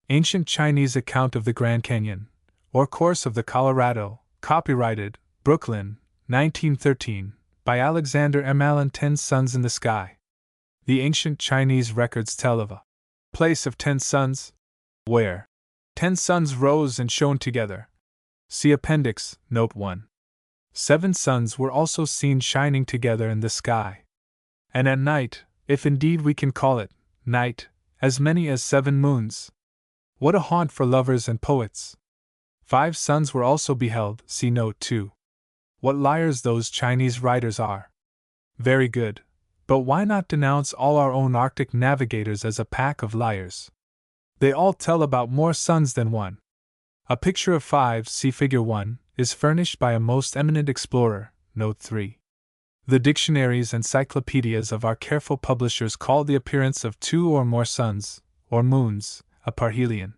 Ancient Chinese Account of the Grand Canyon, or Course of the Colorado, copyrighted, Brooklyn, 1913, by Alexander M. Allen. 10 Suns in the Sky. The ancient Chinese records tell of a place of 10 suns, where 10 suns rose and shone together. See Appendix, Note 1. 7 suns were also seen shining together in the sky. And at night, if indeed we can call it night, as many as 7 moons. What a haunt for lovers and poets! 5 suns were also beheld, see Note 2. What liars those Chinese writers are! Very good, but why not denounce all our own Arctic navigators as a pack of liars? They all tell about more suns than one. A picture of 5, see Figure 1, is furnished by a most eminent explorer, Note 3. The dictionaries and encyclopedias of our careful publishers call the appearance of 2 or more suns, or moons, a parhelion.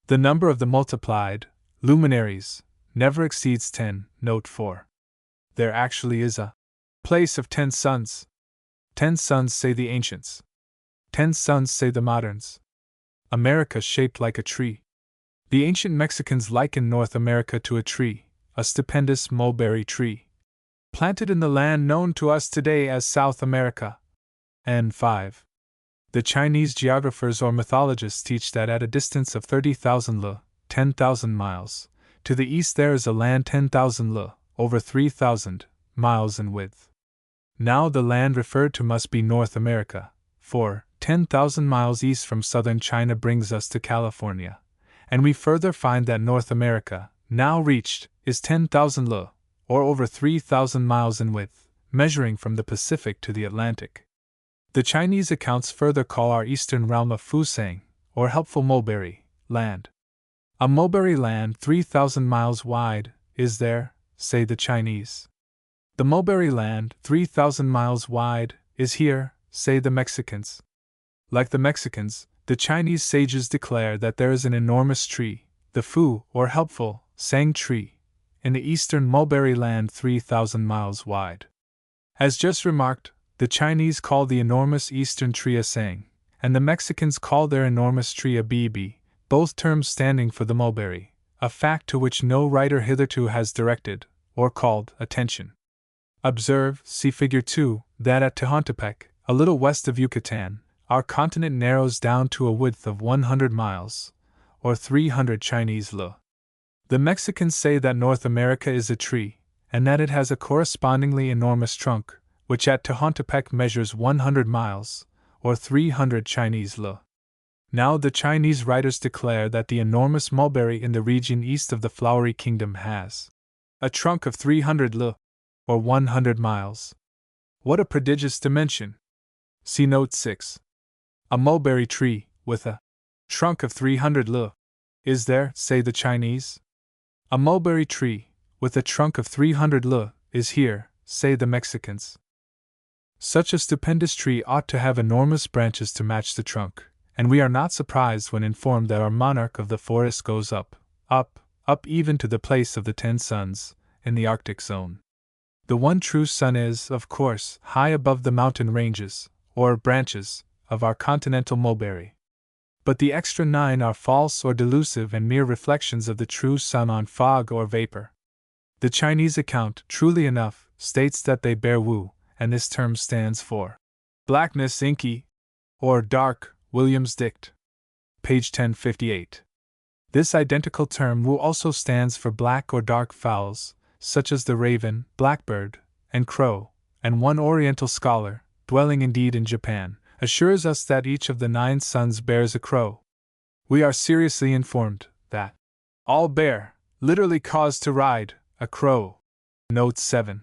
The number of the multiplied luminaries never exceeds 10, Note 4. There actually is a place of 10 suns. 10 suns, say the ancients. 10 suns, say the moderns. America shaped like a tree. The ancient Mexicans likened North America to a tree, a stupendous mulberry tree, planted in the land known to us today as South America. And 5. The Chinese geographers or mythologists teach that at a distance of 30,000 li, 10,000 miles, to the east there is a land 10,000 li, over 3,000 miles in width. Now the land referred to must be North America, for 10,000 miles east from southern China brings us to California, and we further find that North America, now reached, is 10,000 li, or over 3,000 miles in width, measuring from the Pacific to the Atlantic. The Chinese accounts further call our eastern realm of Fusang, or helpful mulberry, land. A mulberry land 3,000 miles wide, is there, say the Chinese. The mulberry land 3,000 miles wide, is here, say the Mexicans. Like the Mexicans, the Chinese sages declare that there is an enormous tree, the Fu, or helpful, Sang tree, in the eastern mulberry land 3,000 miles wide. As just remarked, the Chinese call the enormous eastern tree a Sang, and the Mexicans call their enormous tree a bibi, both terms standing for the mulberry, a fact to which no writer hitherto has directed, or called, attention. Observe, see Figure 2, that at Tehuantepec, a little west of Yucatan, our continent narrows down to a width of 100 miles, or 300 Chinese li. The Mexicans say that North America is a tree, and that it has a correspondingly enormous trunk, which at Tehuantepec measures 100 miles, or 300 Chinese li. Now the Chinese writers declare that the enormous mulberry in the region east of the Flowery Kingdom has a trunk of 300 li, or 100 miles. What a prodigious dimension! See Note 6. A mulberry tree, with a trunk of 300 li, is there, say the Chinese. A mulberry tree, with a trunk of 300 li, is here, say the Mexicans. Such a stupendous tree ought to have enormous branches to match the trunk, and we are not surprised when informed that our monarch of the forest goes up, up, up even to the place of the 10 suns, in the Arctic zone. The one true sun is, of course, high above the mountain ranges, or branches, of our continental mulberry. But the extra 9 are false or delusive and mere reflections of the true sun on fog or vapor. The Chinese account, truly enough, states that they bear Wu, and this term stands for blackness inky, or dark, Williams Dict. Page 1058. This identical term Wu also stands for black or dark fowls, such as the raven, blackbird, and crow, and one Oriental scholar, dwelling indeed in Japan, assures us that each of the 9 suns bears a crow. We are seriously informed that all bear, literally cause to ride, a crow. Note 7.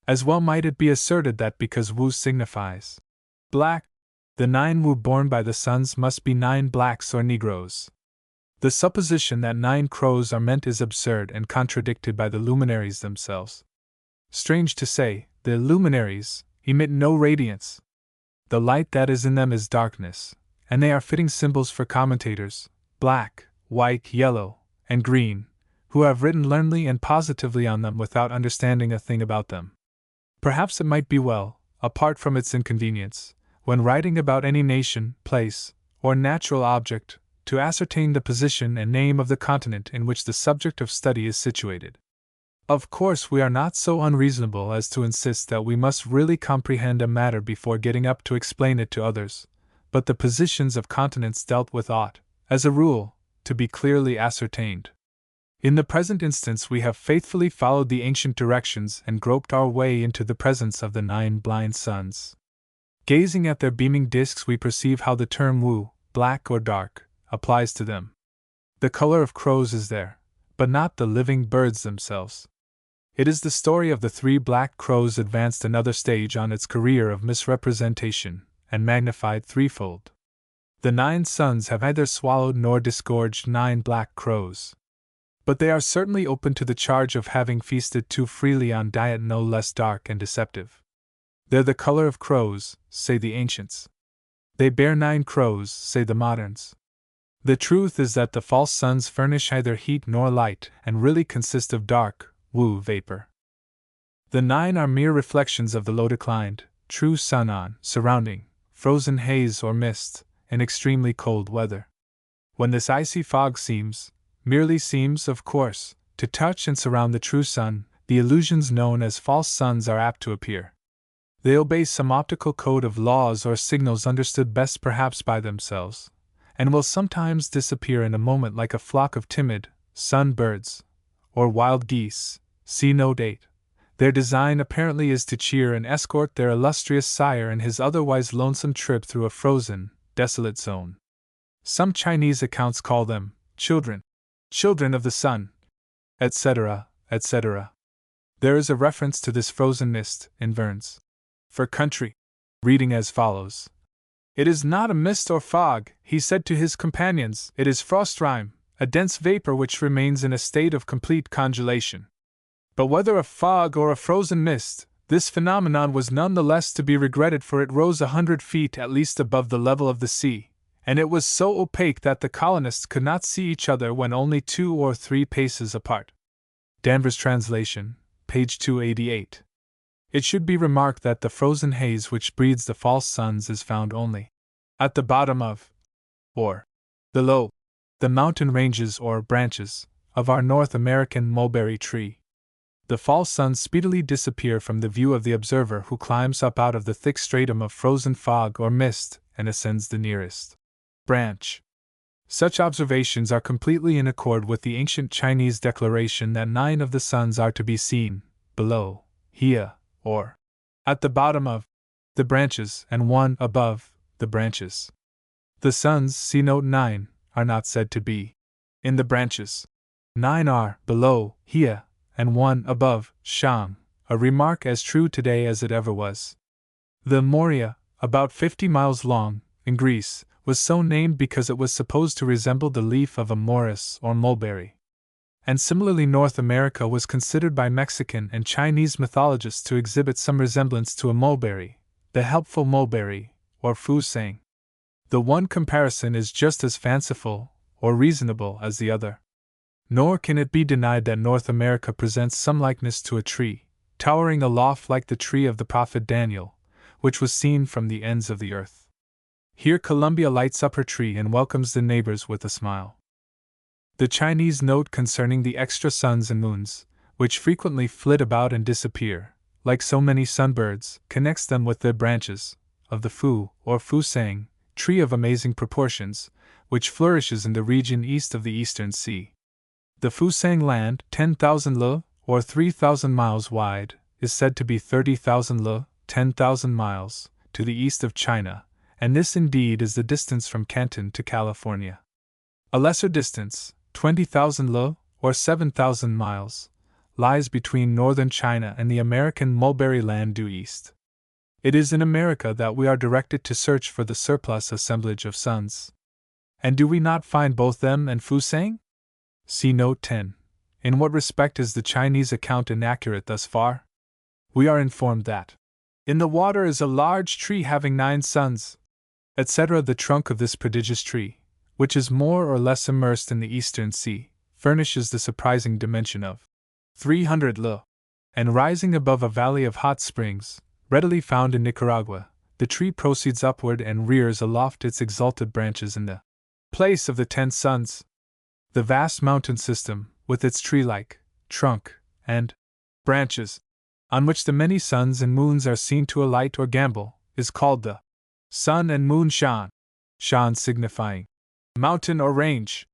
As well might it be asserted that because Wu signifies black, the 9 Wu borne by the suns must be 9 blacks or Negroes. The supposition that 9 crows are meant is absurd and contradicted by the luminaries themselves. Strange to say, the luminaries emit no radiance. The light that is in them is darkness, and they are fitting symbols for commentators, black, white, yellow, and green, who have written learnedly and positively on them without understanding a thing about them. Perhaps it might be well, apart from its inconvenience, when writing about any nation, place, or natural object, to ascertain the position and name of the continent in which the subject of study is situated. Of course, we are not so unreasonable as to insist that we must really comprehend a matter before getting up to explain it to others, but the positions of continents dealt with ought, as a rule, to be clearly ascertained. In the present instance, we have faithfully followed the ancient directions and groped our way into the presence of the 9 blind suns. Gazing at their beaming disks, we perceive how the term wu, black or dark, applies to them. The color of crows is there, but not the living birds themselves. It is the story of the 3 black crows advanced another stage on its career of misrepresentation, and magnified threefold. The 9 suns have neither swallowed nor disgorged 9 black crows. But they are certainly open to the charge of having feasted too freely on diet no less dark and deceptive. They're the color of crows, say the ancients. They bear 9 crows, say the moderns. The truth is that the false suns furnish neither heat nor light, and really consist of dark, wu vapor. The 9 are mere reflections of the low declined, true sun on, surrounding, frozen haze or mist, in extremely cold weather. When this icy fog merely seems, of course, to touch and surround the true sun, the illusions known as false suns are apt to appear. They obey some optical code of laws or signals understood best perhaps by themselves, and will sometimes disappear in a moment like a flock of timid sun-birds, or wild geese. See Note 8. Their design apparently is to cheer and escort their illustrious sire in his otherwise lonesome trip through a frozen, desolate zone. Some Chinese accounts call them children of the sun, etc., etc. There is a reference to this frozen mist in Verne's For Country, reading as follows: "It is not a mist or fog," he said to his companions, "it is frostrime, a dense vapor which remains in a state of complete congelation." But whether a fog or a frozen mist, this phenomenon was none the less to be regretted, for it rose 100 feet at least above the level of the sea, and it was so opaque that the colonists could not see each other when only 2 or 3 paces apart. Danvers' translation, page 288. It should be remarked that the frozen haze which breeds the false suns is found only at the bottom of, or below, the mountain ranges or branches of our North American mulberry tree. The false suns speedily disappear from the view of the observer who climbs up out of the thick stratum of frozen fog or mist and ascends the nearest branch. Such observations are completely in accord with the ancient Chinese declaration that 9 of the suns are to be seen below, here, or at the bottom of the branches, and 1 above the branches. The suns, see Note 9, are not said to be in the branches. 9 are below, here, and 1 above, Shang, a remark as true today as it ever was. The Morea, about 50 miles long, in Greece, was so named because it was supposed to resemble the leaf of a morris or mulberry. And similarly, North America was considered by Mexican and Chinese mythologists to exhibit some resemblance to a mulberry, the helpful mulberry, or fusang. The one comparison is just as fanciful or reasonable as the other. Nor can it be denied that North America presents some likeness to a tree, towering aloft like the tree of the prophet Daniel, which was seen from the ends of the earth. Here Columbia lights up her tree and welcomes the neighbors with a smile. The Chinese note concerning the extra suns and moons, which frequently flit about and disappear, like so many sunbirds, connects them with the branches of the fu, or fusang, tree of amazing proportions, which flourishes in the region east of the Eastern Sea. The Fusang land, 10,000 li, or 3,000 miles wide, is said to be 30,000 li, 10,000 miles, to the east of China, and this indeed is the distance from Canton to California. A lesser distance, 20,000 li, or 7,000 miles, lies between northern China and the American mulberry land due east. It is in America that we are directed to search for the surplus assemblage of suns. And do we not find both them and Fusang? See Note 10. In what respect is the Chinese account inaccurate thus far? We are informed that in the water is a large tree having 9 suns, etc. The trunk of this prodigious tree, which is more or less immersed in the Eastern Sea, furnishes the surprising dimension of 300 li, and rising above a valley of hot springs, readily found in Nicaragua, the tree proceeds upward and rears aloft its exalted branches in the Place of the 10 Suns. The vast mountain system, with its tree-like trunk and branches, on which the many suns and moons are seen to alight or gambol, is called the Sun and Moon Shan, Shan signifying mountain or range.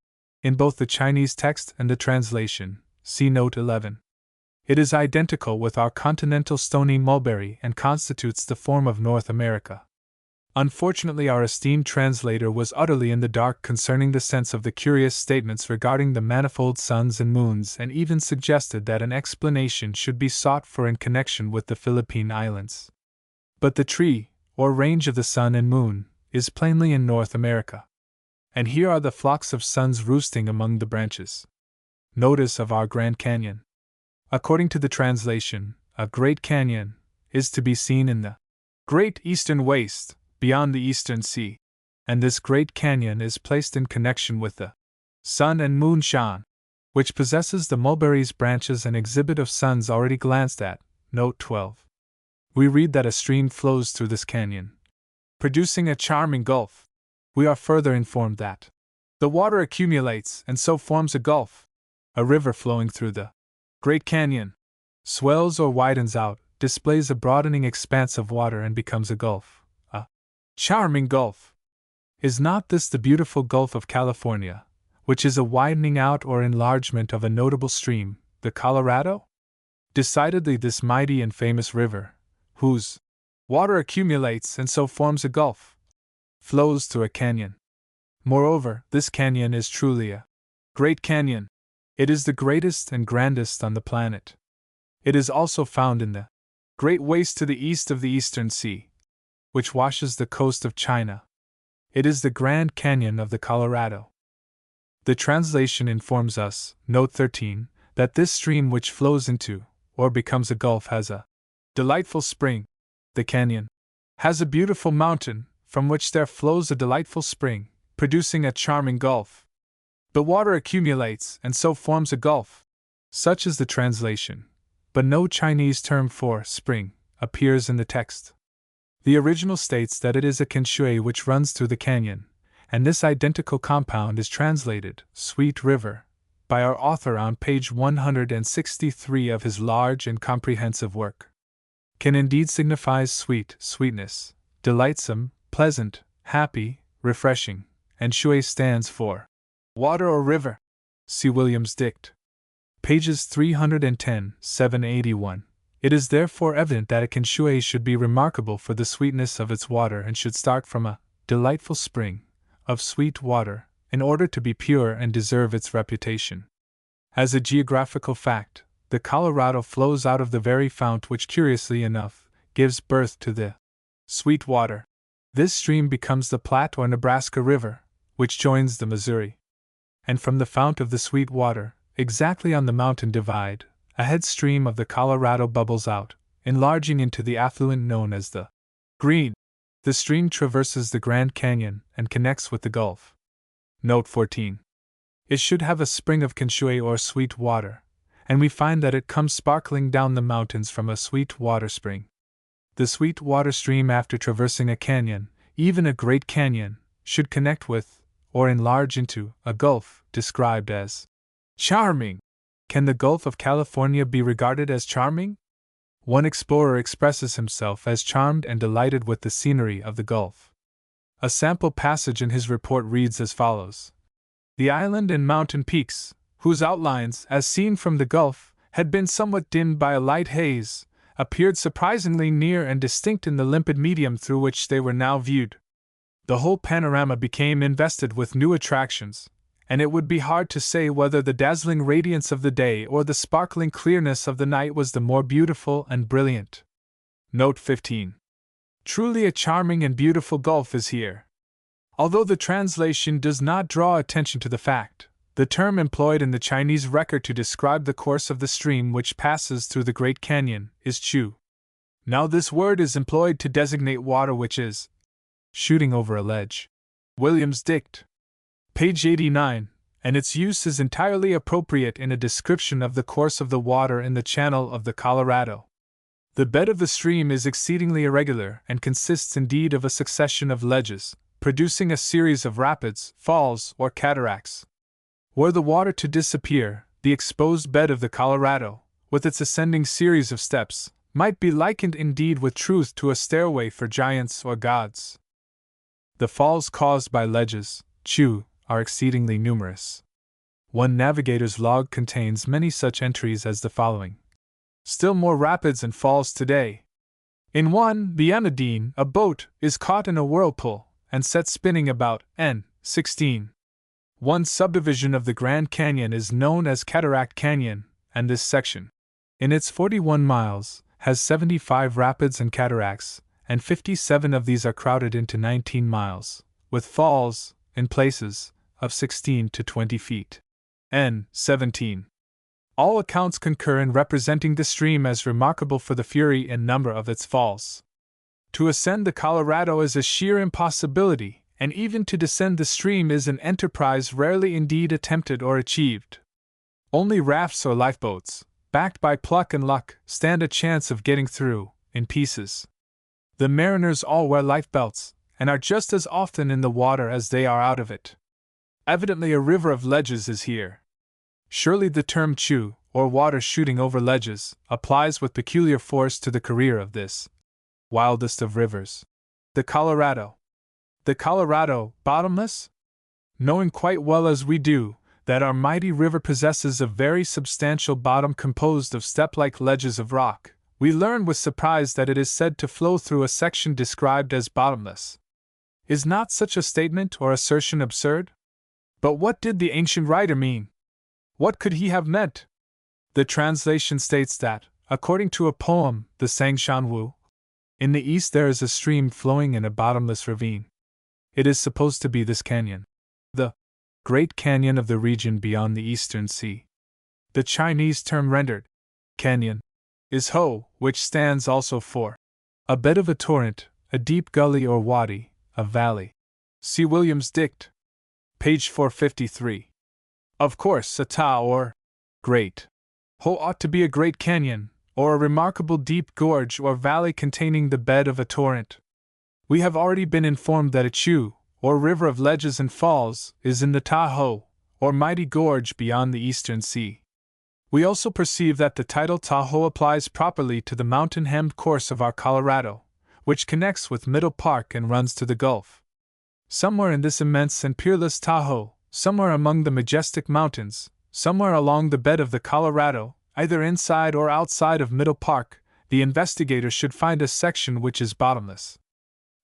In both the Chinese text and the translation, see Note 11. It is identical with our continental stony mulberry and constitutes the form of North America. Unfortunately, our esteemed translator was utterly in the dark concerning the sense of the curious statements regarding the manifold suns and moons, and even suggested that an explanation should be sought for in connection with the Philippine Islands. But the tree, or range of the sun and moon, is plainly in North America. And here are the flocks of suns roosting among the branches. Notice of our Grand Canyon. According to the translation, a great canyon is to be seen in the Great Eastern Waste, beyond the Eastern Sea, and this great canyon is placed in connection with the Sun and Moon Shan, which possesses the mulberry's branches and exhibit of suns already glanced at, Note 12. We read that a stream flows through this canyon, producing a charming gulf. We are further informed that the water accumulates and so forms a gulf. A river flowing through the Great Canyon swells or widens out, displays a broadening expanse of water and becomes a gulf. Charming gulf. Is not this the beautiful Gulf of California, which is a widening out or enlargement of a notable stream, the Colorado? Decidedly, this mighty and famous river, whose water accumulates and so forms a gulf, flows through a canyon. Moreover, this canyon is truly a great canyon. It is the greatest and grandest on the planet. It is also found in the Great Waste to the east of the Eastern Sea, which washes the coast of China. It is the Grand Canyon of the Colorado. The translation informs us, Note 13, that this stream which flows into, or becomes a gulf has a delightful spring. The canyon has a beautiful mountain, from which there flows a delightful spring, producing a charming gulf. The water accumulates, and so forms a gulf. Such is the translation, but no Chinese term for spring appears in the text. The original states that it is a kinshui which runs through the canyon, and this identical compound is translated, Sweet River, by our author on page 163 of his large and comprehensive work. Can indeed signifies sweet, sweetness, delightsome, pleasant, happy, refreshing, and shui stands for water or river. See Williams' Dict. Pages 310, 781. It is therefore evident that a kinshui should be remarkable for the sweetness of its water and should start from a delightful spring of sweet water in order to be pure and deserve its reputation. As a geographical fact, the Colorado flows out of the very fount which, curiously enough, gives birth to the sweet water. This stream becomes the Platte or Nebraska River, which joins the Missouri. And from the fount of the sweet water, exactly on the mountain divide, a head stream of the Colorado bubbles out, enlarging into the affluent known as the Green. The stream traverses the Grand Canyon and connects with the Gulf. Note 14. It should have a spring of kinshui or sweet water, and we find that it comes sparkling down the mountains from a sweet water spring. The sweet water stream, after traversing a canyon, even a great canyon, should connect with, or enlarge into, a gulf, described as charming. Can the Gulf of California be regarded as charming? One explorer expresses himself as charmed and delighted with the scenery of the Gulf. A sample passage in his report reads as follows: The island and mountain peaks, whose outlines, as seen from the Gulf, had been somewhat dimmed by a light haze, appeared surprisingly near and distinct in the limpid medium through which they were now viewed. The whole panorama became invested with new attractions, and it would be hard to say whether the dazzling radiance of the day or the sparkling clearness of the night was the more beautiful and brilliant. Note 15. Truly a charming and beautiful gulf is here. Although the translation does not draw attention to the fact, the term employed in the Chinese record to describe the course of the stream which passes through the Great Canyon is chu. Now this word is employed to designate water which is shooting over a ledge. Williams' Dict. Page 89, and its use is entirely appropriate in a description of the course of the water in the channel of the Colorado. The bed of the stream is exceedingly irregular and consists indeed of a succession of ledges, producing a series of rapids, falls, or cataracts. Were the water to disappear, the exposed bed of the Colorado, with its ascending series of steps, might be likened indeed with truth to a stairway for giants or gods. The falls caused by ledges, are exceedingly numerous. One navigator's log contains many such entries as the following. Still more rapids and falls today. In one, the Anadine, a boat, is caught in a whirlpool and set spinning about N16. One subdivision of the Grand Canyon is known as Cataract Canyon, and this section, in its 41 miles, has 75 rapids and cataracts, and 57 of these are crowded into 19 miles, with falls, in places, of 16 to 20 feet. N17. All accounts concur in representing the stream as remarkable for the fury and number of its falls. To ascend the Colorado is a sheer impossibility, and even to descend the stream is an enterprise rarely indeed attempted or achieved. Only rafts or lifeboats, backed by pluck and luck, stand a chance of getting through, in pieces. The mariners all wear life belts, and are just as often in the water as they are out of it. Evidently a river of ledges is here. Surely the term chew, or water shooting over ledges, applies with peculiar force to the career of this wildest of rivers, the Colorado. The Colorado, bottomless? Knowing quite well as we do, that our mighty river possesses a very substantial bottom composed of step-like ledges of rock, we learn with surprise that it is said to flow through a section described as bottomless. Is not such a statement or assertion absurd? But what did the ancient writer mean? What could he have meant? The translation states that, according to a poem, the Sangshanwu, in the east there is a stream flowing in a bottomless ravine. It is supposed to be this canyon, the Great Canyon of the region beyond the Eastern Sea. The Chinese term rendered canyon is ho, which stands also for a bed of a torrent, a deep gully or wadi, a valley. See Williams' Dict, page 453. Of course, a ta or great ho ought to be a great canyon, or a remarkable deep gorge or valley containing the bed of a torrent. We have already been informed that a chew, or river of ledges and falls, is in the Tahoe, or mighty gorge beyond the Eastern Sea. We also perceive that the title Tahoe applies properly to the mountain-hemmed course of our Colorado, which connects with Middle Park and runs to the Gulf. Somewhere in this immense and peerless Tahoe, somewhere among the majestic mountains, somewhere along the bed of the Colorado, either inside or outside of Middle Park, the investigator should find a section which is bottomless.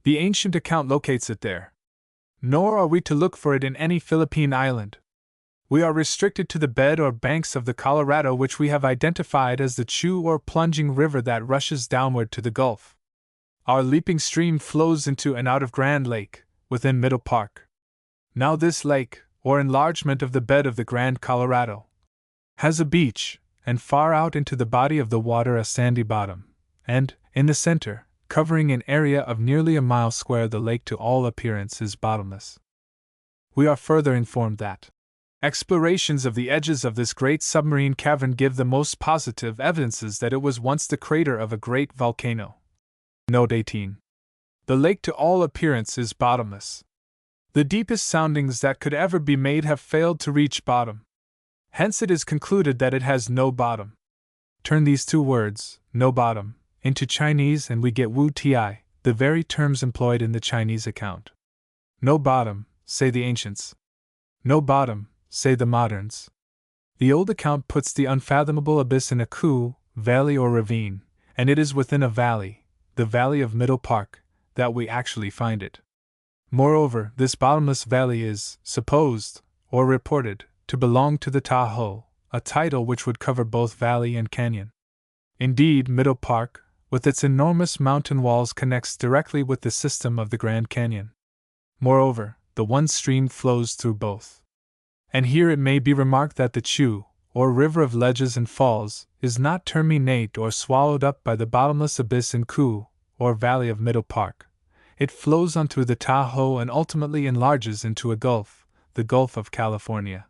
The ancient account locates it there. Nor are we to look for it in any Philippine island. We are restricted to the bed or banks of the Colorado, which we have identified as the chew or plunging river that rushes downward to the Gulf. Our leaping stream flows into and out of Grand Lake, within Middle Park. Now this lake, or enlargement of the bed of the Grand Colorado, has a beach, and far out into the body of the water a sandy bottom, and, in the center, covering an area of nearly a mile square, the lake to all appearance is bottomless. We are further informed that explorations of the edges of this great submarine cavern give the most positive evidences that it was once the crater of a great volcano. Note 18. The lake to all appearance is bottomless. The deepest soundings that could ever be made have failed to reach bottom. Hence it is concluded that it has no bottom. Turn these two words, no bottom, into Chinese and we get wu ti, the very terms employed in the Chinese account. No bottom, say the ancients. No bottom, say the moderns. The old account puts the unfathomable abyss in a ku, valley or ravine, and it is within a valley, the valley of Middle Park, that we actually find it. Moreover, this bottomless valley is supposed, or reported, to belong to the Tahoe, a title which would cover both valley and canyon. Indeed, Middle Park, with its enormous mountain walls, connects directly with the system of the Grand Canyon. Moreover, the one stream flows through both. And here it may be remarked that the chew, or river of ledges and falls, is not terminate or swallowed up by the bottomless abyss in Ku, or valley of Middle Park. It flows on through the Tahoe and ultimately enlarges into a gulf, the Gulf of California.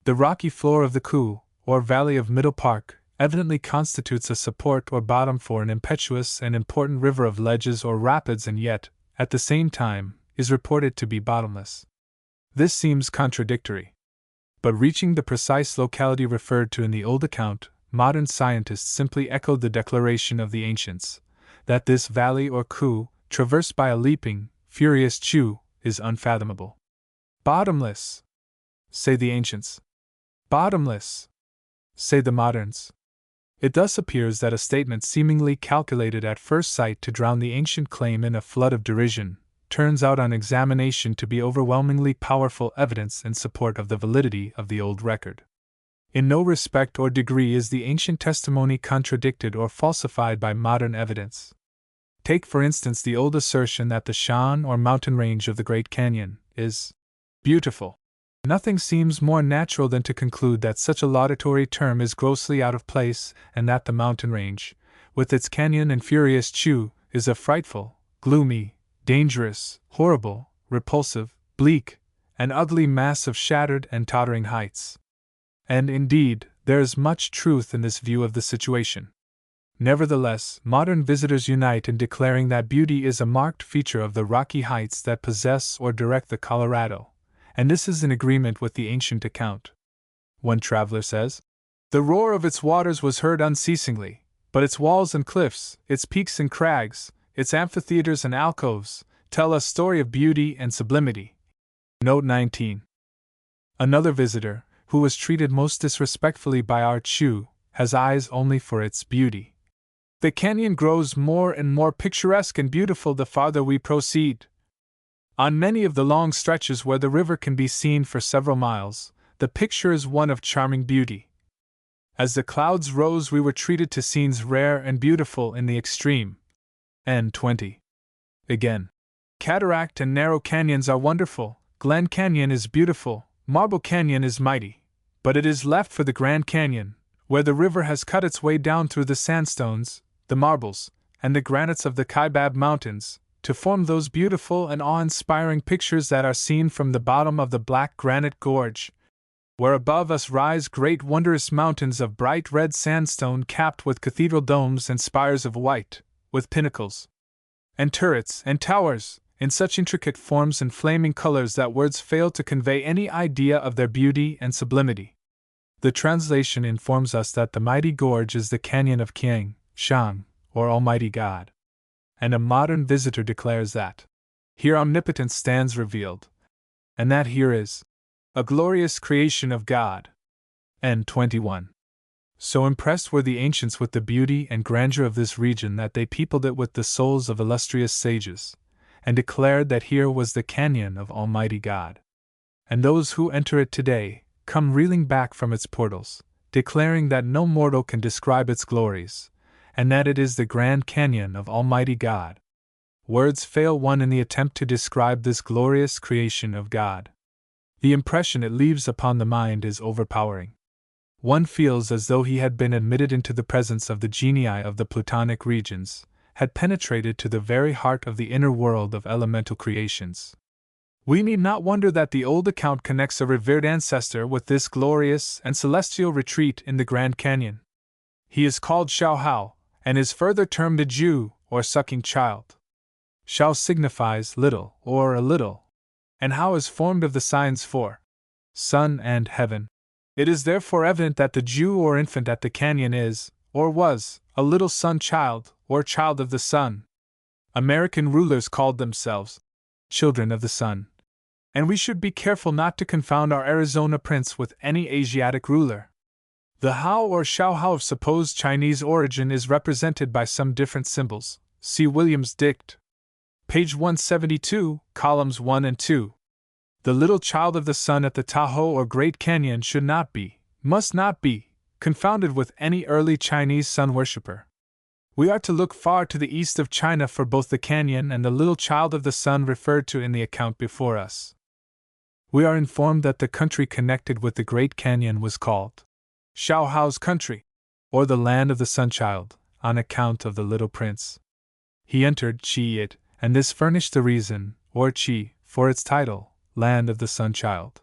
The rocky floor of the Ku, or valley of Middle Park, evidently constitutes a support or bottom for an impetuous and important river of ledges or rapids, and yet, at the same time, is reported to be bottomless. This seems contradictory. But reaching the precise locality referred to in the old account, modern scientists simply echoed the declaration of the ancients, that this valley or ku, traversed by a leaping, furious Chu, is unfathomable. Bottomless, say the ancients. Bottomless, say the moderns. It thus appears that a statement seemingly calculated at first sight to drown the ancient claim in a flood of derision turns out on examination to be overwhelmingly powerful evidence in support of the validity of the old record. In no respect or degree is the ancient testimony contradicted or falsified by modern evidence. Take for instance the old assertion that the Shan or mountain range of the Great Canyon is beautiful. Nothing seems more natural than to conclude that such a laudatory term is grossly out of place and that the mountain range, with its canyon and furious Chu, is a frightful, gloomy, dangerous, horrible, repulsive, bleak, and ugly mass of shattered and tottering heights. And indeed, there is much truth in this view of the situation. Nevertheless, modern visitors unite in declaring that beauty is a marked feature of the rocky heights that possess or direct the Colorado, and this is in agreement with the ancient account. One traveler says, "The roar of its waters was heard unceasingly, but its walls and cliffs, its peaks and crags, its amphitheaters and alcoves, tell a story of beauty and sublimity." Note 19. Another visitor, who was treated most disrespectfully by our Chu, has eyes only for its beauty. "The canyon grows more and more picturesque and beautiful the farther we proceed. On many of the long stretches where the river can be seen for several miles, the picture is one of charming beauty. As the clouds rose, we were treated to scenes rare and beautiful in the extreme." N 20. Again, "Cataract and narrow canyons are wonderful, Glen Canyon is beautiful, Marble Canyon is mighty, but it is left for the Grand Canyon, where the river has cut its way down through the sandstones, the marbles, and the granites of the Kaibab Mountains, to form those beautiful and awe-inspiring pictures that are seen from the bottom of the Black Granite Gorge, where above us rise great wondrous mountains of bright red sandstone capped with cathedral domes and spires of white, with pinnacles, and turrets, and towers, in such intricate forms and flaming colors that words fail to convey any idea of their beauty and sublimity." The translation informs us that the mighty gorge is the canyon of Kiang, Shang, or Almighty God. And a modern visitor declares that here omnipotence stands revealed, and that here is a glorious creation of God. N 21. So impressed were the ancients with the beauty and grandeur of this region that they peopled it with the souls of illustrious sages, and declared that here was the canyon of Almighty God. And those who enter it today come reeling back from its portals, declaring that no mortal can describe its glories, and that it is the Grand Canyon of Almighty God. Words fail one in the attempt to describe this glorious creation of God. The impression it leaves upon the mind is overpowering. One feels as though he had been admitted into the presence of the genii of the Plutonic regions, had penetrated to the very heart of the inner world of elemental creations. We need not wonder that the old account connects a revered ancestor with this glorious and celestial retreat in the Grand Canyon. He is called Xiao Hao, and is further termed a Jew, or sucking child. Xiao signifies little, or a little, and Hao is formed of the signs for sun and heaven. It is therefore evident that the Jew or infant at the canyon is, or was, a little sun child, or child of the sun. American rulers called themselves children of the sun, and we should be careful not to confound our Arizona prince with any Asiatic ruler. The Hao or Xiao Hao of supposed Chinese origin is represented by some different symbols. See Williams' Dict. Page 172, columns 1 and 2. The little child of the sun at the Tahoe or Great Canyon should not be, must not be, confounded with any early Chinese sun worshipper. We are to look far to the east of China for both the canyon and the little child of the sun referred to in the account before us. We are informed that the country connected with the Great Canyon was called Xiao Hao's country, or the land of the sun child, on account of the little prince. He entered Qi it, and this furnished the reason, or Qi, for its title, Land of the Sun Child.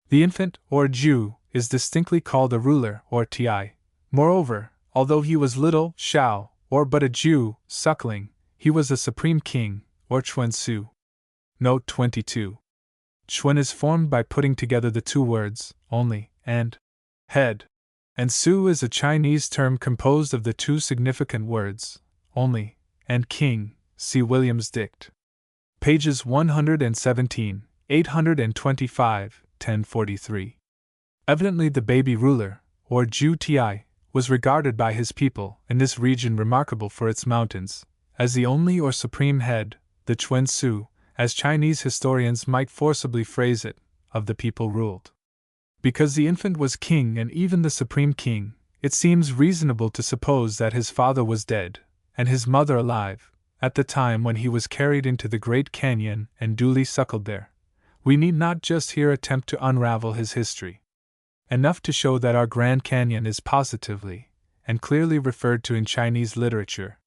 The infant, or Jew, is distinctly called a ruler, or Ti. Moreover, although he was little, Xiao, or but a Jew, suckling, he was a supreme king, or Chuan Su. Note 22. Chuen is formed by putting together the two words, only, and head. And su is a Chinese term composed of the two significant words, only, and king, see Williams' Dict. Pages 117, 825, 1043. Evidently the baby ruler, or Ju Ti, was regarded by his people, in this region remarkable for its mountains, as the only or supreme head, the Chuen Su, as Chinese historians might forcibly phrase it, of the people ruled. Because the infant was king and even the supreme king, it seems reasonable to suppose that his father was dead, and his mother alive, at the time when he was carried into the Great Canyon and duly suckled there. We need not just here attempt to unravel his history. Enough to show that our Grand Canyon is positively and clearly referred to in Chinese literature.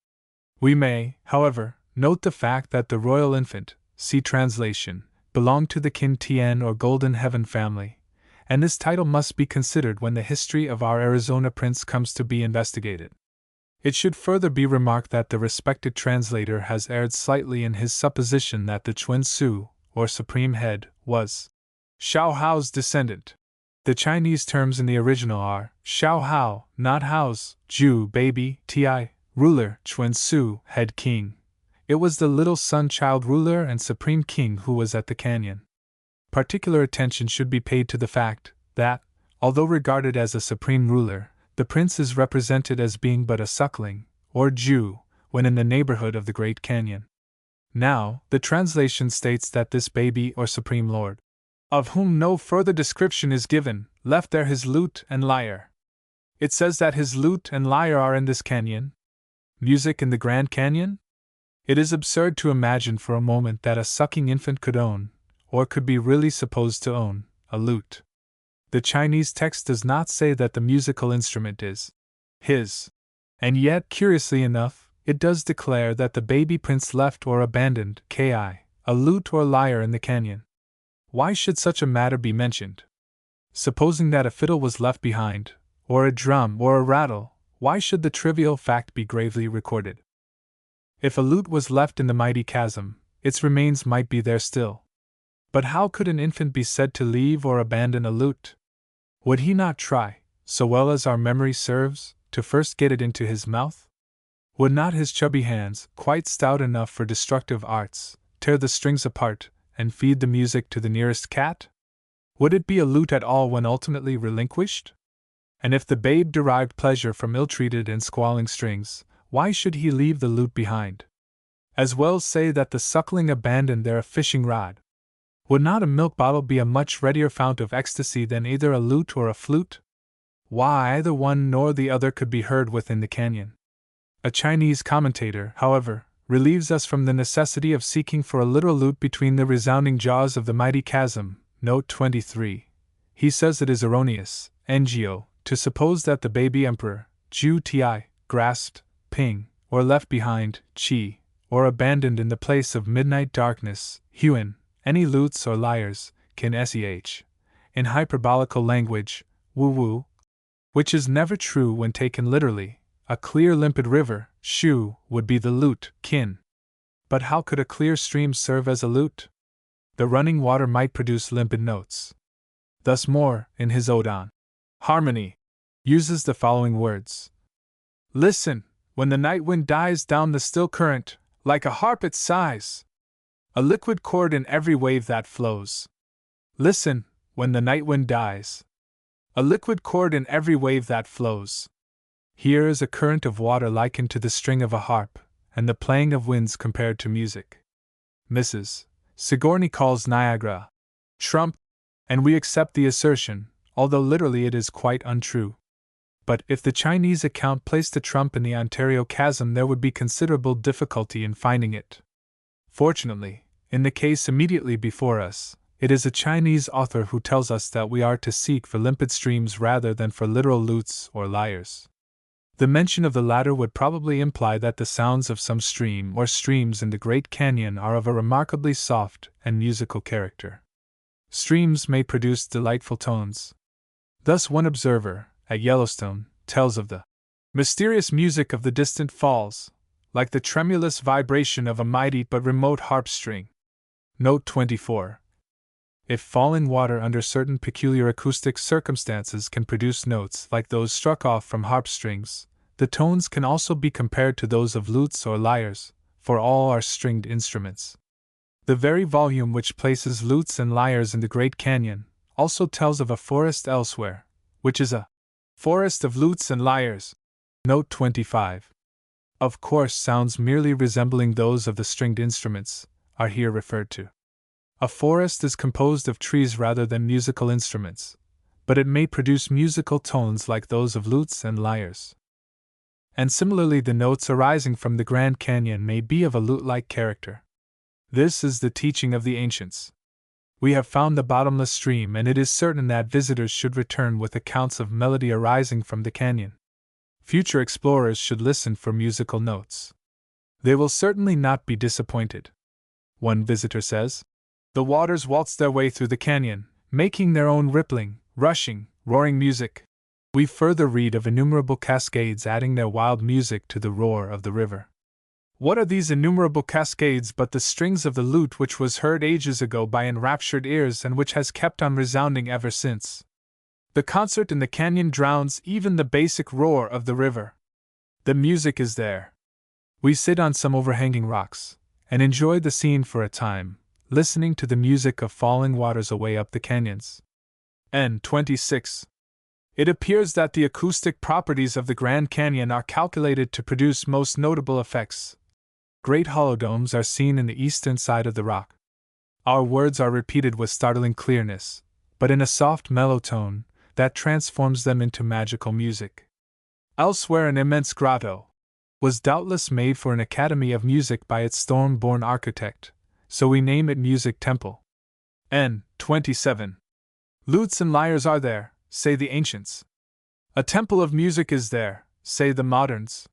We may, however, note the fact that the royal infant, see translation, belonged to the Qin Tian or Golden Heaven family, and this title must be considered when the history of our Arizona prince comes to be investigated. It should further be remarked that the respected translator has erred slightly in his supposition that the Chuen Su, or supreme head, was Xiao Hao's descendant. The Chinese terms in the original are Xiao Hao, not Hao's, Ju, baby, Ti, ruler, Chuen Su, head king. It was the little son-child ruler and supreme king who was at the canyon. Particular attention should be paid to the fact that, although regarded as a supreme ruler, the prince is represented as being but a suckling, or Ju, when in the neighborhood of the Great Canyon. Now, the translation states that this baby or supreme lord, of whom no further description is given, left there his lute and lyre. It says that his lute and lyre are in this canyon. Music in the Grand Canyon? It is absurd to imagine for a moment that a sucking infant could own, or could be really supposed to own, a lute. The Chinese text does not say that the musical instrument is his. And yet, curiously enough, it does declare that the baby prince left or abandoned a lute or lyre in the canyon. Why should such a matter be mentioned? Supposing that a fiddle was left behind, or a drum or a rattle, why should the trivial fact be gravely recorded? If a lute was left in the mighty chasm, its remains might be there still. But how could an infant be said to leave or abandon a lute? Would he not try, so well as our memory serves, to first get it into his mouth? Would not his chubby hands, quite stout enough for destructive arts, tear the strings apart and feed the music to the nearest cat? Would it be a lute at all when ultimately relinquished? And if the babe derived pleasure from ill-treated and squalling strings, why should he leave the lute behind? As well say that the suckling abandoned there a fishing rod. Would not a milk bottle be a much readier fount of ecstasy than either a lute or a flute? Why, either one nor the other could be heard within the canyon. A Chinese commentator, however, relieves us from the necessity of seeking for a literal lute between the resounding jaws of the mighty chasm. Note 23. He says it is erroneous, NGO, to suppose that the baby emperor, Ju Ti, grasped, ping, or left behind, chi, or abandoned in the place of midnight darkness, huan, any lutes or lyres, kin seh, in hyperbolical language, woo-woo, which is never true when taken literally. A clear limpid river, shu, would be the lute, kin. But how could a clear stream serve as a lute? The running water might produce limpid notes. Thus Moore, in his Ode on Harmony, uses the following words. Listen, when the night wind dies down the still current, like a harp it sighs, a liquid chord in every wave that flows. Listen, when the night wind dies, a liquid chord in every wave that flows. Here is a current of water likened to the string of a harp, and the playing of winds compared to music. Mrs. Sigourney calls Niagara trump, and we accept the assertion, although literally it is quite untrue. But if the Chinese account placed a trump in the Ontario Chasm, there would be considerable difficulty in finding it. Fortunately, in the case immediately before us, it is a Chinese author who tells us that we are to seek for limpid streams rather than for literal lutes or lyres. The mention of the latter would probably imply that the sounds of some stream or streams in the Great Canyon are of a remarkably soft and musical character. Streams may produce delightful tones. Thus one observer, at Yellowstone, tells of the mysterious music of the distant falls, like the tremulous vibration of a mighty but remote harp string. Note 24. If falling water under certain peculiar acoustic circumstances can produce notes like those struck off from harp strings, the tones can also be compared to those of lutes or lyres, for all are stringed instruments. The very volume which places lutes and lyres in the Great Canyon also tells of a forest elsewhere, which is a forest of lutes and lyres. Note 25. Of course, sounds merely resembling those of the stringed instruments are here referred to. A forest is composed of trees rather than musical instruments, but it may produce musical tones like those of lutes and lyres. And similarly, the notes arising from the Grand Canyon may be of a lute-like character. This is the teaching of the ancients. We have found the bottomless stream, and it is certain that visitors should return with accounts of melody arising from the canyon. Future explorers should listen for musical notes. They will certainly not be disappointed. One visitor says, "The waters waltz their way through the canyon, making their own rippling, rushing, roaring music." We further read of innumerable cascades adding their wild music to the roar of the river. What are these innumerable cascades but the strings of the lute which was heard ages ago by enraptured ears and which has kept on resounding ever since? The concert in the canyon drowns even the basic roar of the river. The music is there. We sit on some overhanging rocks and enjoy the scene for a time, listening to the music of falling waters away up the canyons. N. 26. It appears that the acoustic properties of the Grand Canyon are calculated to produce most notable effects. Great hollow domes are seen in the eastern side of the rock. Our words are repeated with startling clearness, but in a soft, mellow tone that transforms them into magical music. Elsewhere, an immense grotto was doubtless made for an academy of music by its storm-born architect, so we name it Music Temple. N. 27. Lutes and lyres are there, say the ancients. A temple of music is there, say the moderns.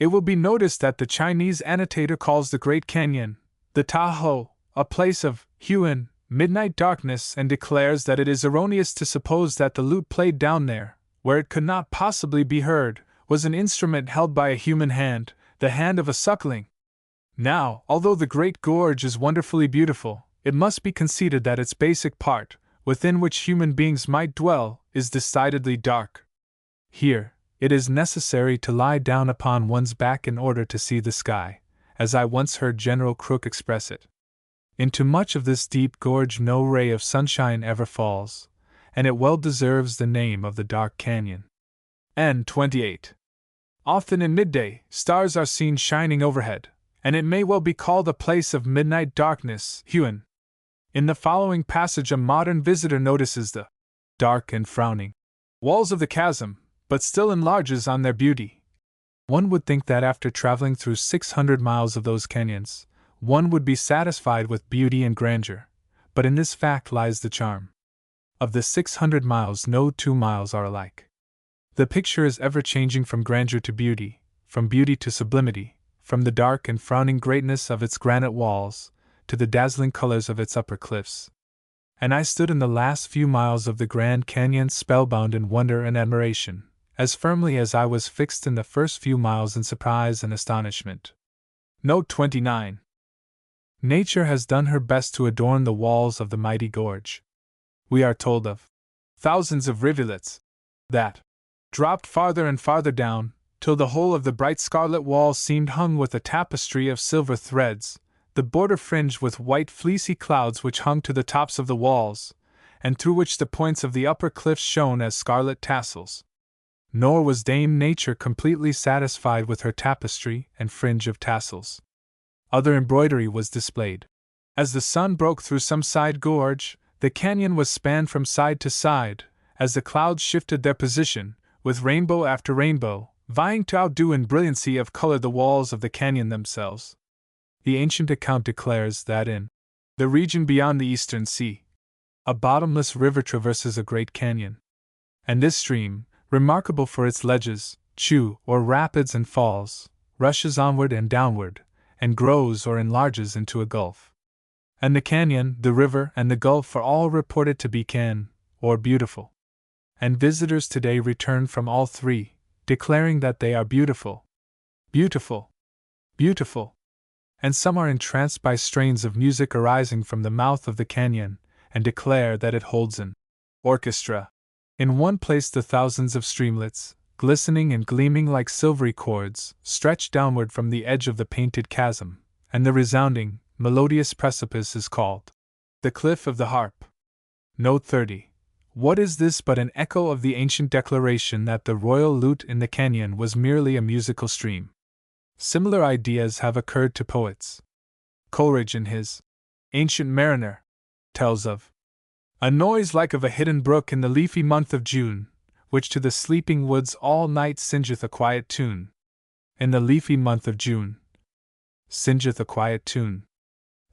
It will be noticed that the Chinese annotator calls the Great Canyon the Tahoe, a place of hewn, midnight darkness, and declares that it is erroneous to suppose that the lute played down there, where it could not possibly be heard, was an instrument held by a human hand, the hand of a suckling. Now, although the Great Gorge is wonderfully beautiful, it must be conceded that its basic part, within which human beings might dwell, is decidedly dark. Here, it is necessary to lie down upon one's back in order to see the sky, as I once heard General Crook express it. Into much of this deep gorge no ray of sunshine ever falls, and it well deserves the name of the Dark Canyon. N. 28. Often in midday, stars are seen shining overhead, and it may well be called a place of midnight darkness, hewn. In the following passage, a modern visitor notices the dark and frowning walls of the chasm, but still enlarges on their beauty. One would think that after traveling through 600 miles of those canyons, one would be satisfied with beauty and grandeur, but in this fact lies the charm. Of the 600 miles, no 2 miles are alike. The picture is ever changing from grandeur to beauty, from beauty to sublimity, from the dark and frowning greatness of its granite walls to the dazzling colors of its upper cliffs. And I stood in the last few miles of the Grand Canyon spellbound in wonder and admiration, as firmly as I was fixed in the first few miles in surprise and astonishment. Note 29. Nature has done her best to adorn the walls of the mighty gorge. We are told of thousands of rivulets that dropped farther and farther down, till the whole of the bright scarlet wall seemed hung with a tapestry of silver threads, the border fringed with white fleecy clouds which hung to the tops of the walls, and through which the points of the upper cliffs shone as scarlet tassels. Nor was Dame Nature completely satisfied with her tapestry and fringe of tassels. Other embroidery was displayed. As the sun broke through some side gorge, the canyon was spanned from side to side, as the clouds shifted their position, with rainbow after rainbow, vying to outdo in brilliancy of color the walls of the canyon themselves. The ancient account declares that in the region beyond the eastern sea, a bottomless river traverses a great canyon. And this stream, remarkable for its ledges, or rapids and falls, rushes onward and downward, and grows or enlarges into a gulf. And the canyon, the river, and the gulf are all reported to be or beautiful. And visitors today return from all three, declaring that they are beautiful. Beautiful. Beautiful. and some are entranced by strains of music arising from the mouth of the canyon, and declare that it holds an orchestra. In one place the thousands of streamlets, glistening and gleaming like silvery cords, stretch downward from the edge of the painted chasm, and the resounding, melodious precipice is called the Cliff of the Harp. Note 30. What is this but an echo of the ancient declaration that the royal lute in the canyon was merely a musical stream? Similar ideas have occurred to poets. Coleridge, in his Ancient Mariner, tells of a noise like of a hidden brook in the leafy month of June, which to the sleeping woods all night singeth a quiet tune. In the leafy month of June, singeth a quiet tune.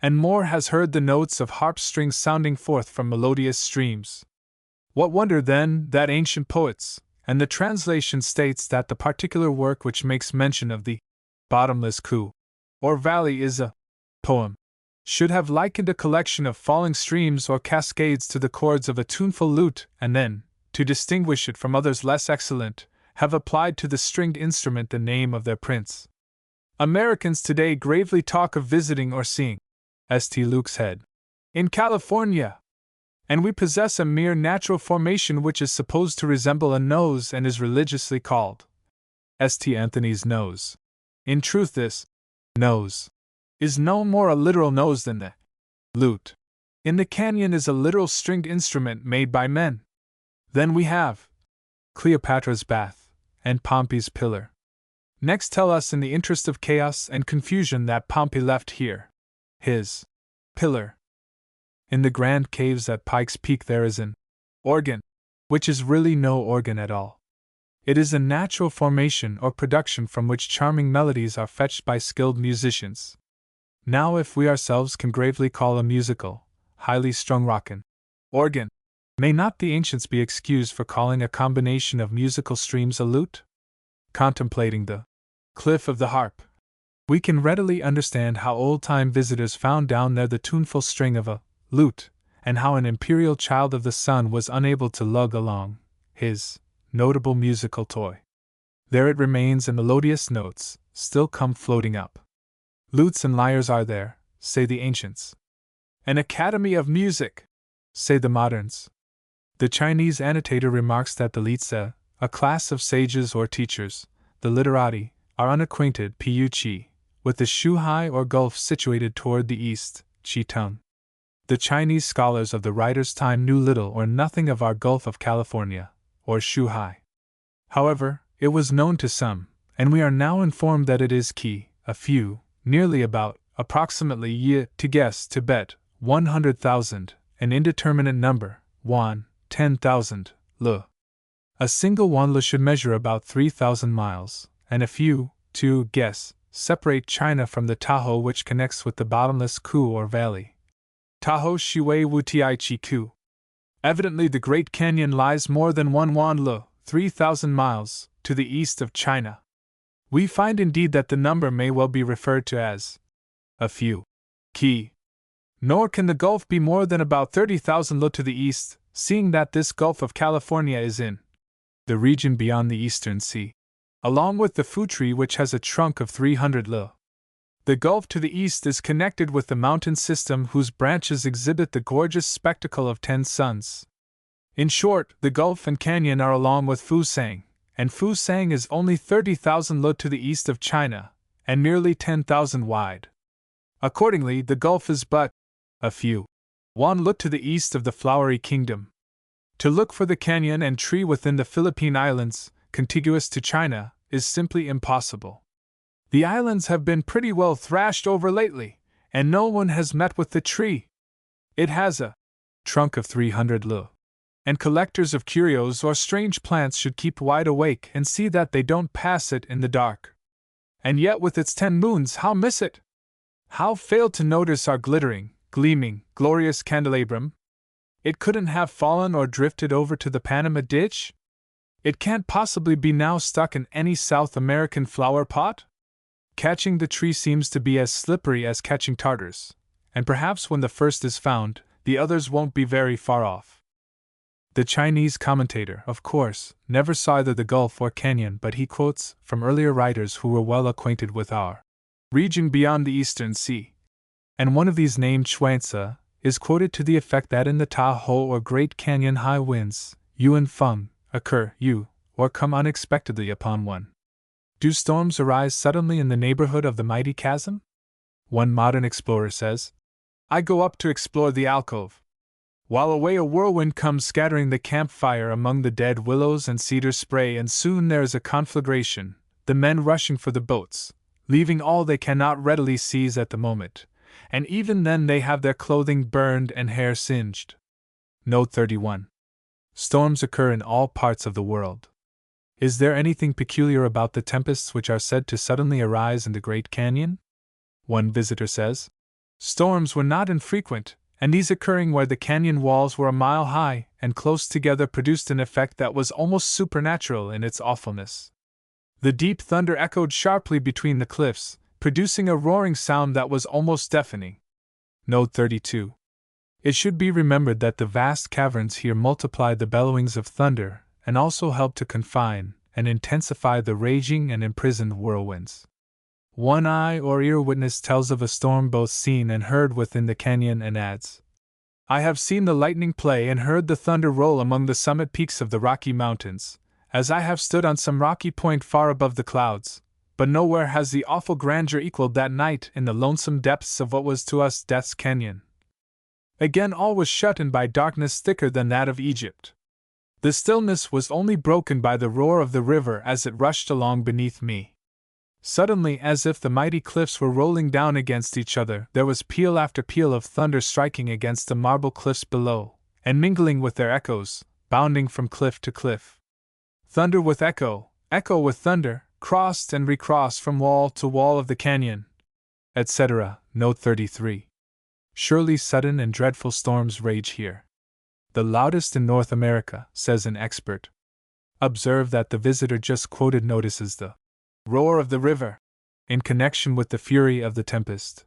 And Moore has heard the notes of harp strings sounding forth from melodious streams. What wonder, then, that ancient poets, and the translation states that the particular work which makes mention of the bottomless coup, or valley, is a poem, should have likened a collection of falling streams or cascades to the chords of a tuneful lute, and then, to distinguish it from others less excellent, have applied to the stringed instrument the name of their prince. Americans today gravely talk of visiting or seeing St. Luke's Head in California, and we possess a mere natural formation which is supposed to resemble a nose and is religiously called St. Anthony's nose. In truth, this nose is no more a literal nose than the lute in the canyon is a literal stringed instrument made by men. Then we have Cleopatra's Bath and Pompey's Pillar. Next, tell us in the interest of chaos and confusion that Pompey left here his pillar. In the grand caves at Pike's Peak there is an organ, which is really no organ at all. It is a natural formation or production from which charming melodies are fetched by skilled musicians. Now, if we ourselves can gravely call a musical, highly strung rockin' organ, may not the ancients be excused for calling a combination of musical streams a lute? Contemplating the Cliff of the Harp, we can readily understand how old-time visitors found down there the tuneful string of a lute, and how an imperial child of the sun was unable to lug along his notable musical toy. There it remains, and melodious notes still come floating up. Lutes and lyres are there, say the ancients. An academy of music, say the moderns. The Chinese annotator remarks that the Lizi, a class of sages or teachers, the literati, are unacquainted with the Shuhai or gulf situated toward the east, Chitung. The Chinese scholars of the writer's time knew little or nothing of our Gulf of California, or Shuhai. However, it was known to some, and we are now informed that it is a few, nearly about, approximately to guess, Tibet, 100,000, an indeterminate number, 10,000, le. A single le should measure about 3,000 miles, and a few, to guess, separate China from the Tahoe which connects with the bottomless coup or valley. Tahoe Shui Wu Ti Chi Ku. Evidently the Great Canyon lies more than 1 le, 3,000 miles, to the east of China. We find indeed that the number may well be referred to as a few. Nor can the Gulf be more than about 30,000 le to the east, seeing that this Gulf of California is in the region beyond the Eastern Sea, along with the Futri, which has a trunk of 300 le. The Gulf to the east is connected with the mountain system whose branches exhibit the gorgeous spectacle of 10 suns. In short, the Gulf and Canyon are along with Fusang, and Fusang is only 30,000 le to the east of China, and nearly 10,000 wide. Accordingly, the Gulf is but a few 1 le to the east of the Flowery Kingdom. To look for the canyon and tree within the Philippine Islands, contiguous to China, is simply impossible. The islands have been pretty well thrashed over lately, and no one has met with the tree. It has a trunk of 300 le, and collectors of curios or strange plants should keep wide awake and see that they don't pass it in the dark. And yet with its 10 moons, how miss it? How fail to notice our glittering, gleaming, glorious candelabrum? It couldn't have fallen or drifted over to the Panama ditch? It can't possibly be now stuck in any South American flower pot? Catching the tree seems to be as slippery as catching tartars, and perhaps when the first is found, the others won't be very far off. The Chinese commentator, of course, never saw either the Gulf or Canyon, but he quotes from earlier writers who were well acquainted with our region beyond the Eastern Sea. And one of these, named Chuanza, is quoted to the effect that in the Tahoe or Great Canyon high winds, yuan feng, occur, or come unexpectedly upon one. Do storms arise suddenly in the neighborhood of the mighty chasm? One modern explorer says, I go up to explore the alcove. While away a whirlwind comes scattering the campfire among the dead willows and cedar spray, and soon there is a conflagration, the men rushing for the boats, leaving all they cannot readily seize at the moment, and even then they have their clothing burned and hair singed. Note 31. Storms occur in all parts of the world. Is there anything peculiar about the tempests which are said to suddenly arise in the Great Canyon? One visitor says, storms were not infrequent, and these occurring where the canyon walls were a mile high and close together produced an effect that was almost supernatural in its awfulness. The deep thunder echoed sharply between the cliffs, producing a roaring sound that was almost deafening. Note 32. It should be remembered that the vast caverns here multiplied the bellowings of thunder and also helped to confine and intensify the raging and imprisoned whirlwinds. One eye or ear witness tells of a storm both seen and heard within the canyon and adds, I have seen the lightning play and heard the thunder roll among the summit peaks of the Rocky Mountains, as I have stood on some rocky point far above the clouds, but nowhere has the awful grandeur equaled that night in the lonesome depths of what was to us Death's Canyon. Again all was shut in by darkness thicker than that of Egypt. The stillness was only broken by the roar of the river as it rushed along beneath me. Suddenly, as if the mighty cliffs were rolling down against each other, there was peal after peal of thunder striking against the marble cliffs below, and mingling with their echoes, bounding from cliff to cliff. Thunder with echo, echo with thunder, crossed and recrossed from wall to wall of the canyon, etc. Note 33. Surely sudden and dreadful storms rage here. The loudest in North America, says an expert. Observe that the visitor just quoted notices the roar of the river in connection with the fury of the tempest.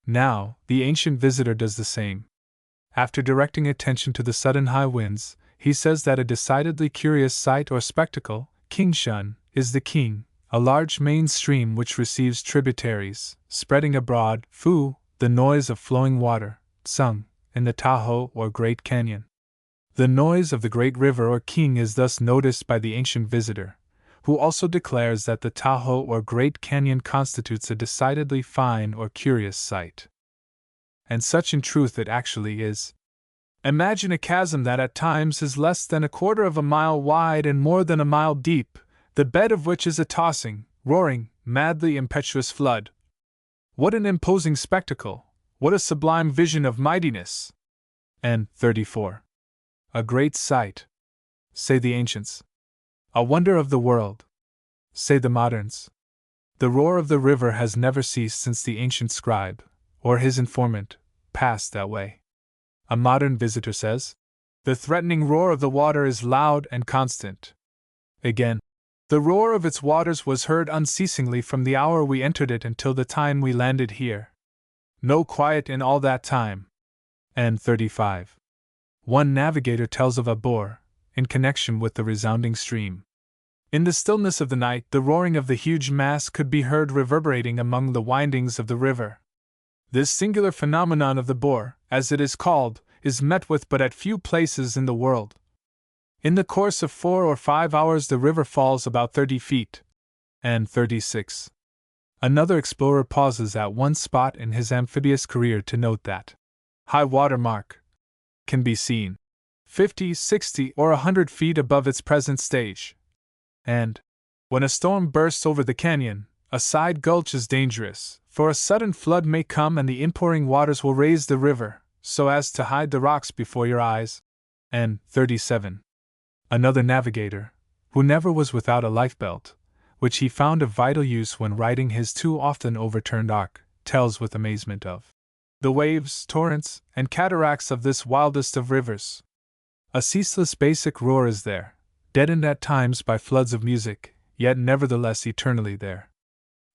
Now, the ancient visitor does the same. After directing attention to the sudden high winds, he says that a decidedly curious sight or spectacle, Kingshan, is the King, a large main stream which receives tributaries, spreading abroad, Fu, the noise of flowing water, Tsung, in the Tahoe or Great Canyon. The noise of the great river or King is thus noticed by the ancient visitor, who also declares that the Tahoe or Great Canyon constitutes a decidedly fine or curious sight. And such in truth it actually is. Imagine a chasm that at times is less than a quarter of a mile wide and more than a mile deep, the bed of which is a tossing, roaring, madly impetuous flood. What an imposing spectacle! What a sublime vision of mightiness! And 34. A great sight, say the ancients. A wonder of the world, say the moderns. The roar of the river has never ceased since the ancient scribe, or his informant, passed that way. A modern visitor says, the threatening roar of the water is loud and constant. Again, the roar of its waters was heard unceasingly from the hour we entered it until the time we landed here. No quiet in all that time. And 35. One navigator tells of a boar, in connection with the resounding stream. In the stillness of the night, the roaring of the huge mass could be heard reverberating among the windings of the river. This singular phenomenon of the boar, as it is called, is met with but at few places in the world. In the course of 4 or 5 hours the river falls about 30 feet. And 36. Another explorer pauses at one spot in his amphibious career to note that high water mark can be seen 50, 60, or 100 feet above its present stage. And when a storm bursts over the canyon, a side gulch is dangerous, for a sudden flood may come and the inpouring waters will raise the river, so as to hide the rocks before your eyes. And 37. Another navigator, who never was without a lifebelt, which he found of vital use when riding his too often overturned ark, tells with amazement of the waves, torrents, and cataracts of this wildest of rivers. A ceaseless basic roar is there, deadened at times by floods of music, yet nevertheless eternally there.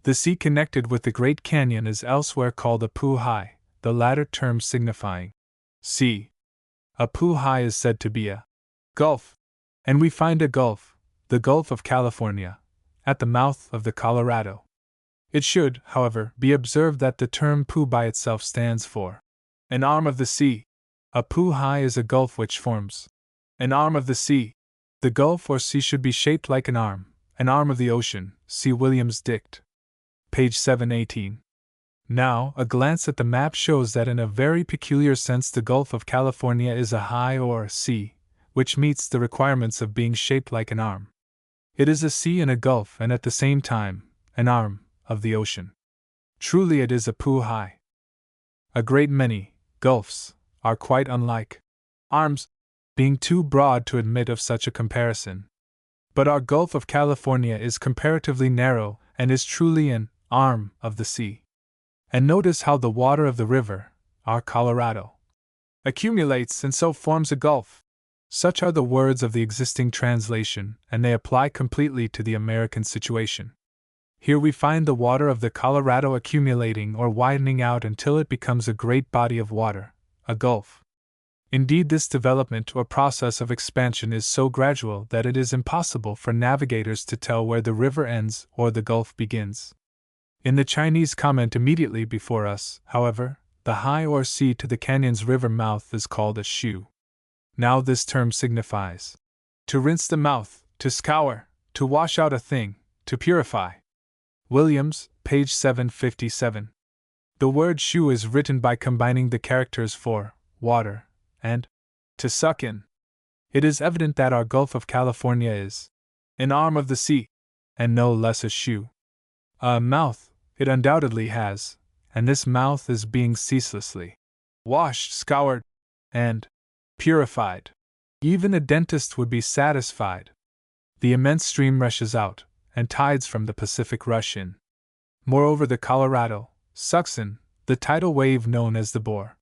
The sea connected with the Great Canyon is elsewhere called a Pu-hai, the latter term signifying sea. A Pu-hai is said to be a gulf, and we find a gulf, the Gulf of California, at the mouth of the Colorado. It should, however, be observed that the term pu by itself stands for an arm of the sea. A pu hai is a gulf which forms an arm of the sea. The gulf or sea should be shaped like an arm of the ocean. See Williams' Dict. Page 718. Now, a glance at the map shows that in a very peculiar sense the Gulf of California is a high or sea, which meets the requirements of being shaped like an arm. It is a sea and a gulf and at the same time, an arm of the ocean. Truly it is a pu hai. A great many gulfs are quite unlike arms, being too broad to admit of such a comparison. But our Gulf of California is comparatively narrow and is truly an arm of the sea. And notice how the water of the river, our Colorado, accumulates and so forms a gulf. Such are the words of the existing translation, and they apply completely to the American situation. Here we find the water of the Colorado accumulating or widening out until it becomes a great body of water, a gulf. Indeed, this development or process of expansion is so gradual that it is impossible for navigators to tell where the river ends or the gulf begins. In the Chinese comment immediately before us, however, the high or sea to the canyon's river mouth is called a shu. Now this term signifies to rinse the mouth, to scour, to wash out a thing, to purify. Williams, page 757. The word shu is written by combining the characters for water and to suck in. It is evident that our Gulf of California is an arm of the sea, and no less a shu. A mouth it undoubtedly has, and this mouth is being ceaselessly washed, scoured, and purified. Even a dentist would be satisfied. The immense stream rushes out, and tides from the Pacific rush in. Moreover, the Colorado sucks in the tidal wave known as the bore.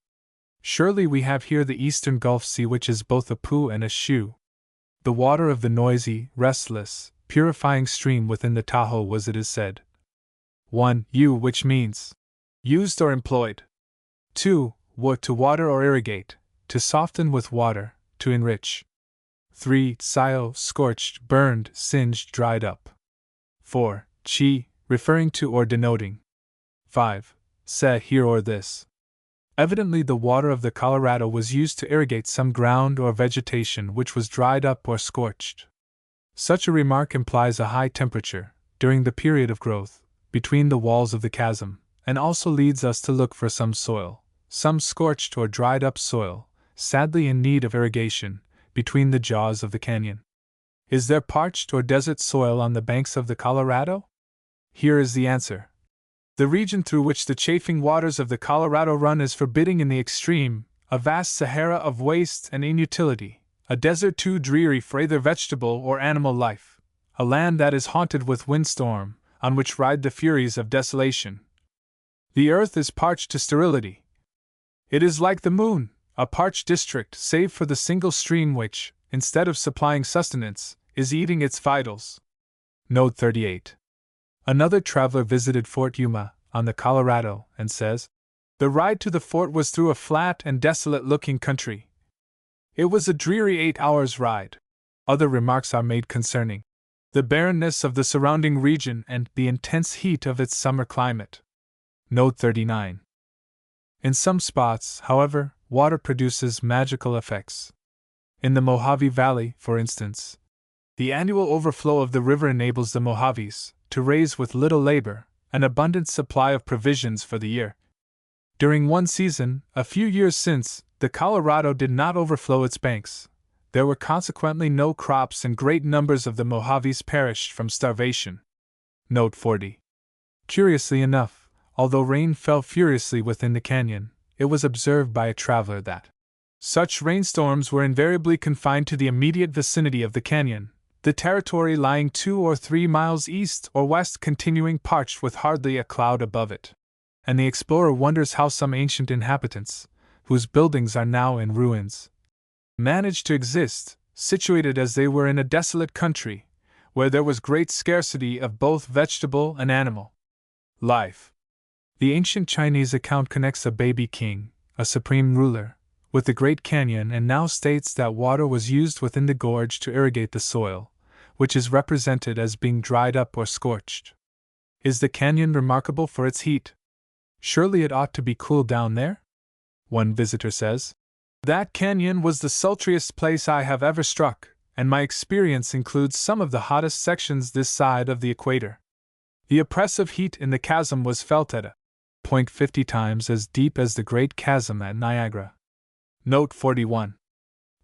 Surely we have here the eastern Gulf Sea, which is both a pu and a shu. The water of the noisy, restless, purifying stream within the Tahoe was, it is said, 1. U, which means used or employed. 2. Wa, to water or irrigate, to soften with water, to enrich. 3. Sio, scorched, burned, singed, dried up. 4. Chi, referring to or denoting. 5. Se, here or this. Evidently the water of the Colorado was used to irrigate some ground or vegetation which was dried up or scorched. Such a remark implies a high temperature, during the period of growth, between the walls of the chasm, and also leads us to look for some soil, some scorched or dried up soil, sadly in need of irrigation, between the jaws of the canyon. Is there parched or desert soil on the banks of the Colorado? Here is the answer. The region through which the chafing waters of the Colorado run is forbidding in the extreme, a vast Sahara of waste and inutility, a desert too dreary for either vegetable or animal life, a land that is haunted with windstorm, on which ride the furies of desolation. The earth is parched to sterility. It is like the moon, a parched district save for the single stream which, instead of supplying sustenance, is eating its vitals. Note 38. Another traveler visited Fort Yuma, on the Colorado, and says, the ride to the fort was through a flat and desolate-looking country. It was a dreary 8 hours' ride. Other remarks are made concerning the barrenness of the surrounding region and the intense heat of its summer climate. Note 39. In some spots, however, water produces magical effects. In the Mojave Valley, for instance, the annual overflow of the river enables the Mojaves to raise with little labor an abundant supply of provisions for the year. During one season, a few years since, the Colorado did not overflow its banks. There were consequently no crops, and great numbers of the Mojaves perished from starvation. Note 40. Curiously enough, although rain fell furiously within the canyon, it was observed by a traveler that such rainstorms were invariably confined to the immediate vicinity of the canyon, the territory lying 2 or 3 miles east or west continuing parched with hardly a cloud above it. And the explorer wonders how some ancient inhabitants, whose buildings are now in ruins, managed to exist, situated as they were in a desolate country, where there was great scarcity of both vegetable and animal life. The ancient Chinese account connects a baby king, a supreme ruler, with the Great Canyon and now states that water was used within the gorge to irrigate the soil, which is represented as being dried up or scorched. Is the canyon remarkable for its heat? Surely it ought to be cool down there? One visitor says. That canyon was the sultriest place I have ever struck, and my experience includes some of the hottest sections this side of the equator. The oppressive heat in the chasm was felt at a point 50 times as deep as the Great Chasm at Niagara. Note 41.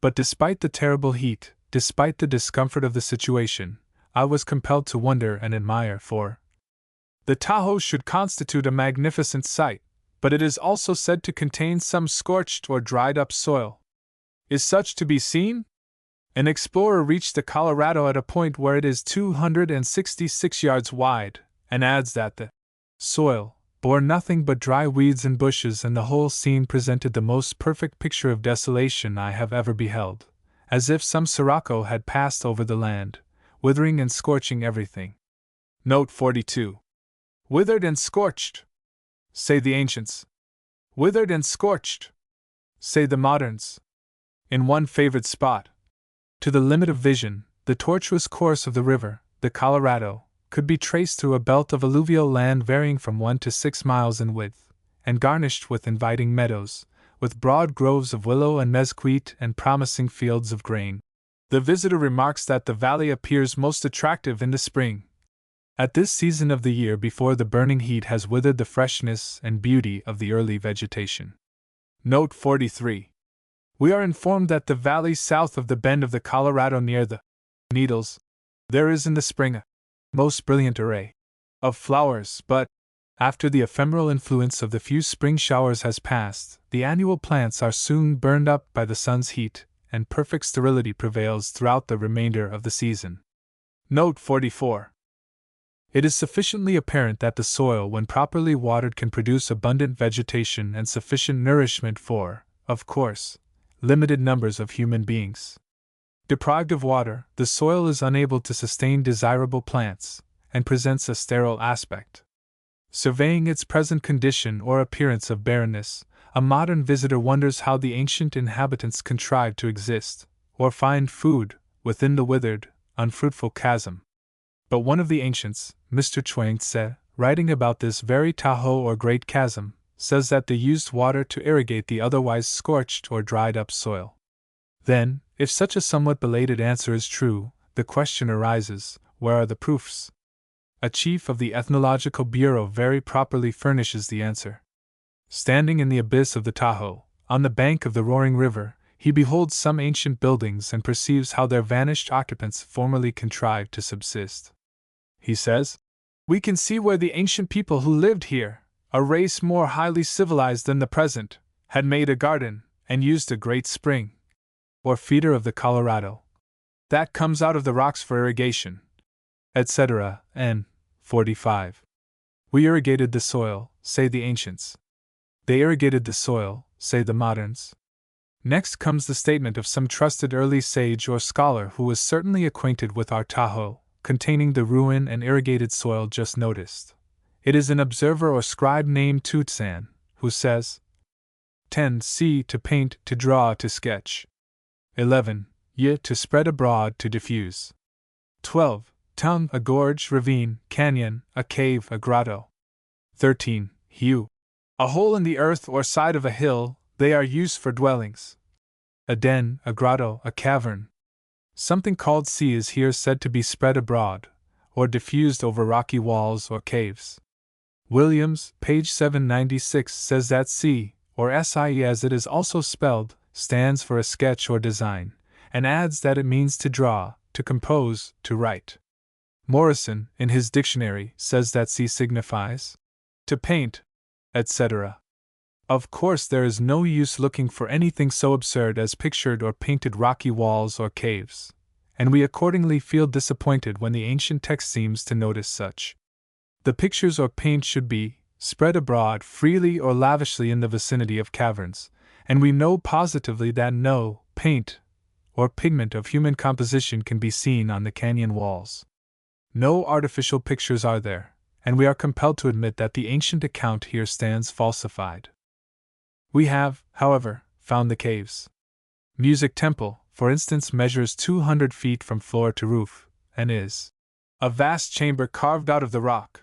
But despite the terrible heat, despite the discomfort of the situation, I was compelled to wonder and admire, for the Tahoe should constitute a magnificent sight, but it is also said to contain some scorched or dried up soil. Is such to be seen? An explorer reached the Colorado at a point where it is 266 yards wide, and adds that the soil bore nothing but dry weeds and bushes, and the whole scene presented the most perfect picture of desolation I have ever beheld, as if some sirocco had passed over the land, withering and scorching everything. Note 42. Withered and scorched, say the ancients. Withered and scorched, say the moderns. In one favored spot, to the limit of vision, the tortuous course of the river, the Colorado, could be traced through a belt of alluvial land varying from 1 to 6 miles in width, and garnished with inviting meadows, with broad groves of willow and mesquite and promising fields of grain. The visitor remarks that the valley appears most attractive in the spring, at this season of the year, before the burning heat has withered the freshness and beauty of the early vegetation. Note 43. We are informed that the valley south of the bend of the Colorado near the Needles, there is in the spring a most brilliant array of flowers, but after the ephemeral influence of the few spring showers has passed, the annual plants are soon burned up by the sun's heat, and perfect sterility prevails throughout the remainder of the season. Note 44. It is sufficiently apparent that the soil, when properly watered, can produce abundant vegetation and sufficient nourishment for, of course, limited numbers of human beings. Deprived of water, the soil is unable to sustain desirable plants, and presents a sterile aspect. Surveying its present condition or appearance of barrenness, a modern visitor wonders how the ancient inhabitants contrived to exist, or find food, within the withered, unfruitful chasm. But one of the ancients, Mr. Chuang-tse, writing about this very Tahoe or Great Chasm, says that they used water to irrigate the otherwise scorched or dried up soil. Then, if such a somewhat belated answer is true, the question arises, where are the proofs? A chief of the Ethnological Bureau very properly furnishes the answer. Standing in the abyss of the Tahoe, on the bank of the roaring river, he beholds some ancient buildings and perceives how their vanished occupants formerly contrived to subsist. He says, "We can see where the ancient people who lived here, a race more highly civilized than the present, had made a garden, and used a great spring, or feeder of the Colorado, that comes out of the rocks for irrigation," etc. N. 45. We irrigated the soil, say the ancients. They irrigated the soil, say the moderns. Next comes the statement of some trusted early sage or scholar who was certainly acquainted with our Tahoe, containing the ruin and irrigated soil just noticed. It is an observer or scribe named Tutsan, who says, 10. See, to paint, to draw, to sketch. 11. Ye, to spread abroad, to diffuse. 12. Town, a gorge, ravine, canyon, a cave, a grotto. 13. Hew, a hole in the earth or side of a hill, they are used for dwellings. A den, a grotto, a cavern. Something called sea is here said to be spread abroad, or diffused over rocky walls or caves. Williams, page 796, says that sea, or sie as it is also spelled, stands for a sketch or design, and adds that it means to draw, to compose, to write. Morrison, in his dictionary, says that sea signifies to paint, etc. Of course, there is no use looking for anything so absurd as pictured or painted rocky walls or caves, and we accordingly feel disappointed when the ancient text seems to notice such. The pictures or paint should be spread abroad freely or lavishly in the vicinity of caverns, and we know positively that no paint or pigment of human composition can be seen on the canyon walls. No artificial pictures are there, and we are compelled to admit that the ancient account here stands falsified. We have, however, found the caves. Music Temple, for instance, measures 200 feet from floor to roof, and is a vast chamber carved out of the rock.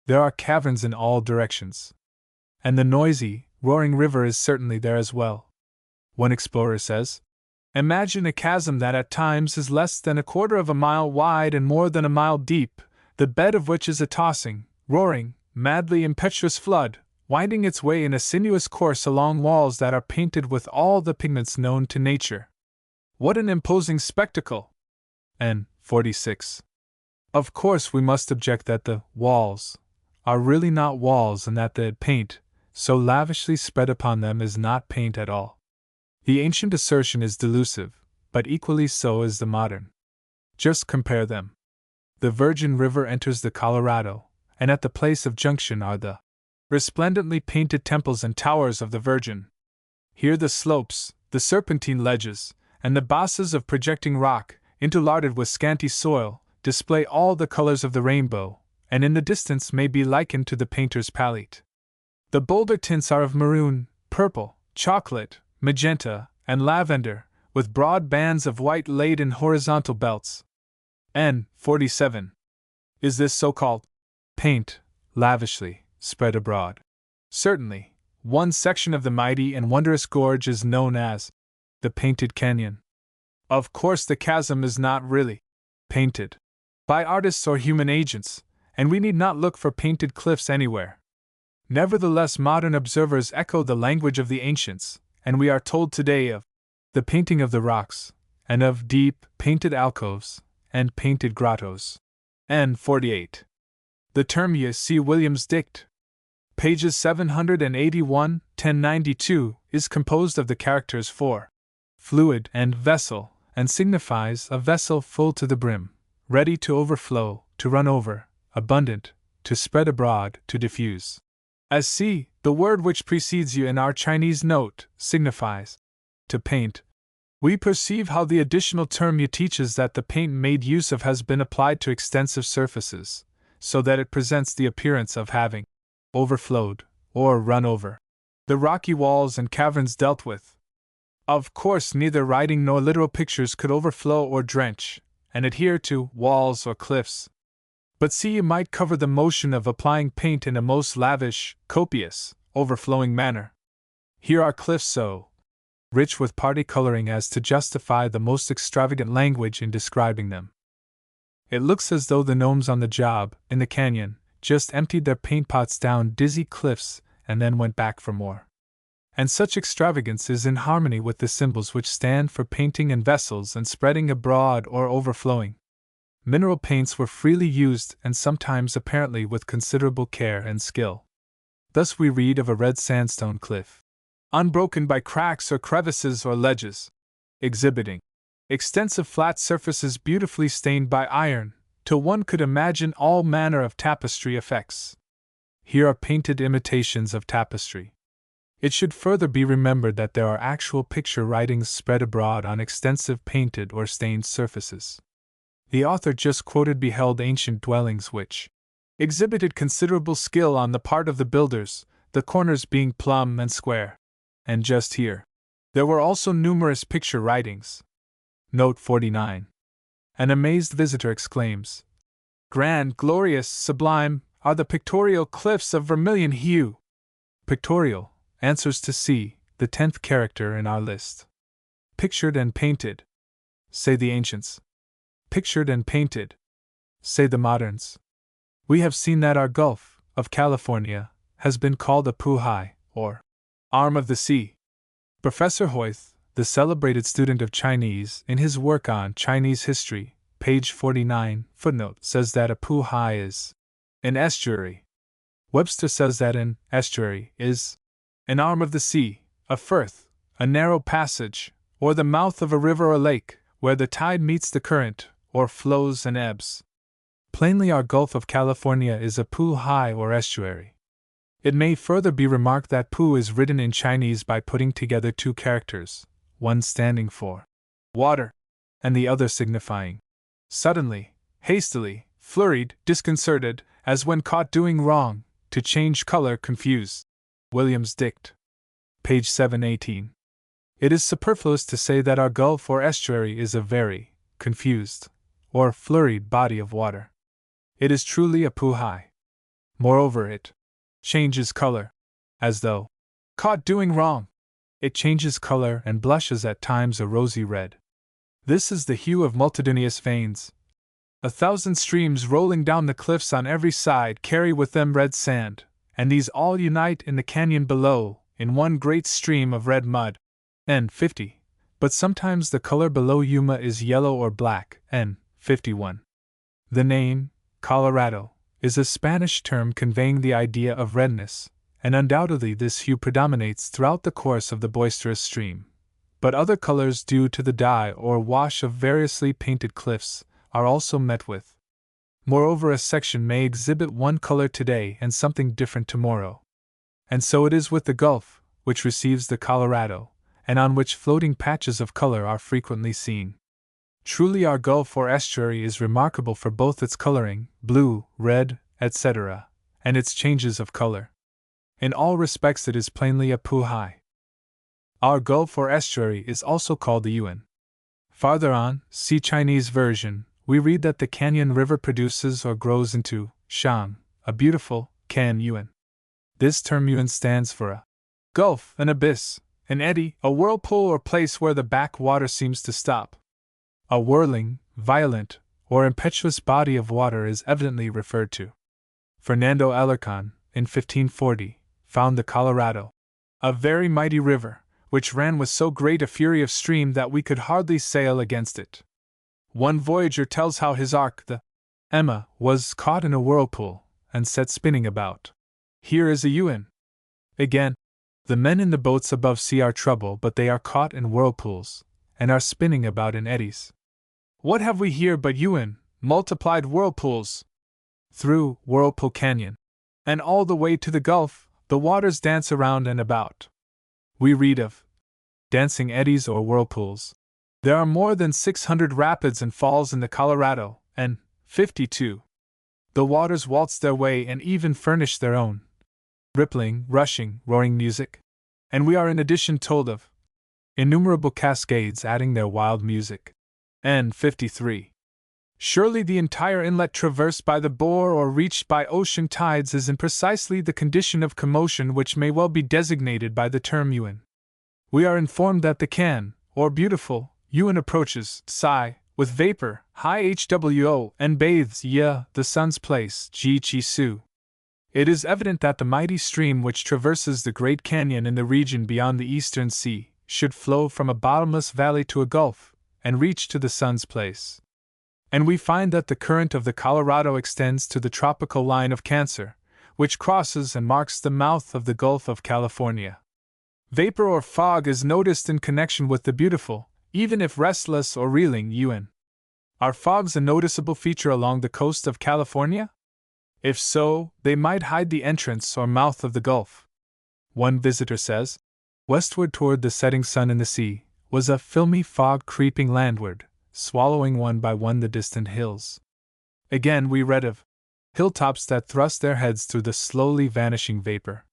There are caverns in all directions. And the noisy, roaring river is certainly there as well. One explorer says, "Imagine a chasm that at times is less than a quarter of a mile wide and more than a mile deep, the bed of which is a tossing, roaring, madly impetuous flood, winding its way in a sinuous course along walls that are painted with all the pigments known to nature. What an imposing spectacle!" N. 46. Of course, we must object that the walls are really not walls and that the paint, so lavishly spread upon them, is not paint at all. The ancient assertion is delusive, but equally so is the modern. Just compare them. The Virgin River enters the Colorado, and at the place of junction are the resplendently painted temples and towers of the Virgin. Here the slopes, the serpentine ledges, and the bosses of projecting rock, interlarded with scanty soil, display all the colors of the rainbow, and in the distance may be likened to the painter's palette. The bolder tints are of maroon, purple, chocolate, magenta, and lavender, with broad bands of white laid in horizontal belts. N. 47. Is this so-called paint lavishly spread abroad? Certainly, one section of the mighty and wondrous gorge is known as the Painted Canyon. Of course, the chasm is not really painted by artists or human agents, and we need not look for painted cliffs anywhere. Nevertheless, modern observers echo the language of the ancients, and we are told today of the painting of the rocks, and of deep, painted alcoves, and painted grottos. N. 48. The term ye see Williams dict. Pages 781, 1092, is composed of the characters for fluid and vessel, and signifies a vessel full to the brim, ready to overflow, to run over, abundant, to spread abroad, to diffuse. As see, the word which precedes you in our Chinese note signifies to paint. We perceive how the additional term you teaches that the paint made use of has been applied to extensive surfaces, so that it presents the appearance of having overflowed, or run over, the rocky walls and caverns dealt with. Of course, neither writing nor literal pictures could overflow or drench, and adhere to walls or cliffs. But see, you might cover the motion of applying paint in a most lavish, copious, overflowing manner. Here are cliffs so rich with party coloring as to justify the most extravagant language in describing them. It looks as though the gnomes on the job, in the canyon, just emptied their paint pots down dizzy cliffs and then went back for more. And such extravagance is in harmony with the symbols which stand for painting and vessels and spreading abroad or overflowing. Mineral paints were freely used and sometimes apparently with considerable care and skill. Thus we read of a red sandstone cliff, unbroken by cracks or crevices or ledges, exhibiting extensive flat surfaces beautifully stained by iron, till one could imagine all manner of tapestry effects. Here are painted imitations of tapestry. It should further be remembered that there are actual picture writings spread abroad on extensive painted or stained surfaces. The author just quoted beheld ancient dwellings which exhibited considerable skill on the part of the builders, the corners being plumb and square. And just here, there were also numerous picture writings. Note 49. An amazed visitor exclaims, "Grand, glorious, sublime, are the pictorial cliffs of vermilion hue." Pictorial answers to C, the 10th character in our list. Pictured and painted, say the ancients. Pictured and painted, say the moderns. We have seen that our Gulf of California has been called a Puhai, or arm of the sea. Professor Hoyth, the celebrated student of Chinese, in his work on Chinese history, page 49, footnote, says that a Puhai is an estuary. Webster says that an estuary is an arm of the sea, a firth, a narrow passage, or the mouth of a river or lake, where the tide meets the current, or flows and ebbs. Plainly, our Gulf of California is a Puhai or estuary. It may further be remarked that Pu is written in Chinese by putting together two characters, one standing for water, and the other signifying suddenly, hastily, flurried, disconcerted, as when caught doing wrong, to change color, confused. Williams dict. Page 718. It is superfluous to say that our gulf or estuary is a very confused or flurried body of water. It is truly a Puhai. Moreover, it changes color, as though caught doing wrong. It changes color and blushes at times a rosy red. This is the hue of multitudinous veins. 1,000 streams rolling down the cliffs on every side carry with them red sand, and these all unite in the canyon below, in one great stream of red mud. N 50. But sometimes the color below Yuma is yellow or black. N 51. The name, Colorado, is a Spanish term conveying the idea of redness, and undoubtedly this hue predominates throughout the course of the boisterous stream. But other colors due to the dye or wash of variously painted cliffs are also met with. Moreover, a section may exhibit one color today and something different tomorrow. And so it is with the Gulf, which receives the Colorado, and on which floating patches of color are frequently seen. Truly, our Gulf or estuary is remarkable for both its coloring, blue, red, etc., and its changes of color. In all respects, it is plainly a puhai. Our Gulf or estuary is also called the Yuan. Farther on, see Chinese version, we read that the Canyon River produces or grows into Shang, a beautiful Can Yuan. This term Yuan stands for a gulf, an abyss, an eddy, a whirlpool or place where the back water seems to stop. A whirling, violent, or impetuous body of water is evidently referred to. Fernando Alarcon, in 1540, found the Colorado a very mighty river, which ran with so great a fury of stream that we could hardly sail against it. One voyager tells how his ark, the Emma, was caught in a whirlpool and set spinning about. Here is a Yuan. Again, the men in the boats above sea are trouble, but they are caught in whirlpools and are spinning about in eddies. What have we here but Yuan, multiplied whirlpools? Through Whirlpool Canyon, and all the way to the Gulf, the waters dance around and about. We read of dancing eddies or whirlpools. There are more than 600 rapids and falls in the Colorado, and 52. The waters waltz their way and even furnish their own rippling, rushing, roaring music. And we are in addition told of innumerable cascades adding their wild music. N 53. Surely the entire inlet traversed by the bore or reached by ocean tides is in precisely the condition of commotion which may well be designated by the term Yuan. We are informed that the Can, or beautiful, Yuan approaches, Psi, with vapor, high HWO, and bathes, the sun's place, Ji Chi Su. It is evident that the mighty stream which traverses the Great Canyon in the region beyond the Eastern Sea should flow from a bottomless valley to a gulf, and reach to the sun's place. And we find that the current of the Colorado extends to the tropical line of Cancer, which crosses and marks the mouth of the Gulf of California. Vapor or fog is noticed in connection with the beautiful, even if restless or reeling, Yuan. Are fogs a noticeable feature along the coast of California? If so, they might hide the entrance or mouth of the Gulf. One visitor says, westward toward the setting sun in the sea, was a filmy fog creeping landward, swallowing one by one the distant hills. Again we read of hilltops that thrust their heads through the slowly vanishing vapor.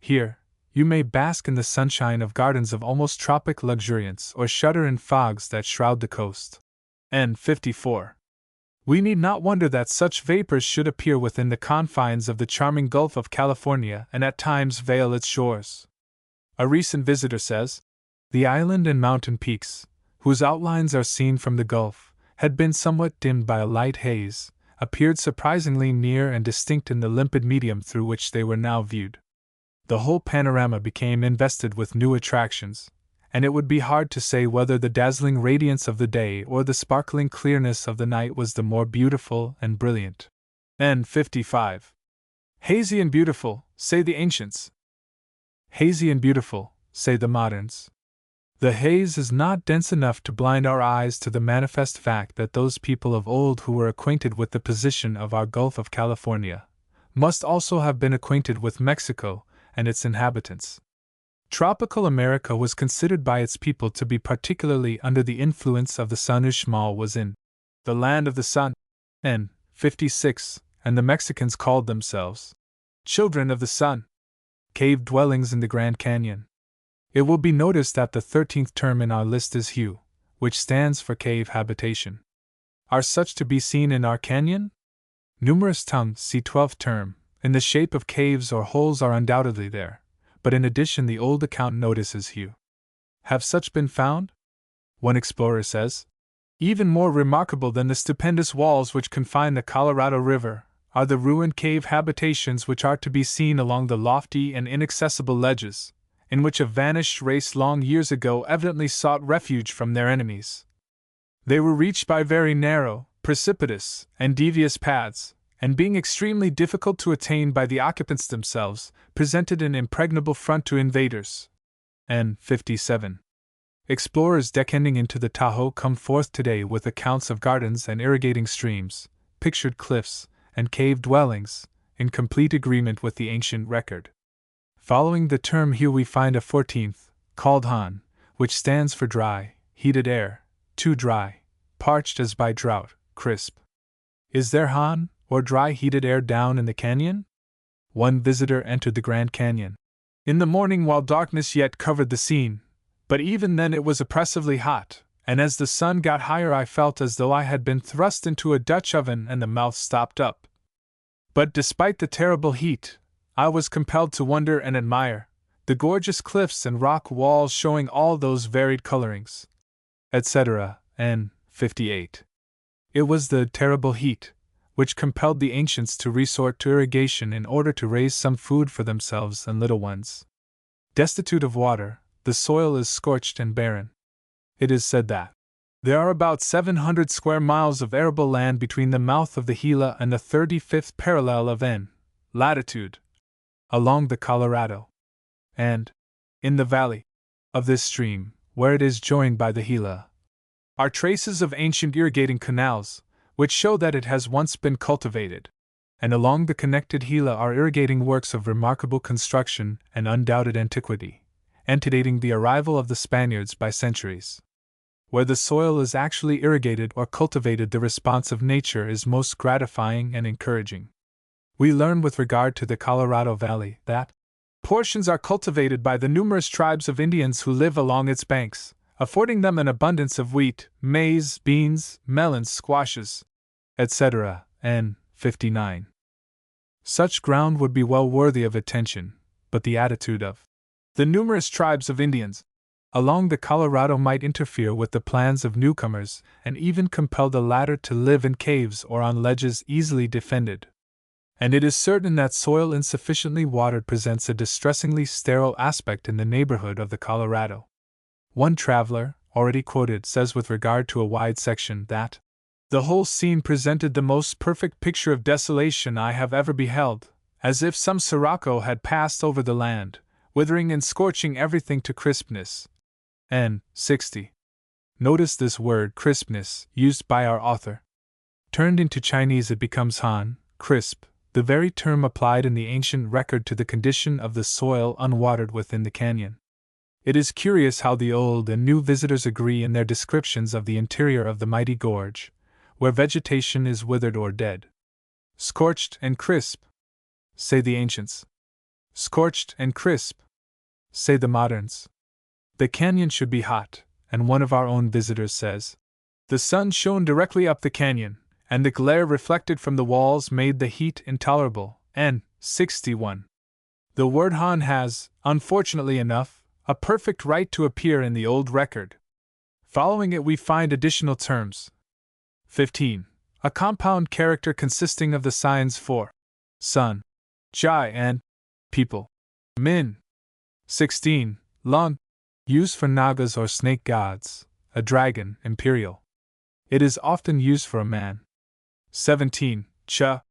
Here, you may bask in the sunshine of gardens of almost tropic luxuriance or shudder in fogs that shroud the coast. N 54. We need not wonder that such vapors should appear within the confines of the charming Gulf of California and at times veil its shores. A recent visitor says, the island and mountain peaks, whose outlines are seen from the Gulf, had been somewhat dimmed by a light haze, appeared surprisingly near and distinct in the limpid medium through which they were now viewed. The whole panorama became invested with new attractions, and it would be hard to say whether the dazzling radiance of the day or the sparkling clearness of the night was the more beautiful and brilliant. N 55. Hazy and beautiful, say the ancients. Hazy and beautiful, say the moderns. The haze is not dense enough to blind our eyes to the manifest fact that those people of old who were acquainted with the position of our Gulf of California must also have been acquainted with Mexico and its inhabitants. Tropical America was considered by its people to be particularly under the influence of the sun. Uxmal was in the land of the sun, N 56, and the Mexicans called themselves children of the sun. Cave dwellings in the Grand Canyon. It will be noticed that the 13th term in our list is Hu, which stands for cave habitation. Are such to be seen in our canyon? Numerous towns, see 12th term, in the shape of caves or holes are undoubtedly there, but in addition the old account notices few. Have such been found? One explorer says. Even more remarkable than the stupendous walls which confine the Colorado River are the ruined cave habitations which are to be seen along the lofty and inaccessible ledges, in which a vanished race long years ago evidently sought refuge from their enemies. They were reached by very narrow, precipitous, and devious paths, and being extremely difficult to attain by the occupants themselves, presented an impregnable front to invaders. N. 57. Explorers descending into the Tahoe come forth today with accounts of gardens and irrigating streams, pictured cliffs, and cave dwellings, in complete agreement with the ancient record. Following the term here we find a 14th, called Han, which stands for dry, heated air, too dry, parched as by drought, crisp. Is there Han, or dry heated air down in the canyon? One visitor entered the Grand Canyon in the morning while darkness yet covered the scene, but even then it was oppressively hot, and as the sun got higher I felt as though I had been thrust into a Dutch oven and the mouth stopped up. But despite the terrible heat, I was compelled to wonder and admire the gorgeous cliffs and rock walls showing all those varied colorings, etc. N. 58. It was the terrible heat which compelled the ancients to resort to irrigation in order to raise some food for themselves and little ones. Destitute of water, the soil is scorched and barren. It is said that there are about 700 square miles of arable land between the mouth of the Gila and the 35th parallel of N. latitude, along the Colorado, and, in the valley of this stream, where it is joined by the Gila, are traces of ancient irrigating canals, which show that it has once been cultivated, and along the connected Gila are irrigating works of remarkable construction and undoubted antiquity, antedating the arrival of the Spaniards by centuries. Where the soil is actually irrigated or cultivated, the response of nature is most gratifying and encouraging. We learn with regard to the Colorado Valley that portions are cultivated by the numerous tribes of Indians who live along its banks, affording them an abundance of wheat, maize, beans, melons, squashes, etc. N. 59. Such ground would be well worthy of attention, but the attitude of the numerous tribes of Indians along the Colorado might interfere with the plans of newcomers and even compel the latter to live in caves or on ledges easily defended. And it is certain that soil insufficiently watered presents a distressingly sterile aspect in the neighborhood of the Colorado. One traveler, already quoted, says with regard to a wide section that the whole scene presented the most perfect picture of desolation I have ever beheld, as if some sirocco had passed over the land, withering and scorching everything to crispness. N. 60. Notice this word crispness, used by our author. Turned into Chinese it becomes Han, crisp, the very term applied in the ancient record to the condition of the soil unwatered within the canyon. It is curious how the old and new visitors agree in their descriptions of the interior of the mighty gorge, where vegetation is withered or dead. Scorched and crisp, say the ancients. Scorched and crisp, say the moderns. The canyon should be hot, and one of our own visitors says, the sun shone directly up the canyon, and the glare reflected from the walls made the heat intolerable. N. 61. The word Han has, unfortunately enough, a perfect right to appear in the old record. Following it we find additional terms. 15. A compound character consisting of the signs for sun, Jai, and people, Min. 16. Lon, used for Nagas or snake gods, a dragon, imperial. It is often used for a man. 17. Cha,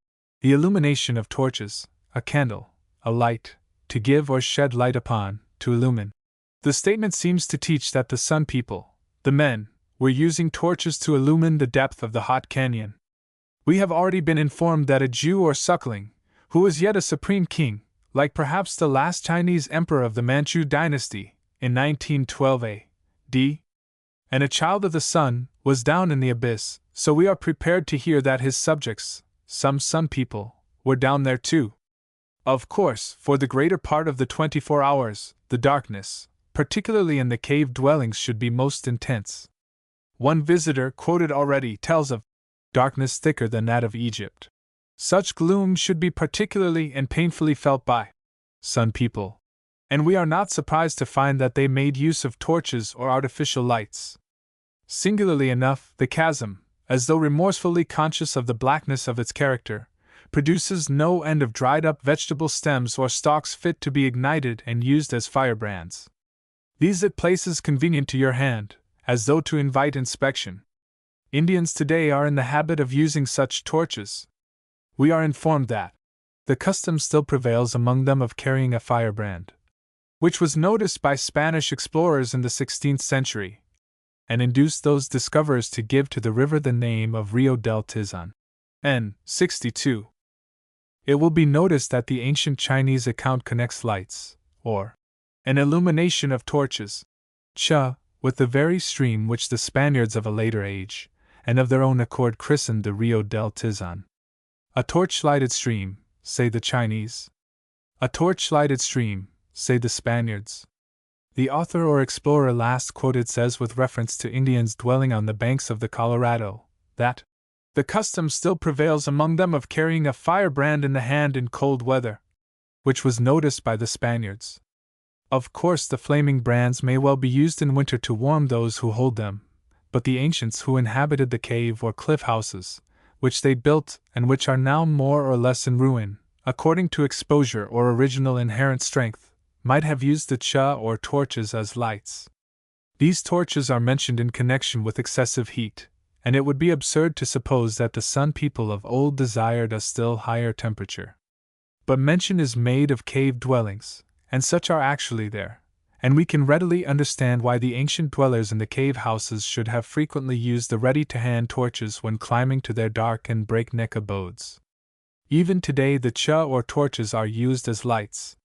the illumination of torches, a candle, a light, to give or shed light upon, to illumine. The statement seems to teach that the Sun people, the men, were using torches to illumine the depth of the hot canyon. We have already been informed that a Jew or suckling, who was yet a supreme king, like perhaps the last Chinese emperor of the Manchu dynasty, in 1912 A.D., and a child of the sun, was down in the abyss, so we are prepared to hear that his subjects, some Sun people, were down there too. Of course, for the greater part of the 24 hours, the darkness, particularly in the cave dwellings, should be most intense. One visitor, quoted already, tells of darkness thicker than that of Egypt. Such gloom should be particularly and painfully felt by Sun people, and we are not surprised to find that they made use of torches or artificial lights. Singularly enough, the chasm, as though remorsefully conscious of the blackness of its character, produces no end of dried-up vegetable stems or stalks fit to be ignited and used as firebrands. These it places convenient to your hand, as though to invite inspection. Indians today are in the habit of using such torches. We are informed that the custom still prevails among them of carrying a firebrand, which was noticed by Spanish explorers in the 16th century, and induced those discoverers to give to the river the name of Rio del Tizon. N. 62. It will be noticed that the ancient Chinese account connects lights, or an illumination of torches, cha, with the very stream which the Spaniards of a later age, and of their own accord christened the Rio del Tizon. A torch-lighted stream, say the Chinese. A torch-lighted stream, say the Spaniards. The author or explorer last quoted says with reference to Indians dwelling on the banks of the Colorado, that the custom still prevails among them of carrying a firebrand in the hand in cold weather, which was noticed by the Spaniards. Of course, the flaming brands may well be used in winter to warm those who hold them, but the ancients who inhabited the cave or cliff houses, which they built and which are now more or less in ruin, according to exposure or original inherent strength, might have used the cha or torches as lights. These torches are mentioned in connection with excessive heat, and it would be absurd to suppose that the Sun people of old desired a still higher temperature. But mention is made of cave dwellings, and such are actually there, and we can readily understand why the ancient dwellers in the cave houses should have frequently used the ready-to-hand torches when climbing to their dark and breakneck abodes. Even today the cha or torches are used as lights.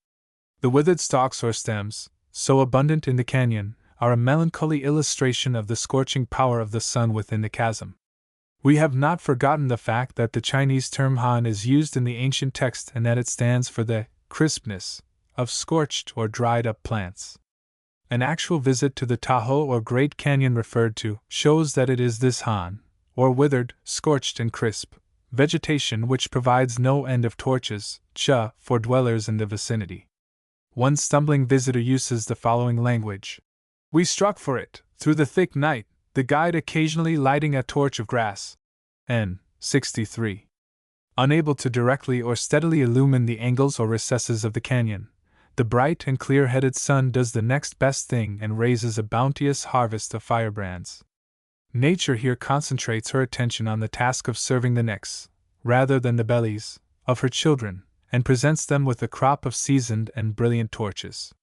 The withered stalks or stems, so abundant in the canyon, are a melancholy illustration of the scorching power of the sun within the chasm. We have not forgotten the fact that the Chinese term han is used in the ancient text and that it stands for the crispness of scorched or dried up plants. An actual visit to the Tahoe or Great Canyon referred to shows that it is this han, or withered, scorched and crisp, vegetation which provides no end of torches, cha, for dwellers in the vicinity. One stumbling visitor uses the following language. We struck for it, through the thick night, the guide occasionally lighting a torch of grass. N. 63. Unable to directly or steadily illumine the angles or recesses of the canyon, the bright and clear-headed sun does the next best thing and raises a bounteous harvest of firebrands. Nature here concentrates her attention on the task of serving the necks, rather than the bellies, of her children, and presents them with a crop of seasoned and brilliant torches.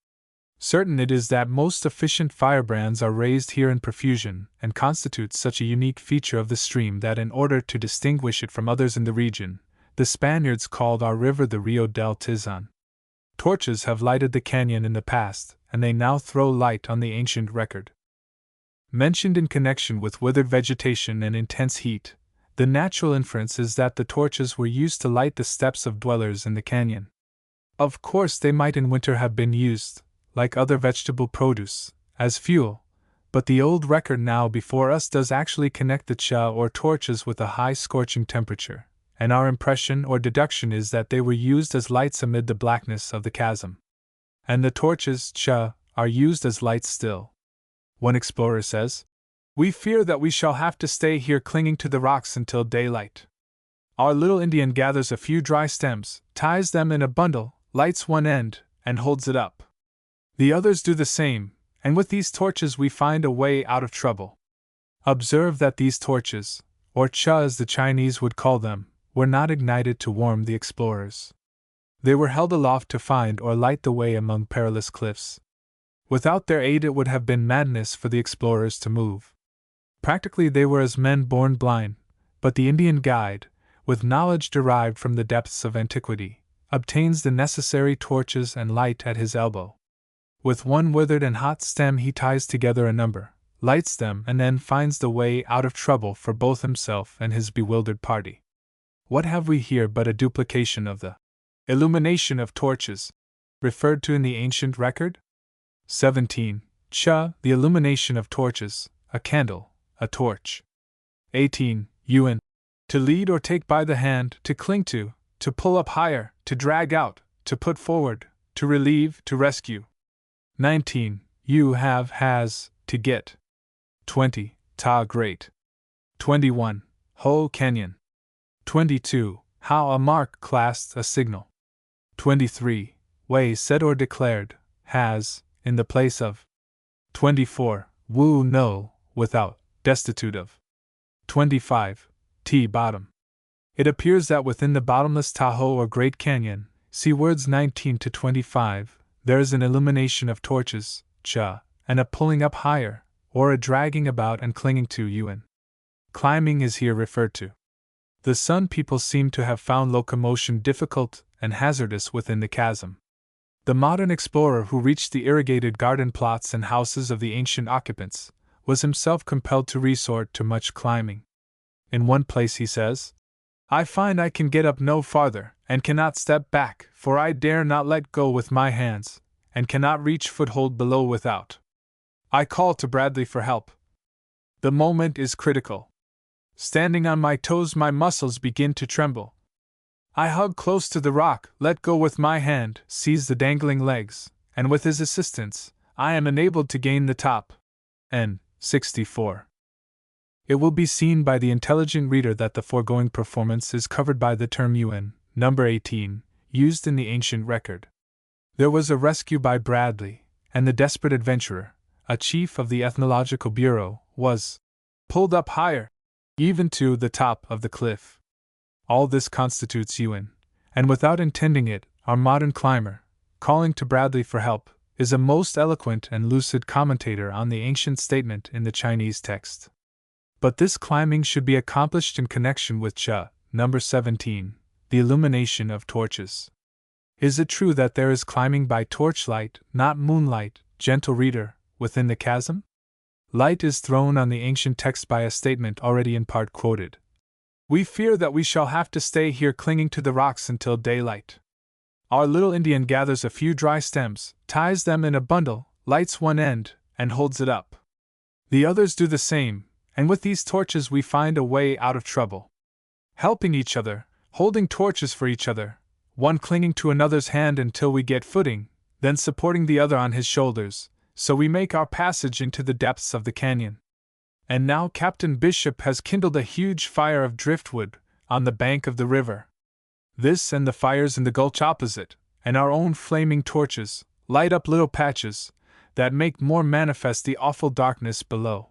Certain it is that most efficient firebrands are raised here in profusion, and constitute such a unique feature of the stream that in order to distinguish it from others in the region, the Spaniards called our river the Rio del Tizon. Torches have lighted the canyon in the past, and they now throw light on the ancient record. Mentioned in connection with withered vegetation and intense heat, the natural inference is that the torches were used to light the steps of dwellers in the canyon. Of course, they might in winter have been used, like other vegetable produce, as fuel, but the old record now before us does actually connect the cha or torches with a high scorching temperature, and our impression or deduction is that they were used as lights amid the blackness of the chasm. And the torches, cha, are used as lights still. One explorer says, "We fear that we shall have to stay here clinging to the rocks until daylight." Our little Indian gathers a few dry stems, ties them in a bundle, lights one end, and holds it up. The others do the same, and with these torches we find a way out of trouble. Observe that these torches, or cha as the Chinese would call them, were not ignited to warm the explorers. They were held aloft to find or light the way among perilous cliffs. Without their aid it would have been madness for the explorers to move. Practically they were as men born blind, but the Indian guide, with knowledge derived from the depths of antiquity, obtains the necessary torches and light at his elbow. With one withered and hot stem he ties together a number, lights them, and then finds the way out of trouble for both himself and his bewildered party. What have we here but a duplication of the illumination of torches, referred to in the ancient record? 17. Cha, the illumination of torches, a candle, a torch. 18. Yuan. To lead or take by the hand, to cling to pull up higher, to drag out, to put forward, to relieve, to rescue. 19. You have, has, to get. 20. Ta great. 21. Ho canyon. 22. How a mark classed a signal. 23. Way said or declared, has, in the place of. 24. Wu no, without, destitute of. 25. T bottom. It appears that within the bottomless Tahoe or Great Canyon, see words 19 to 25, there is an illumination of torches, cha, and a pulling up higher, or a dragging about and clinging to yuan. Climbing is here referred to. The Sun people seem to have found locomotion difficult and hazardous within the chasm. The modern explorer who reached the irrigated garden plots and houses of the ancient occupants was himself compelled to resort to much climbing. In one place he says, I find I can get up no farther, and cannot step back, for I dare not let go with my hands, and cannot reach foothold below without. I call to Bradley for help. The moment is critical. Standing on my toes, my muscles begin to tremble. I hug close to the rock, let go with my hand, seize the dangling legs, and with his assistance, I am enabled to gain the top. N. 64. It will be seen by the intelligent reader that the foregoing performance is covered by the term yuan, number 18, used in the ancient record. There was a rescue by Bradley, and the desperate adventurer, a chief of the Ethnological Bureau, was pulled up higher, even to the top of the cliff. All this constitutes yuan, and without intending it, our modern climber, calling to Bradley for help, is a most eloquent and lucid commentator on the ancient statement in the Chinese text. But this climbing should be accomplished in connection with cha, number 17, the illumination of torches. Is it true that there is climbing by torchlight, not moonlight, gentle reader, within the chasm? Light is thrown on the ancient text by a statement already in part quoted. We fear that we shall have to stay here clinging to the rocks until daylight. Our little Indian gathers a few dry stems, ties them in a bundle, lights one end, and holds it up. The others do the same, and with these torches we find a way out of trouble. Helping each other, holding torches for each other, one clinging to another's hand until we get footing, then supporting the other on his shoulders, so we make our passage into the depths of the canyon. And now Captain Bishop has kindled a huge fire of driftwood on the bank of the river. This and the fires in the gulch opposite, and our own flaming torches, light up little patches that make more manifest the awful darkness below.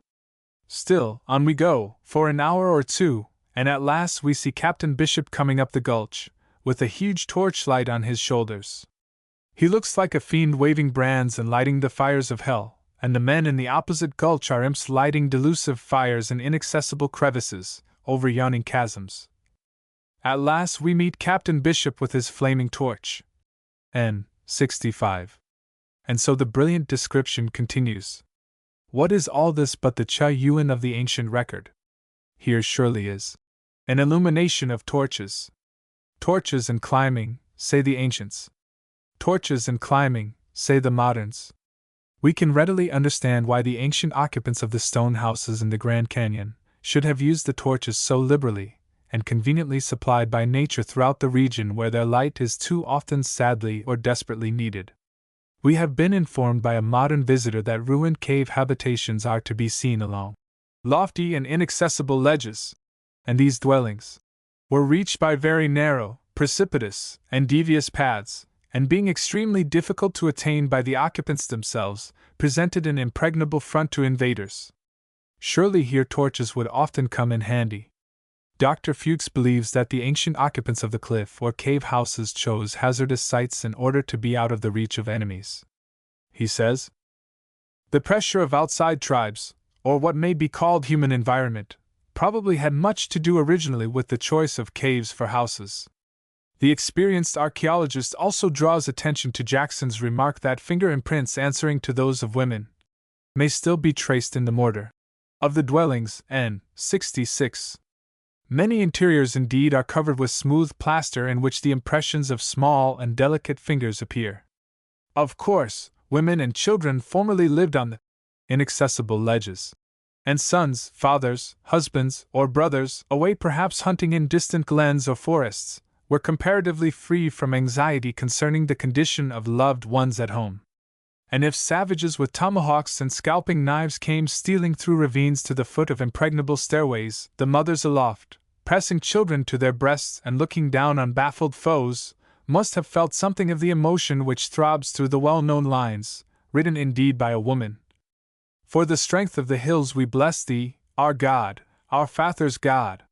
Still, on we go, for an hour or two, and at last we see Captain Bishop coming up the gulch, with a huge torchlight on his shoulders. He looks like a fiend waving brands and lighting the fires of hell, and the men in the opposite gulch are imps lighting delusive fires in inaccessible crevices, over yawning chasms. At last we meet Captain Bishop with his flaming torch. N. 65. And so the brilliant description continues. What is all this but the cha yuan of the ancient record? Here surely is an illumination of torches. Torches and climbing, say the ancients. Torches and climbing, say the moderns. We can readily understand why the ancient occupants of the stone houses in the Grand Canyon should have used the torches so liberally and conveniently supplied by nature throughout the region where their light is too often sadly or desperately needed. We have been informed by a modern visitor that ruined cave habitations are to be seen along lofty and inaccessible ledges, and these dwellings were reached by very narrow, precipitous, and devious paths, and being extremely difficult to attain by the occupants themselves, presented an impregnable front to invaders. Surely here torches would often come in handy. Dr. Fuchs believes that the ancient occupants of the cliff or cave houses chose hazardous sites in order to be out of the reach of enemies. He says, the pressure of outside tribes, or what may be called human environment, probably had much to do originally with the choice of caves for houses. The experienced archaeologist also draws attention to Jackson's remark that finger imprints answering to those of women may still be traced in the mortar of the dwellings. N. 66. Many interiors indeed are covered with smooth plaster in which the impressions of small and delicate fingers appear. Of course, women and children formerly lived on the inaccessible ledges, and sons, fathers, husbands, or brothers, away perhaps hunting in distant glens or forests, were comparatively free from anxiety concerning the condition of loved ones at home. And if savages with tomahawks and scalping knives came stealing through ravines to the foot of impregnable stairways, the mothers aloft, pressing children to their breasts and looking down on baffled foes, must have felt something of the emotion which throbs through the well-known lines, written indeed by a woman. For the strength of the hills we bless thee, our God, our Father's God.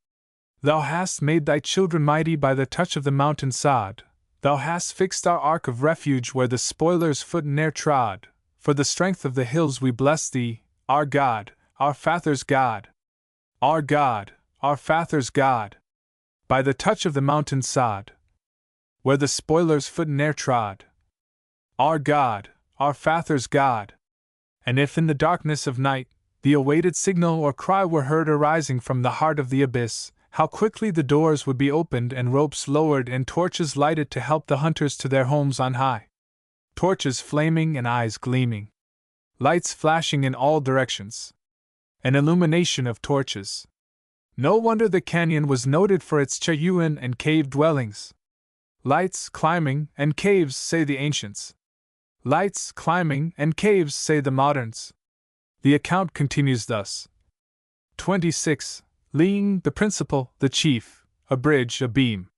Thou hast made thy children mighty by the touch of the mountain sod. Thou hast fixed our ark of refuge where the spoiler's foot ne'er trod. For the strength of the hills we bless thee, our God, our Father's God. Our God, our Father's God. By the touch of the mountain sod, where the spoiler's foot ne'er trod. Our God, our Father's God. And if in the darkness of night, the awaited signal or cry were heard arising from the heart of the abyss, how quickly the doors would be opened and ropes lowered and torches lighted to help the hunters to their homes on high. Torches flaming and eyes gleaming. Lights flashing in all directions. An illumination of torches. No wonder the canyon was noted for its chayuan and cave dwellings. Lights climbing and caves, say the ancients. Lights climbing and caves, say the moderns. The account continues thus. 26. Ling, the principal, the chief, a bridge, a beam.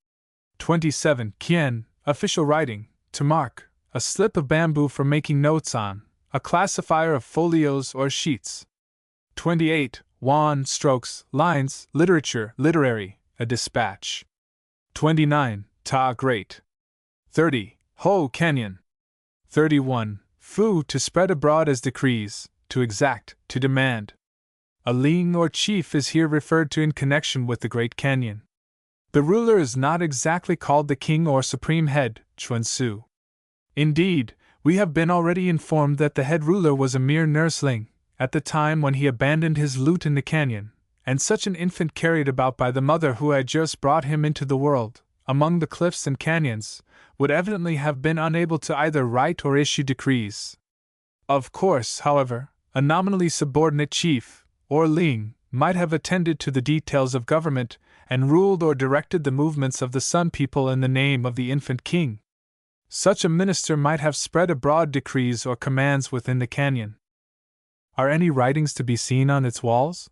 27. Kien, official writing, to mark, a slip of bamboo for making notes on, a classifier of folios or sheets. 28. Wan, strokes, lines, literature, literary, a dispatch. 29. Ta, great. 30. Ho, canyon. 31. Fu, to spread abroad as decrees, to exact, to demand. A ling or chief is here referred to in connection with the Great Canyon. The ruler is not exactly called the king or supreme head, Chuan Su. Indeed, we have been already informed that the head ruler was a mere nursling, at the time when he abandoned his lute in the canyon, and such an infant carried about by the mother who had just brought him into the world, among the cliffs and canyons, would evidently have been unable to either write or issue decrees. Of course, however, a nominally subordinate chief, or ling, might have attended to the details of government and ruled or directed the movements of the Sun People in the name of the infant king. Such a minister might have spread abroad decrees or commands within the canyon. Are any writings to be seen on its walls?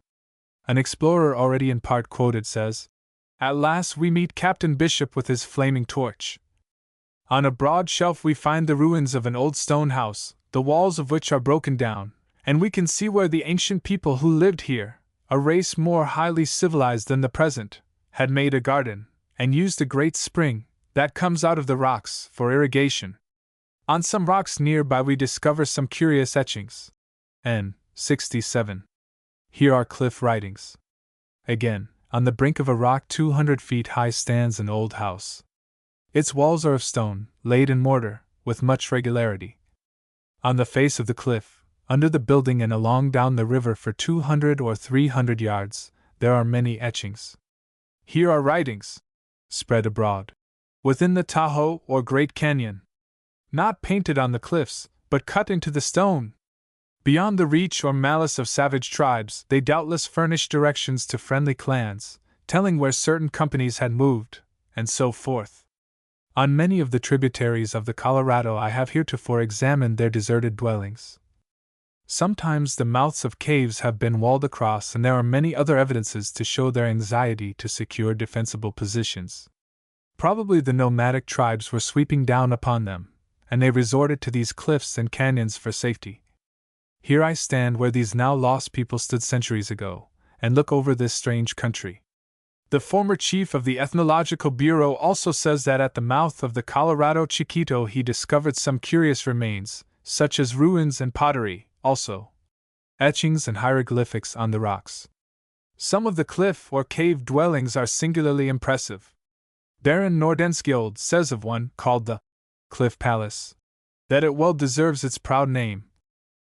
An explorer already in part quoted says, "At last we meet Captain Bishop with his flaming torch. On a broad shelf we find the ruins of an old stone house, the walls of which are broken down, and we can see where the ancient people who lived here, a race more highly civilized than the present, had made a garden, and used a great spring, that comes out of the rocks, for irrigation. On some rocks nearby we discover some curious etchings." N. 67. Here are cliff writings. Again, on the brink of a rock 200 feet high stands an old house. Its walls are of stone, laid in mortar, with much regularity. On the face of the cliff, under the building and along down the river for 200 or 300 yards, there are many etchings. Here are writings, spread abroad, within the Tahoe or Great Canyon. Not painted on the cliffs, but cut into the stone. Beyond the reach or malice of savage tribes, they doubtless furnish directions to friendly clans, telling where certain companies had moved, and so forth. On many of the tributaries of the Colorado I have heretofore examined their deserted dwellings. Sometimes the mouths of caves have been walled across, and there are many other evidences to show their anxiety to secure defensible positions. Probably the nomadic tribes were sweeping down upon them, and they resorted to these cliffs and canyons for safety. Here I stand where these now lost people stood centuries ago, and look over this strange country. The former chief of the Ethnological Bureau also says that at the mouth of the Colorado Chiquito he discovered some curious remains, such as ruins and pottery, also etchings and hieroglyphics on the rocks. Some of the cliff or cave dwellings are singularly impressive. Baron Nordenskjold says of one, called the Cliff Palace, that it well deserves its proud name,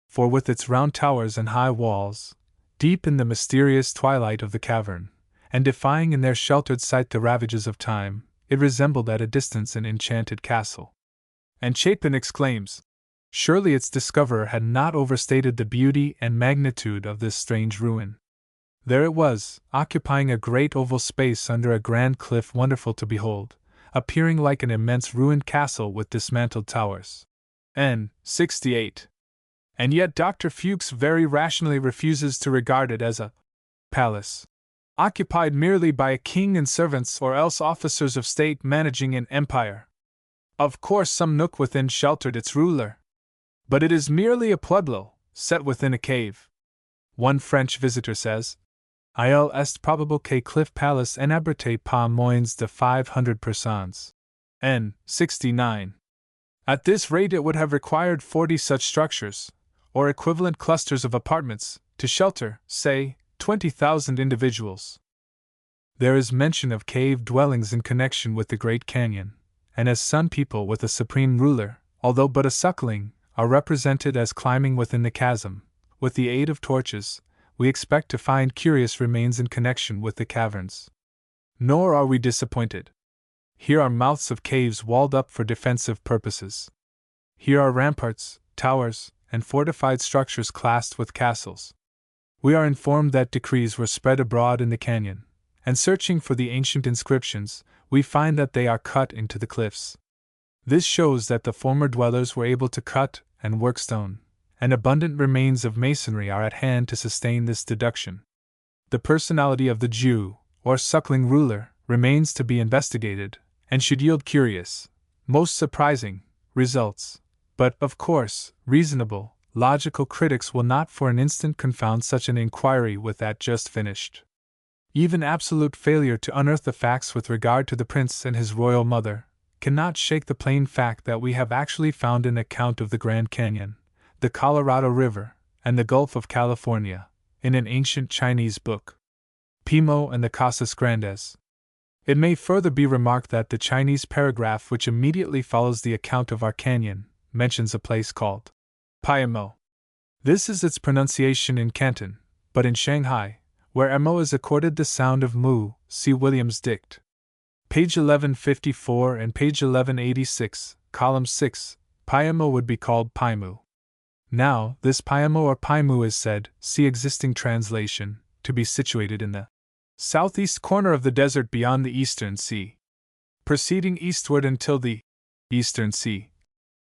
for with its round towers and high walls, deep in the mysterious twilight of the cavern, and defying in their sheltered sight the ravages of time, it resembled at a distance an enchanted castle. And Chapin exclaims, Surely its discoverer had not overstated the beauty and magnitude of this strange ruin. There it was, occupying a great oval space under a grand cliff wonderful to behold, appearing like an immense ruined castle with dismantled towers. N. 68. And yet Dr. Fuchs very rationally refuses to regard it as a palace, occupied merely by a king and servants or else officers of state managing an empire. Of course some nook within sheltered its ruler. But it is merely a pueblo, set within a cave. One French visitor says, Il est probable que Cliff Palace n'abrite pas moins de 500 personnes. N. 69. At this rate it would have required 40 such structures, or equivalent clusters of apartments, to shelter, say, 20,000 individuals. There is mention of cave dwellings in connection with the Great Canyon, and as Sun people with a supreme ruler, although but a suckling, are represented as climbing within the chasm. With the aid of torches, we expect to find curious remains in connection with the caverns. Nor are we disappointed. Here are mouths of caves walled up for defensive purposes. Here are ramparts, towers, and fortified structures classed with castles. We are informed that decrees were spread abroad in the canyon, and searching for the ancient inscriptions, we find that they are cut into the cliffs. This shows that the former dwellers were able to cut and work stone, and abundant remains of masonry are at hand to sustain this deduction. The personality of the Jew, or suckling ruler, remains to be investigated, and should yield curious, most surprising, results. But, of course, reasonable, logical critics will not for an instant confound such an inquiry with that just finished. Even absolute failure to unearth the facts with regard to the prince and his royal mother cannot shake the plain fact that we have actually found an account of the Grand Canyon, the Colorado River, and the Gulf of California, in an ancient Chinese book, Pimo and the Casas Grandes. It may further be remarked that the Chinese paragraph which immediately follows the account of our canyon mentions a place called Paimo. This is its pronunciation in Canton, but in Shanghai, where mo is accorded the sound of mu, see Williams' Dict. Page 1154 and page 1186, column 6, Paimo would be called Paimu. Now, this Paimo or Paimu is said, see existing translation, to be situated in the southeast corner of the desert beyond the Eastern Sea, proceeding eastward until the Eastern Sea,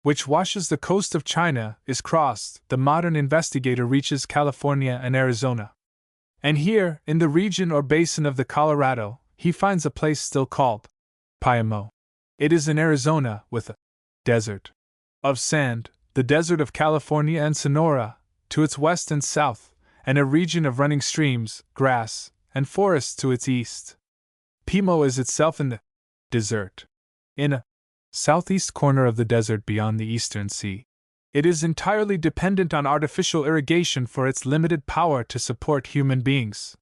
which washes the coast of China, is crossed. The modern investigator reaches California and Arizona. And here, in the region or basin of the Colorado, he finds a place still called Paimo. It is in Arizona, with a desert of sand, the desert of California and Sonora, to its west and south, and a region of running streams, grass, and forests to its east. Pimo is itself in the desert, in a southeast corner of the desert beyond the Eastern Sea. It is entirely dependent on artificial irrigation for its limited power to support human beings.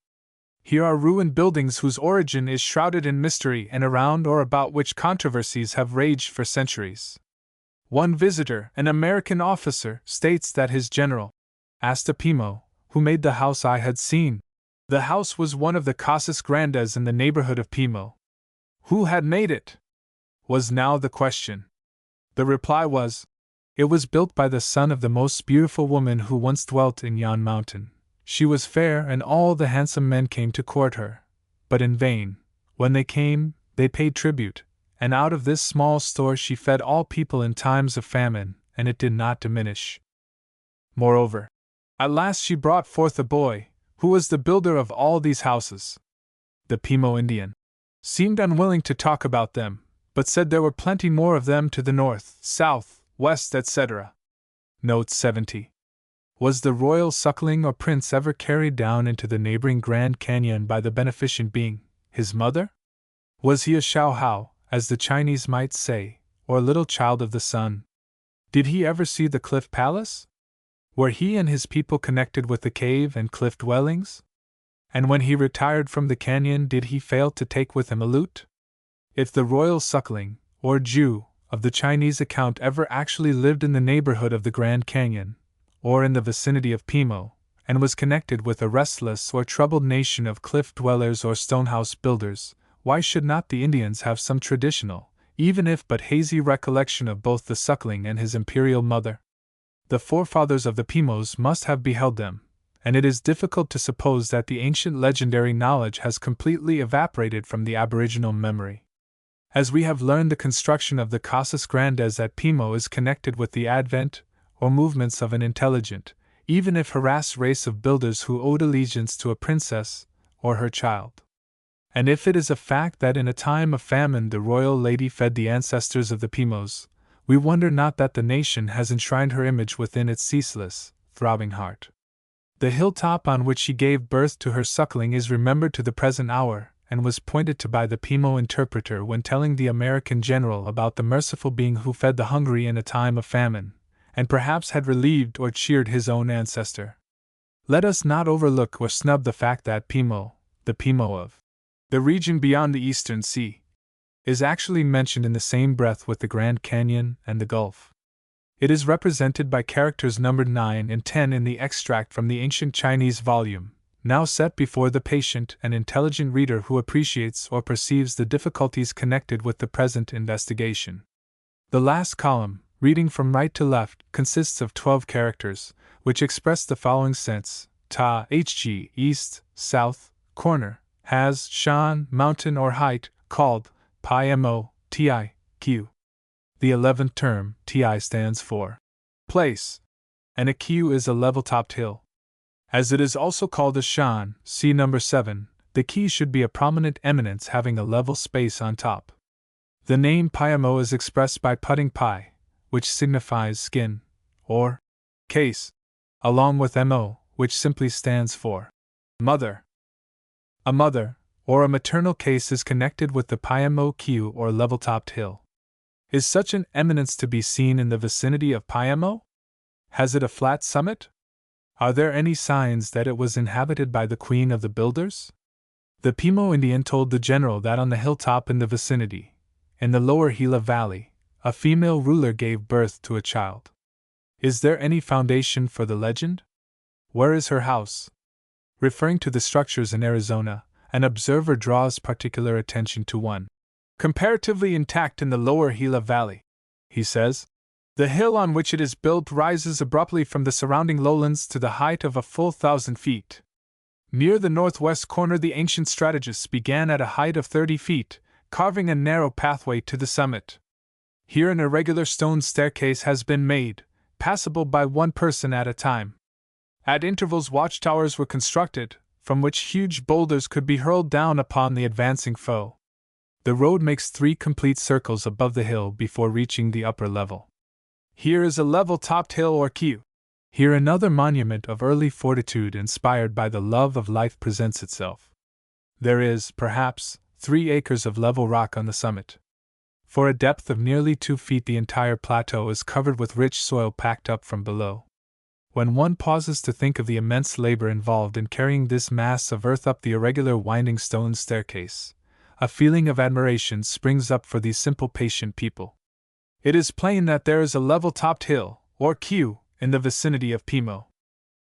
Here are ruined buildings whose origin is shrouded in mystery and around or about which controversies have raged for centuries. One visitor, an American officer, states that his general asked a Pimo, who made the house I had seen. The house was one of the Casas Grandes in the neighborhood of Pimo. Who had made it? Was now the question. The reply was, it was built by the son of the most beautiful woman who once dwelt in yon mountain. She was fair, and all the handsome men came to court her. But in vain. When they came, they paid tribute, and out of this small store she fed all people in times of famine, and it did not diminish. Moreover, at last she brought forth a boy, who was the builder of all these houses. The Pimo Indian seemed unwilling to talk about them, but said there were plenty more of them to the north, south, west, etc. Note 70. Was the royal suckling or prince ever carried down into the neighboring Grand Canyon by the beneficent being, his mother? Was he a Shao Hao, as the Chinese might say, or a little child of the sun? Did he ever see the Cliff Palace? Were he and his people connected with the cave and cliff dwellings? And when he retired from the canyon, did he fail to take with him a lute? If the royal suckling, or Jew, of the Chinese account ever actually lived in the neighborhood of the Grand Canyon, or in the vicinity of Pimo, and was connected with a restless or troubled nation of cliff dwellers or stonehouse builders, why should not the Indians have some traditional, even if but hazy recollection of both the suckling and his imperial mother? The forefathers of the Pimos must have beheld them, and it is difficult to suppose that the ancient legendary knowledge has completely evaporated from the aboriginal memory. As we have learned, the construction of the Casas Grandes at Pimo is connected with the advent or movements of an intelligent, even if harassed race of builders who owed allegiance to a princess or her child. And if it is a fact that in a time of famine the royal lady fed the ancestors of the Pimos, we wonder not that the nation has enshrined her image within its ceaseless, throbbing heart. The hilltop on which she gave birth to her suckling is remembered to the present hour, and was pointed to by the Pimo interpreter when telling the American general about the merciful being who fed the hungry in a time of famine, and perhaps had relieved or cheered his own ancestor. Let us not overlook or snub the fact that Pimo, the Pimo of the region beyond the Eastern Sea, is actually mentioned in the same breath with the Grand Canyon and the Gulf. It is represented by characters numbered 9 and 10 in the extract from the ancient Chinese volume, now set before the patient and intelligent reader who appreciates or perceives the difficulties connected with the present investigation. The last column, reading from right to left, consists of 12 characters, which express the following sense: ta, hg, east, south, corner, has, shan, mountain or height, called, pi mo, ti, q. The 11th term, ti, stands for place, and a q is a level-topped hill. As it is also called a shan, see number 7, the key should be a prominent eminence having a level space on top. The name Piamo is expressed by putting pi, which signifies skin, or case, along with mo, which simply stands for mother. A mother, or a maternal case, is connected with the Piamo Q or level-topped hill. Is such an eminence to be seen in the vicinity of Piamo? Has it a flat summit? Are there any signs that it was inhabited by the queen of the builders? The Pimo Indian told the general that on the hilltop in the vicinity, in the lower Gila Valley, a female ruler gave birth to a child. Is there any foundation for the legend? Where is her house? Referring to the structures in Arizona, an observer draws particular attention to one comparatively intact in the lower Gila Valley. He says, "The hill on which it is built rises abruptly from the surrounding lowlands to the height of a full 1,000 feet. Near the northwest corner, the ancient strategists began at a height of 30 feet, carving a narrow pathway to the summit. Here an irregular stone staircase has been made, passable by one person at a time. At intervals, watchtowers were constructed, from which huge boulders could be hurled down upon the advancing foe. The road makes 3 complete circles above the hill before reaching the upper level. Here is a level-topped hill or Q. Here another monument of early fortitude inspired by the love of life presents itself. There is, perhaps, 3 acres of level rock on the summit. For a depth of nearly 2 feet, the entire plateau is covered with rich soil packed up from below. When one pauses to think of the immense labor involved in carrying this mass of earth up the irregular winding stone staircase, a feeling of admiration springs up for these simple, patient people. It is plain that there is a level-topped hill, or Q, in the vicinity of Pimo.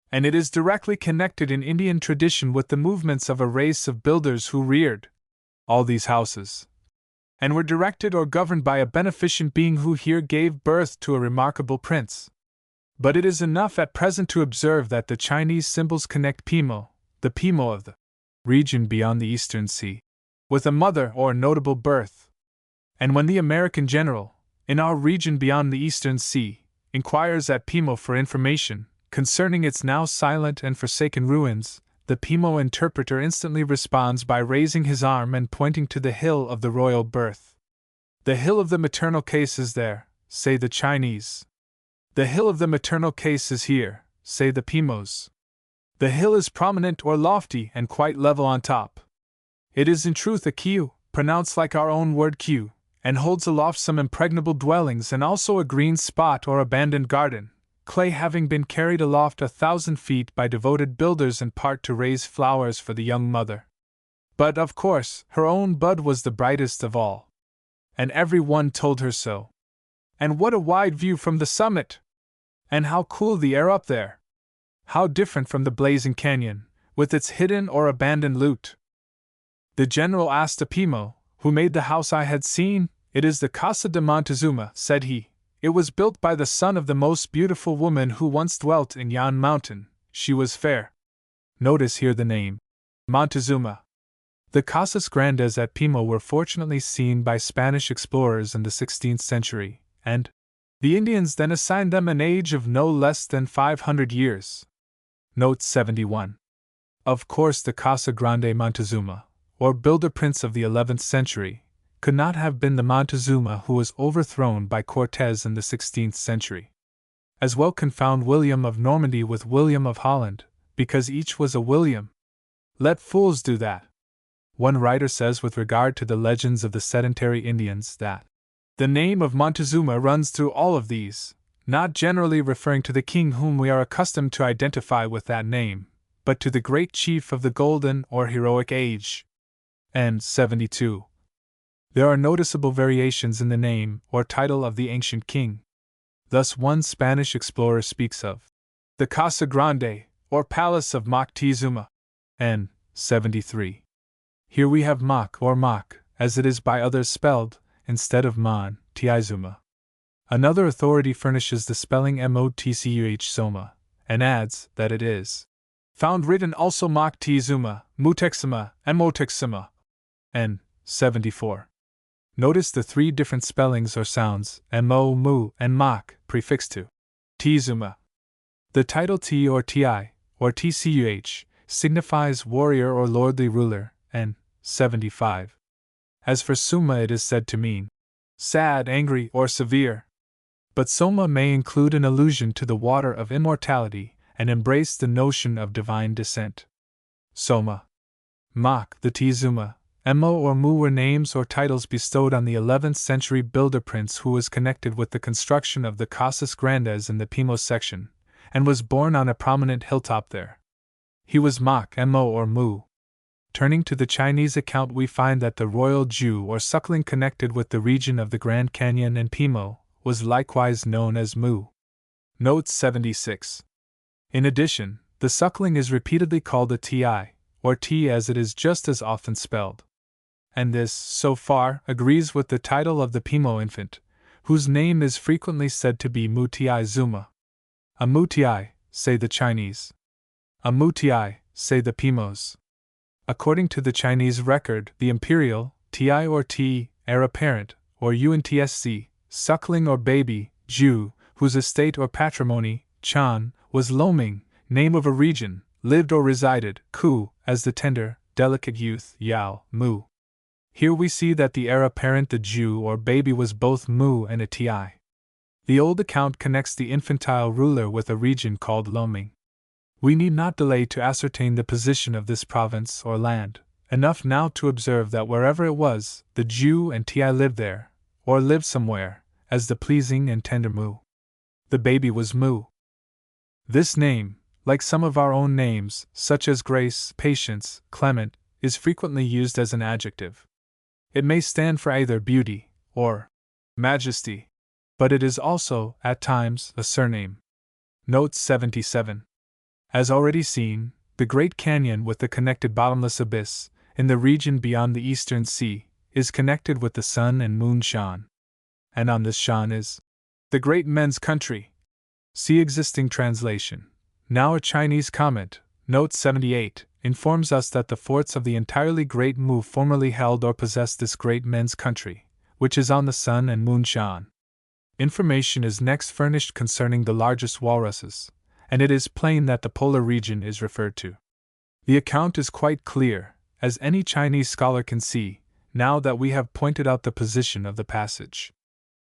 And it is directly connected in Indian tradition with the movements of a race of builders who reared all these houses, and were directed or governed by a beneficent being who here gave birth to a remarkable prince. But it is enough at present to observe that the Chinese symbols connect Pimo, the Pimo of the region beyond the Eastern Sea, with a mother or notable birth. And when the American general, in our region beyond the Eastern Sea, inquires at Pimo for information concerning its now silent and forsaken ruins, the Pimo interpreter instantly responds by raising his arm and pointing to the hill of the royal birth. The hill of the maternal case is there, say the Chinese. The hill of the maternal case is here, say the Pimos. The hill is prominent or lofty and quite level on top. It is in truth a Q, pronounced like our own word Q, and holds aloft some impregnable dwellings and also a green spot or abandoned garden, clay having been carried aloft 1,000 feet by devoted builders in part to raise flowers for the young mother. But, of course, her own bud was the brightest of all. And every one told her so. And what a wide view from the summit! And how cool the air up there! How different from the blazing canyon, with its hidden or abandoned loot! The general asked a Pimo, who made the house I had seen. "It is the Casa de Montezuma," said he. It was built by the son of the most beautiful woman who once dwelt in yon mountain. She was fair. Notice here the name Montezuma. The Casas Grandes at Pimo were fortunately seen by Spanish explorers in the 16th century, and the Indians then assigned them an age of no less than 500 years. Note 71. Of course, the Casa Grande Montezuma, or builder prince of the 11th century, could not have been the Montezuma who was overthrown by Cortés in the 16th century. As well confound William of Normandy with William of Holland, because each was a William. Let fools do that. One writer says with regard to the legends of the sedentary Indians that the name of Montezuma runs through all of these, not generally referring to the king whom we are accustomed to identify with that name, but to the great chief of the Golden or Heroic Age. And 72. There are noticeable variations in the name or title of the ancient king. Thus, one Spanish explorer speaks of the Casa Grande, or Palace of Moctezuma, and 73. Here we have Moc or Mock, as it is by others spelled, instead of Mon, Tiizuma. Another authority furnishes the spelling Motcuh Soma, and adds that it is found written also Moctezuma, Mutexuma, and Motexuma. N. 74. Notice the three different spellings or sounds, mo, mu, and mock, prefixed to Tizuma. The title T or Ti, or Tcuh, signifies warrior or lordly ruler, and 75. As for Suma, it is said to mean sad, angry, or severe. But Soma may include an allusion to the water of immortality and embrace the notion of divine descent. Soma, Mock, the Tizuma, Mo or Mu were names or titles bestowed on the 11th century builder prince who was connected with the construction of the Casas Grandes in the Pimo section, and was born on a prominent hilltop there. He was Mock, Mo or Mu. Turning to the Chinese account, we find that the royal Jew or suckling connected with the region of the Grand Canyon and Pimo was likewise known as Mu. Note 76. In addition, the suckling is repeatedly called a Ti, or T as it is just as often spelled. And this, so far, agrees with the title of the Pimo infant, whose name is frequently said to be Mutiai-Zuma. A Mutiai, say the Chinese. A Mutiai, say the Pimos. According to the Chinese record, the imperial, Ti or T, heir apparent, or Untsc, suckling or baby, Jew, whose estate or patrimony, Chan, was Loming, name of a region, lived or resided, Ku, as the tender, delicate youth, Yao, Mu. Here we see that the heir apparent, the Jew or baby, was both Mu and a Ti. The old account connects the infantile ruler with a region called Loming. We need not delay to ascertain the position of this province or land, enough now to observe that wherever it was, the Jew and Ti lived there, or lived somewhere, as the pleasing and tender Mu. The baby was Mu. This name, like some of our own names, such as Grace, Patience, Clement, is frequently used as an adjective. It may stand for either beauty or majesty, but it is also, at times, a surname. Note 77. As already seen, the Great Canyon with the connected bottomless abyss, in the region beyond the Eastern Sea, is connected with the Sun and Moon Shan. And on this Shan is the Great Men's Country. See existing translation. Now a Chinese comment, note 78, informs us that the forts of the entirely Great Mu formerly held or possessed this Great Men's Country, which is on the Sun and Moon Shan. Information is next furnished concerning the largest walruses, and it is plain that the polar region is referred to. The account is quite clear, as any Chinese scholar can see, now that we have pointed out the position of the passage.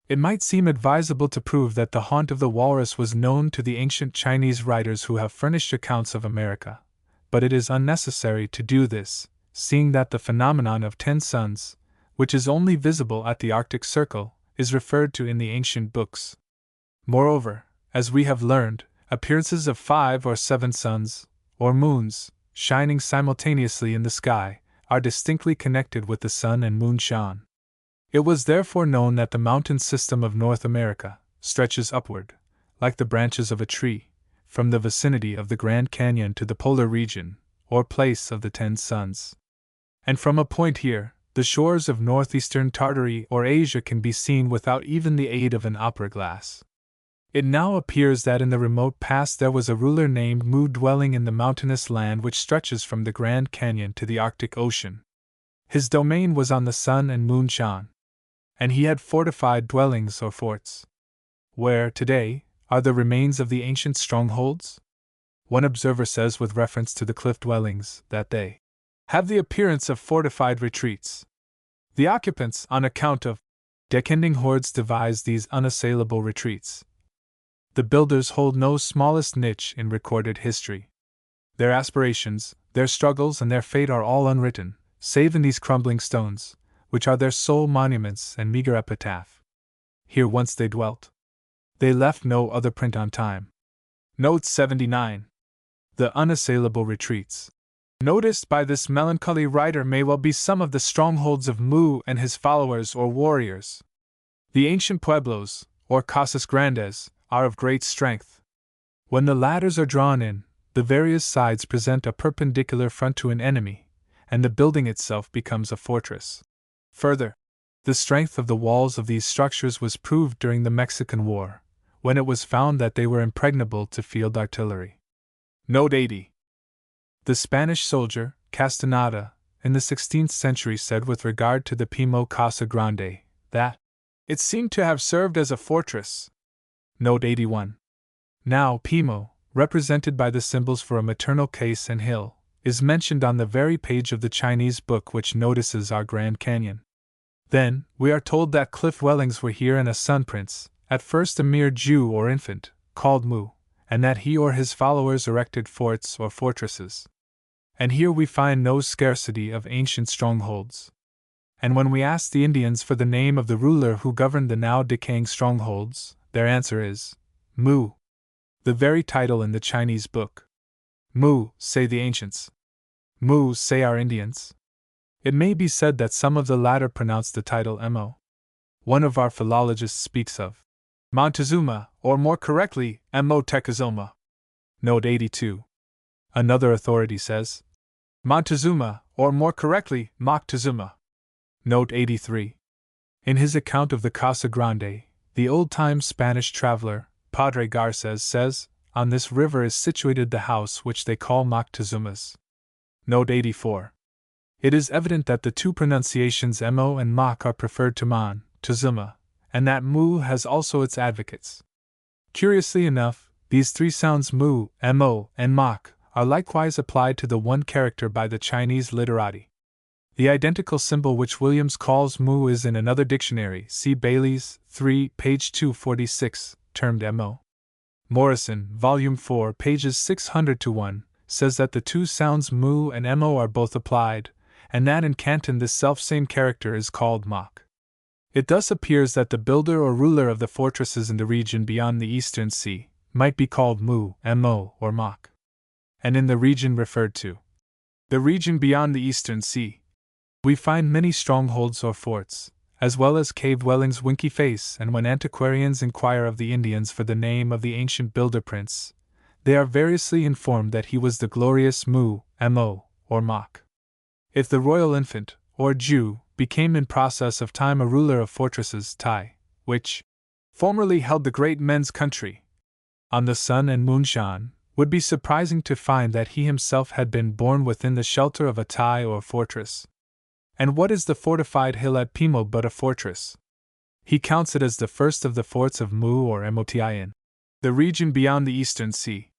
It might seem advisable to prove that the haunt of the walrus was known to the ancient Chinese writers who have furnished accounts of America, but it is unnecessary to do this, seeing that the phenomenon of 10 suns, which is only visible at the Arctic Circle, is referred to in the ancient books. Moreover, as we have learned, appearances of 5 or 7 suns, or moons, shining simultaneously in the sky, are distinctly connected with the Sun and Moon Shan. It was therefore known that the mountain system of North America stretches upward, like the branches of a tree, from the vicinity of the Grand Canyon to the polar region, or place of the 10 suns. And from a point here, The shores of northeastern Tartary or Asia can be seen without even the aid of an opera glass. It now appears that in the remote past there was a ruler named Mu dwelling in the mountainous land which stretches from the Grand Canyon to the Arctic Ocean. His domain was on the Sun and Moon Shan, and he had fortified dwellings or forts. Where, today, are the remains of the ancient strongholds? One observer says with reference to the cliff dwellings that they have the appearance of fortified retreats. The occupants, on account of contending hordes, devised these unassailable retreats. The builders hold no smallest niche in recorded history. Their aspirations, their struggles, and their fate are all unwritten, save in these crumbling stones, which are their sole monuments and meager epitaph. Here once they dwelt. They left no other print on time. Note 79. The unassailable retreats noticed by this melancholy writer may well be some of the strongholds of Mu and his followers or warriors. The ancient pueblos, or casas grandes, are of great strength. When the ladders are drawn in, the various sides present a perpendicular front to an enemy, and the building itself becomes a fortress. Further, the strength of the walls of these structures was proved during the Mexican War, when it was found that they were impregnable to field artillery. Note 80. The Spanish soldier, Castaneda, in the 16th century said with regard to the Pimo Casa Grande, that it seemed to have served as a fortress. Note 81. Now Pimo, represented by the symbols for a maternal case and hill, is mentioned on the very page of the Chinese book which notices our Grand Canyon. Then, we are told that cliff dwellings were here and a sun prince, at first a mere Jew or infant, called Mu, and that he or his followers erected forts or fortresses. And here we find no scarcity of ancient strongholds. And when we ask the Indians for the name of the ruler who governed the now decaying strongholds, their answer is Mu, the very title in the Chinese book. Mu, say the ancients. Mu, say our Indians. It may be said that some of the latter pronounce the title Mo. One of our philologists speaks of Montezuma, or more correctly, Mo Tecazoma. Note 82. Another authority says Montezuma, or more correctly, Moctezuma. Note 83. In his account of the Casa Grande, the old-time Spanish traveler, Padre Garces, says, on this river is situated the house which they call Moctezuma's. Note 84. It is evident that the two pronunciations Mo and Moc are preferred to Montezuma, and that Mu has also its advocates. Curiously enough, these three sounds Mu, Mo, and Moc are likewise applied to the one character by the Chinese literati. The identical symbol which Williams calls Mu is in another dictionary, see Bailey's 3, page 246, termed Mo. Morrison, volume 4, pages 600-1, says that the two sounds Mu and Mo are both applied, and that in Canton this selfsame character is called Moc. It thus appears that the builder or ruler of the fortresses in the region beyond the Eastern Sea might be called Mu, Mo, or Moc. And in the region referred to, the region beyond the Eastern Sea, we find many strongholds or forts, as well as cave dwellings Winky Face, and when antiquarians inquire of the Indians for the name of the ancient builder prince, they are variously informed that he was the glorious Mu, Mo, or Moc. If the royal infant, or Jew, became in process of time a ruler of fortresses Tai, which formerly held the great men's country, on the Sun and Moon Shan, would be surprising to find that he himself had been born within the shelter of a Tai or fortress. And what is the fortified hill at Pimo but a fortress? He counts it as the first of the forts of Mu or Motin, the region beyond the Eastern Sea.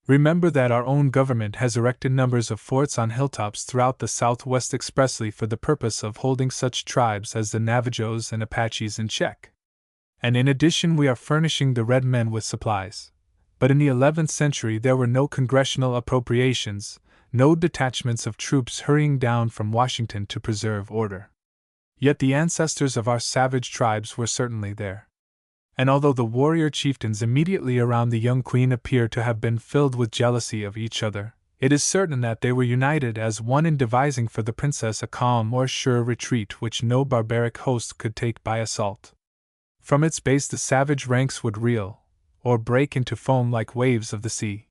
Remember that our own government has erected numbers of forts on hilltops throughout the Southwest expressly for the purpose of holding such tribes as the Navajos and Apaches in check. And in addition we are furnishing the red men with supplies. But in the 11th century there were no congressional appropriations, no detachments of troops hurrying down from Washington to preserve order. Yet the ancestors of our savage tribes were certainly there. And although the warrior chieftains immediately around the young queen appear to have been filled with jealousy of each other, it is certain that they were united as one in devising for the princess a calm or sure retreat which no barbaric host could take by assault. From its base the savage ranks would reel, or break into foam like waves of the sea.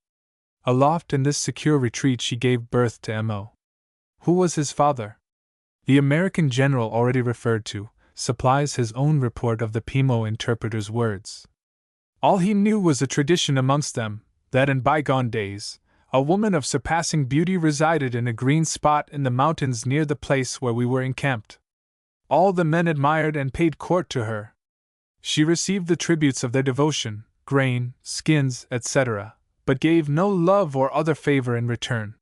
Aloft in this secure retreat she gave birth to Mo. Who was his father? The American general already referred to supplies his own report of the Pimo interpreter's words. All he knew was a tradition amongst them, that in bygone days, a woman of surpassing beauty resided in a green spot in the mountains near the place where we were encamped. All the men admired and paid court to her. She received the tributes of their devotion, grain, skins, etc., but gave no love or other favor in return.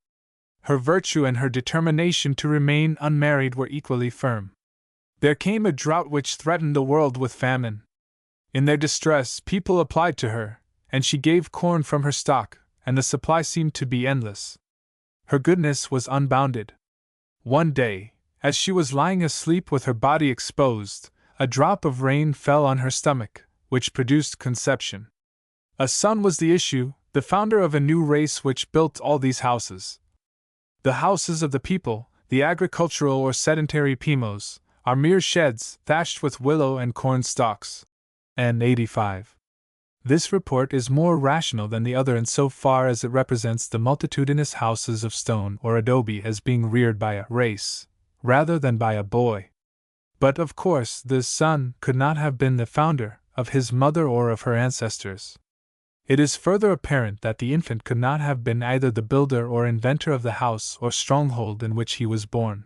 Her virtue and her determination to remain unmarried were equally firm. There came a drought which threatened the world with famine. In their distress, people applied to her, and she gave corn from her stock, and the supply seemed to be endless. Her goodness was unbounded. One day, as she was lying asleep with her body exposed, a drop of rain fell on her stomach, which produced conception. A son was the issue, the founder of a new race which built all these houses. The houses of the people, the agricultural or sedentary Pimos, are mere sheds thatched with willow and corn stalks. N. 85. This report is more rational than the other in so far as it represents the multitudinous houses of stone or adobe as being reared by a race, rather than by a boy. But of course the son could not have been the founder of his mother or of her ancestors. It is further apparent that the infant could not have been either the builder or inventor of the house or stronghold in which he was born.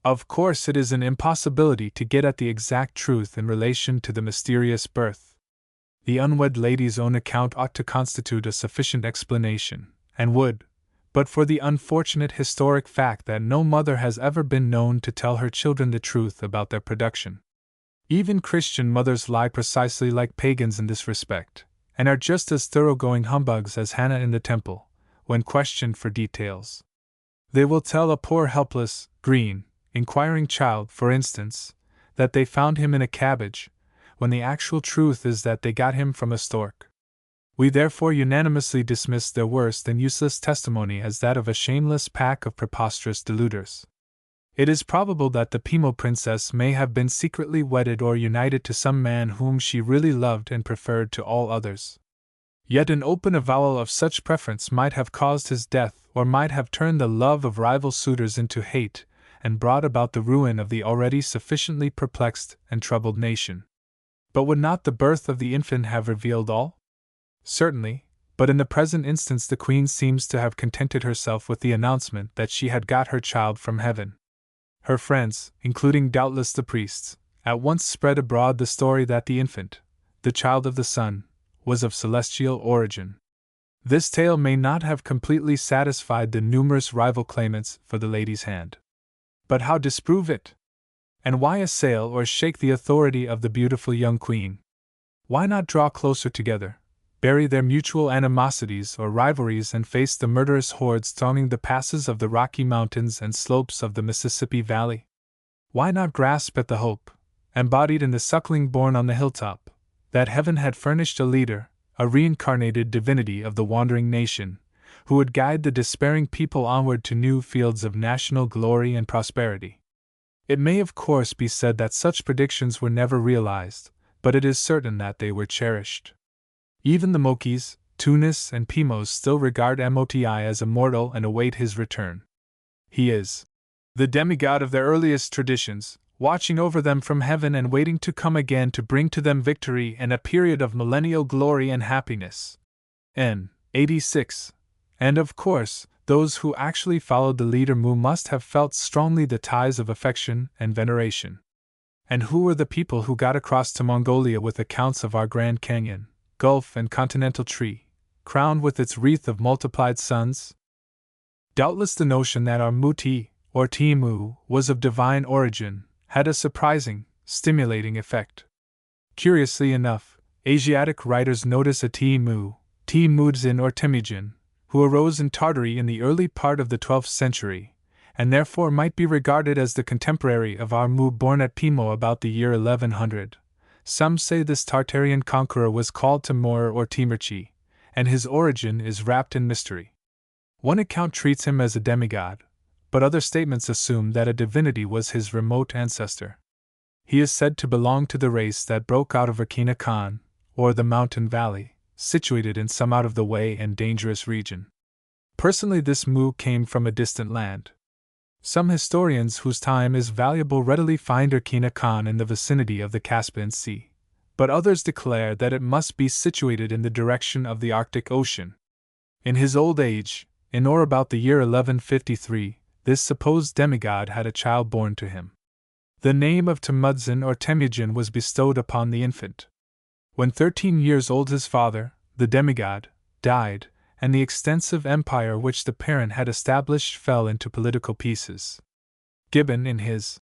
Of course, it is an impossibility to get at the exact truth in relation to the mysterious birth. The unwed lady's own account ought to constitute a sufficient explanation, and would, but for the unfortunate historic fact that no mother has ever been known to tell her children the truth about their production. Even Christian mothers lie precisely like pagans in this respect, and are just as thoroughgoing humbugs as Hannah in the temple, when questioned for details. They will tell a poor helpless, green, inquiring child, for instance, that they found him in a cabbage, when the actual truth is that they got him from a stork. We therefore unanimously dismiss their worst and useless testimony as that of a shameless pack of preposterous deluders. It is probable that the Pimo princess may have been secretly wedded or united to some man whom she really loved and preferred to all others. Yet an open avowal of such preference might have caused his death or might have turned the love of rival suitors into hate and brought about the ruin of the already sufficiently perplexed and troubled nation. But would not the birth of the infant have revealed all? Certainly, but in the present instance the queen seems to have contented herself with the announcement that she had got her child from heaven. Her friends, including doubtless the priests, at once spread abroad the story that the infant, the child of the sun, was of celestial origin. This tale may not have completely satisfied the numerous rival claimants for the lady's hand. But how disprove it? And why assail or shake the authority of the beautiful young queen? Why not draw closer together, bury their mutual animosities or rivalries and face the murderous hordes thronging the passes of the Rocky Mountains and slopes of the Mississippi Valley? Why not grasp at the hope, embodied in the suckling born on the hilltop, that heaven had furnished a leader, a reincarnated divinity of the wandering nation, who would guide the despairing people onward to new fields of national glory and prosperity? It may of course be said that such predictions were never realized, but it is certain that they were cherished. Even the Mokis, Tunis, and Pimos still regard Moti as immortal and await his return. He is the demigod of their earliest traditions, watching over them from heaven and waiting to come again to bring to them victory and a period of millennial glory and happiness. N. 86. And of course, those who actually followed the leader Mu must have felt strongly the ties of affection and veneration. And who were the people who got across to Mongolia with accounts of our Grand Canyon, Gulf, and continental tree, crowned with its wreath of multiplied suns? Doubtless the notion that our Muti, or Timu, was of divine origin, had a surprising, stimulating effect. Curiously enough, Asiatic writers notice a Timudzin or Temujin, who arose in Tartary in the early part of the 12th century, and therefore might be regarded as the contemporary of our Mu born at Pimo about the year 1100. Some say this Tartarian conqueror was called Timur or Timirchi, and his origin is wrapped in mystery. One account treats him as a demigod, but other statements assume that a divinity was his remote ancestor. He is said to belong to the race that broke out of Rakina Khan, or the mountain valley, situated in some out-of-the-way and dangerous region. Personally, this Mu came from a distant land. Some historians whose time is valuable readily find Urkina Khan in the vicinity of the Caspian Sea, but others declare that it must be situated in the direction of the Arctic Ocean. In his old age, in or about the year 1153, this supposed demigod had a child born to him. The name of Temujin or Temujin was bestowed upon the infant. When 13 years old, his father, the demigod, died, and the extensive empire which the parent had established fell into political pieces. Gibbon, in his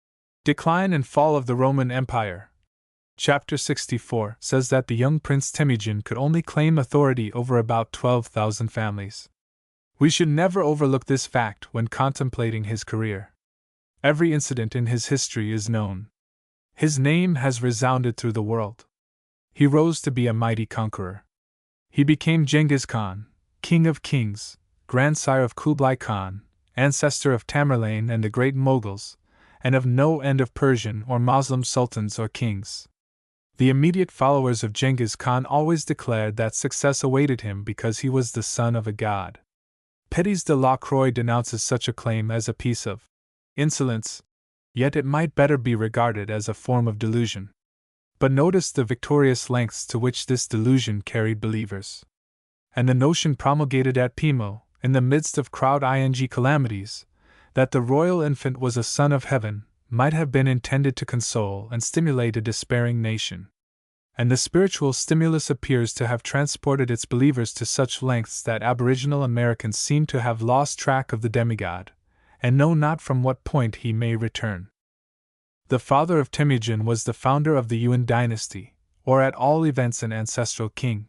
Decline and Fall of the Roman Empire, Chapter 64, says that the young Prince Temujin could only claim authority over about 12,000 families. We should never overlook this fact when contemplating his career. Every incident in his history is known. His name has resounded through the world. He rose to be a mighty conqueror. He became Genghis Khan, King of Kings, grandsire of Kublai Khan, ancestor of Tamerlane and the great Mughals, and of no end of Persian or Moslem sultans or kings. The immediate followers of Genghis Khan always declared that success awaited him because he was the son of a god. Pétis de la Croix denounces such a claim as a piece of insolence, yet it might better be regarded as a form of delusion. But notice the victorious lengths to which this delusion carried believers. And the notion promulgated at Pimo, in the midst of crowd-ing calamities, that the royal infant was a son of heaven, might have been intended to console and stimulate a despairing nation. And the spiritual stimulus appears to have transported its believers to such lengths that aboriginal Americans seem to have lost track of the demigod, and know not from what point he may return. The father of Temujin was the founder of the Yuan dynasty, or at all events an ancestral king.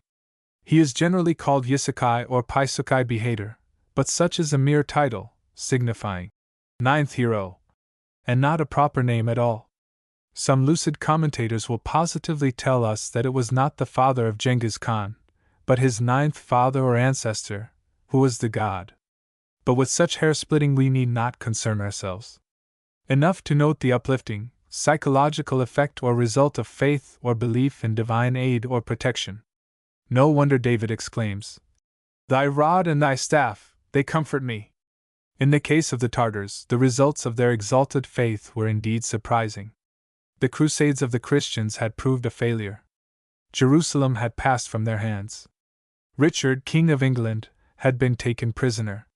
He is generally called Yisakai or Paisukai Behader, but such is a mere title, signifying ninth hero, and not a proper name at all. Some lucid commentators will positively tell us that it was not the father of Genghis Khan, but his ninth father or ancestor, who was the god. But with such hair-splitting we need not concern ourselves. Enough to note the uplifting, psychological effect or result of faith or belief in divine aid or protection. No wonder David exclaims, "Thy rod and thy staff, they comfort me." In the case of the Tartars, the results of their exalted faith were indeed surprising. The crusades of the Christians had proved a failure. Jerusalem had passed from their hands. Richard, King of England, had been taken prisoner.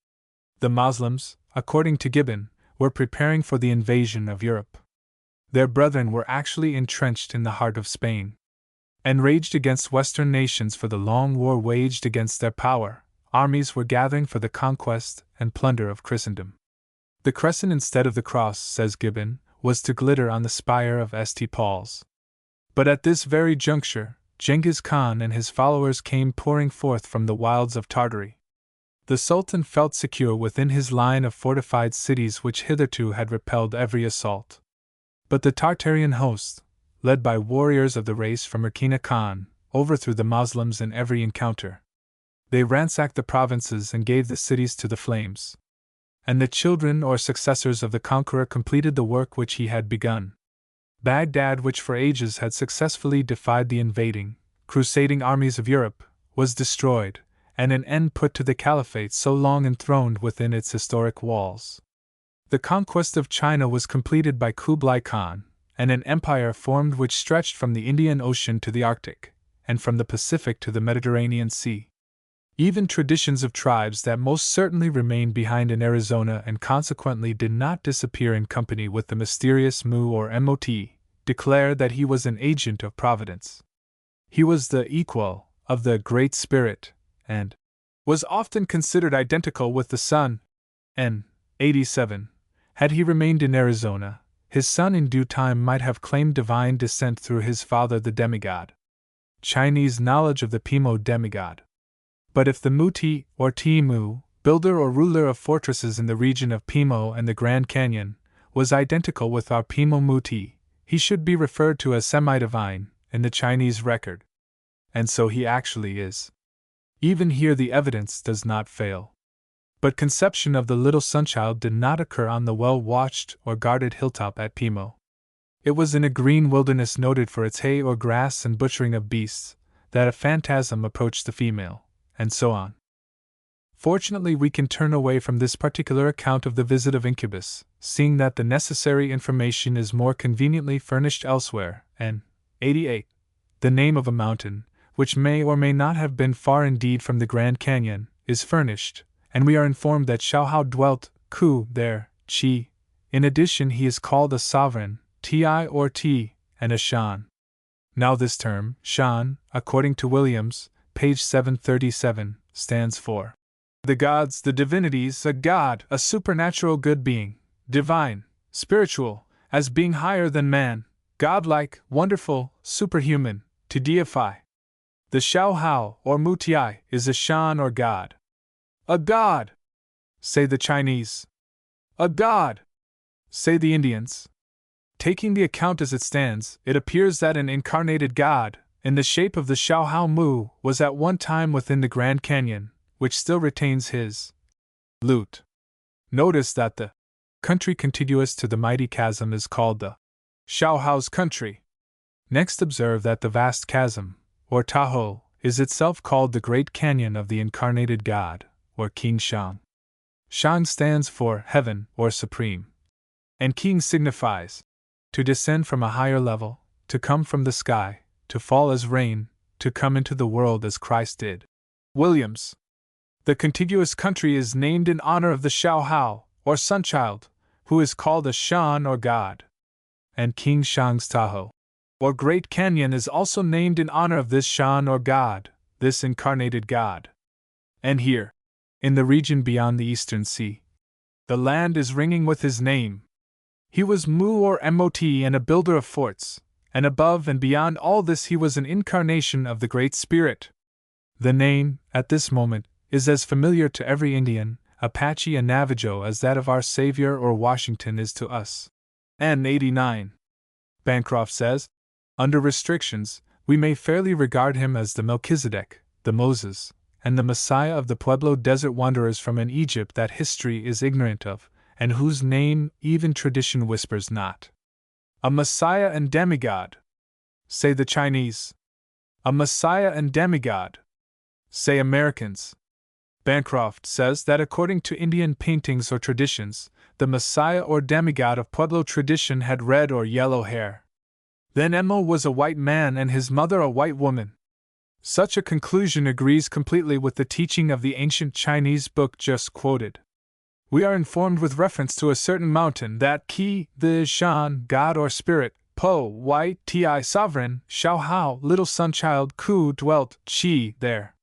The Moslems, according to Gibbon, were preparing for the invasion of Europe. Their brethren were actually entrenched in the heart of Spain. Enraged against Western nations for the long war waged against their power, armies were gathering for the conquest and plunder of Christendom. The crescent instead of the cross, says Gibbon, was to glitter on the spire of St. Paul's. But at this very juncture, Genghis Khan and his followers came pouring forth from the wilds of Tartary. The Sultan felt secure within his line of fortified cities which hitherto had repelled every assault. But the Tartarian host, led by warriors of the race from Urkina Khan, overthrew the Moslems in every encounter. They ransacked the provinces and gave the cities to the flames. And the children or successors of the conqueror completed the work which he had begun. Baghdad, which for ages had successfully defied the invading, crusading armies of Europe, was destroyed, and an end put to the caliphate so long enthroned within its historic walls. The conquest of China was completed by Kublai Khan, and an empire formed which stretched from the Indian Ocean to the Arctic, and from the Pacific to the Mediterranean Sea. Even traditions of tribes that most certainly remained behind in Arizona and consequently did not disappear in company with the mysterious Mu or Mot, declare that he was an agent of Providence. He was the equal of the Great Spirit, and was often considered identical with the Sun. N. 87. Had he remained in Arizona, his son in due time might have claimed divine descent through his father the demigod. Chinese knowledge of the Pimo demigod. But if the Muti, or Timu, builder or ruler of fortresses in the region of Pimo and the Grand Canyon, was identical with our Pimo Muti, he should be referred to as semi-divine in the Chinese record. And so he actually is. Even here the evidence does not fail. But conception of the little sunchild did not occur on the well-watched or guarded hilltop at Pimo. It was in a green wilderness noted for its hay or grass and butchering of beasts, that a phantasm approached the female, and so on. Fortunately, we can turn away from this particular account of the visit of Incubus, seeing that the necessary information is more conveniently furnished elsewhere, and 88. The name of a mountain, which may or may not have been far indeed from the Grand Canyon, is furnished, and we are informed that Xiao Hao dwelt, there, Qi. In addition, he is called a sovereign, Ti or T, and a Shan. Now this term, Shan, according to Williams, page 737, stands for the gods, the divinities, a god, a supernatural good being, divine, spiritual, as being higher than man, godlike, wonderful, superhuman, to deify. The Xiao Hao, or Mutiai, is a Shan or god. A god! Say the Chinese. A god! Say the Indians. Taking the account as it stands, it appears that an incarnated god, in the shape of the Xiao Hao Mu, was at one time within the Grand Canyon, which still retains his lute. Notice that the country contiguous to the mighty chasm is called the Xiao Hao's country. Next, observe that the vast chasm, or Tahoe, is itself called the Great Canyon of the Incarnated God, or King Shang. Shang stands for heaven or supreme, and King signifies to descend from a higher level, to come from the sky, to fall as rain, to come into the world as Christ did. Williams. The contiguous country is named in honor of the Xiao Hao, or Sunchild, who is called a Shan or God. And King Shang's Tahoe, or Great Canyon, is also named in honor of this Shan or God, this incarnated God. And here, in the region beyond the Eastern Sea, the land is ringing with his name. He was Mu or Mot and a builder of forts, and above and beyond all this he was an incarnation of the Great Spirit. The name, at this moment, is as familiar to every Indian, Apache and Navajo as that of our Savior or Washington is to us. N. 89. Bancroft says, under restrictions, we may fairly regard him as the Melchizedek, the Moses, and the Messiah of the Pueblo desert wanderers from an Egypt that history is ignorant of, and whose name even tradition whispers not. A Messiah and demigod, say the Chinese. A Messiah and demigod, say Americans. Bancroft says that according to Indian paintings or traditions, the Messiah or demigod of Pueblo tradition had red or yellow hair. Then Emo was a white man and his mother a white woman. Such a conclusion agrees completely with the teaching of the ancient Chinese book just quoted. We are informed with reference to a certain mountain that Qi, the Shan, God or Spirit, Po, white, Ti, sovereign, Xiao Hao, little sunchild, Ku, dwelt, Qi, there.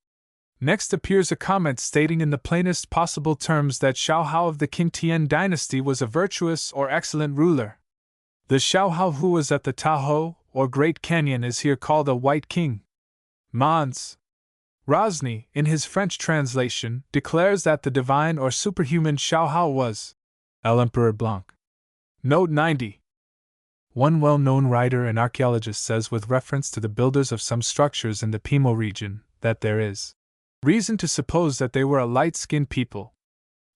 Next appears a comment stating in the plainest possible terms that Xiao Hao of the Qing Tian dynasty was a virtuous or excellent ruler. The Xiao Hao who was at the Tahoe, or Great Canyon, is here called a White King. Mons. Rosny, in his French translation, declares that the divine or superhuman Xiao Hao was l'Empereur Blanc. Note 90. One well-known writer and archaeologist says with reference to the builders of some structures in the Pimo region, that there is reason to suppose that they were a light-skinned people.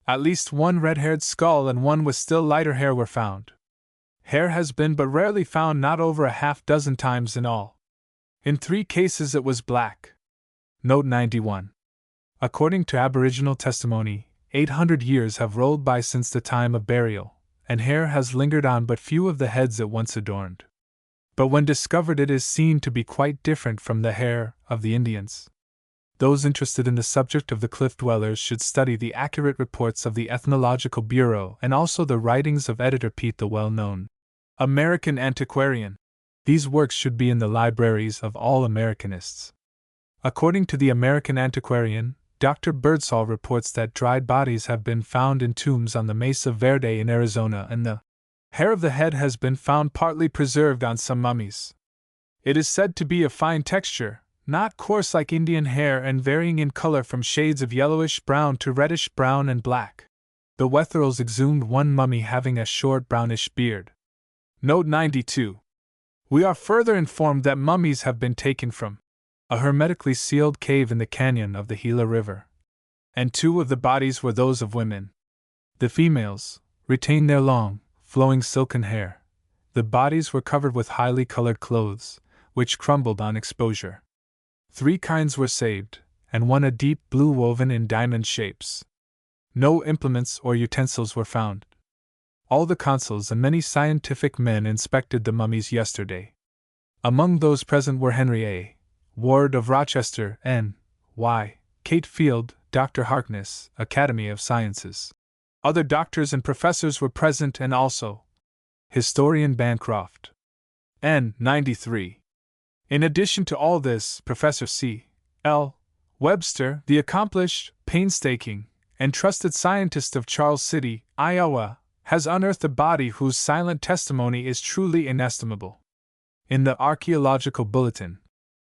At least one red-haired skull and one with still lighter hair were found. Hair has been but rarely found, not over a half-dozen times in all. In 3 cases it was black. Note 91. According to Aboriginal testimony, 800 years have rolled by since the time of burial, and hair has lingered on but few of the heads it once adorned. But when discovered, it is seen to be quite different from the hair of the Indians. Those interested in the subject of the cliff dwellers should study the accurate reports of the Ethnological Bureau and also the writings of Editor Pete, the well-known American antiquarian. These works should be in the libraries of all Americanists. According to the American antiquarian, Dr. Birdsall reports that dried bodies have been found in tombs on the Mesa Verde in Arizona, and the hair of the head has been found partly preserved on some mummies. It is said to be of fine texture, not coarse like Indian hair, and varying in color from shades of yellowish brown to reddish brown and black. The Wetherells exhumed one mummy having a short brownish beard. Note 92. We are further informed that mummies have been taken from a hermetically sealed cave in the canyon of the Gila River, and 2 of the bodies were those of women. The females retained their long, flowing silken hair. The bodies were covered with highly colored clothes, which crumbled on exposure. 3 kinds were saved, and one a deep blue woven in diamond shapes. No implements or utensils were found. All the consuls and many scientific men inspected the mummies yesterday. Among those present were Henry A. Ward of Rochester, N.Y., Kate Field, Dr. Harkness, Academy of Sciences. Other doctors and professors were present, and also Historian Bancroft, N. 93. In addition to all this, Professor C. L. Webster, the accomplished, painstaking, and trusted scientist of Charles City, Iowa, has unearthed a body whose silent testimony is truly inestimable. In the Archaeological Bulletin,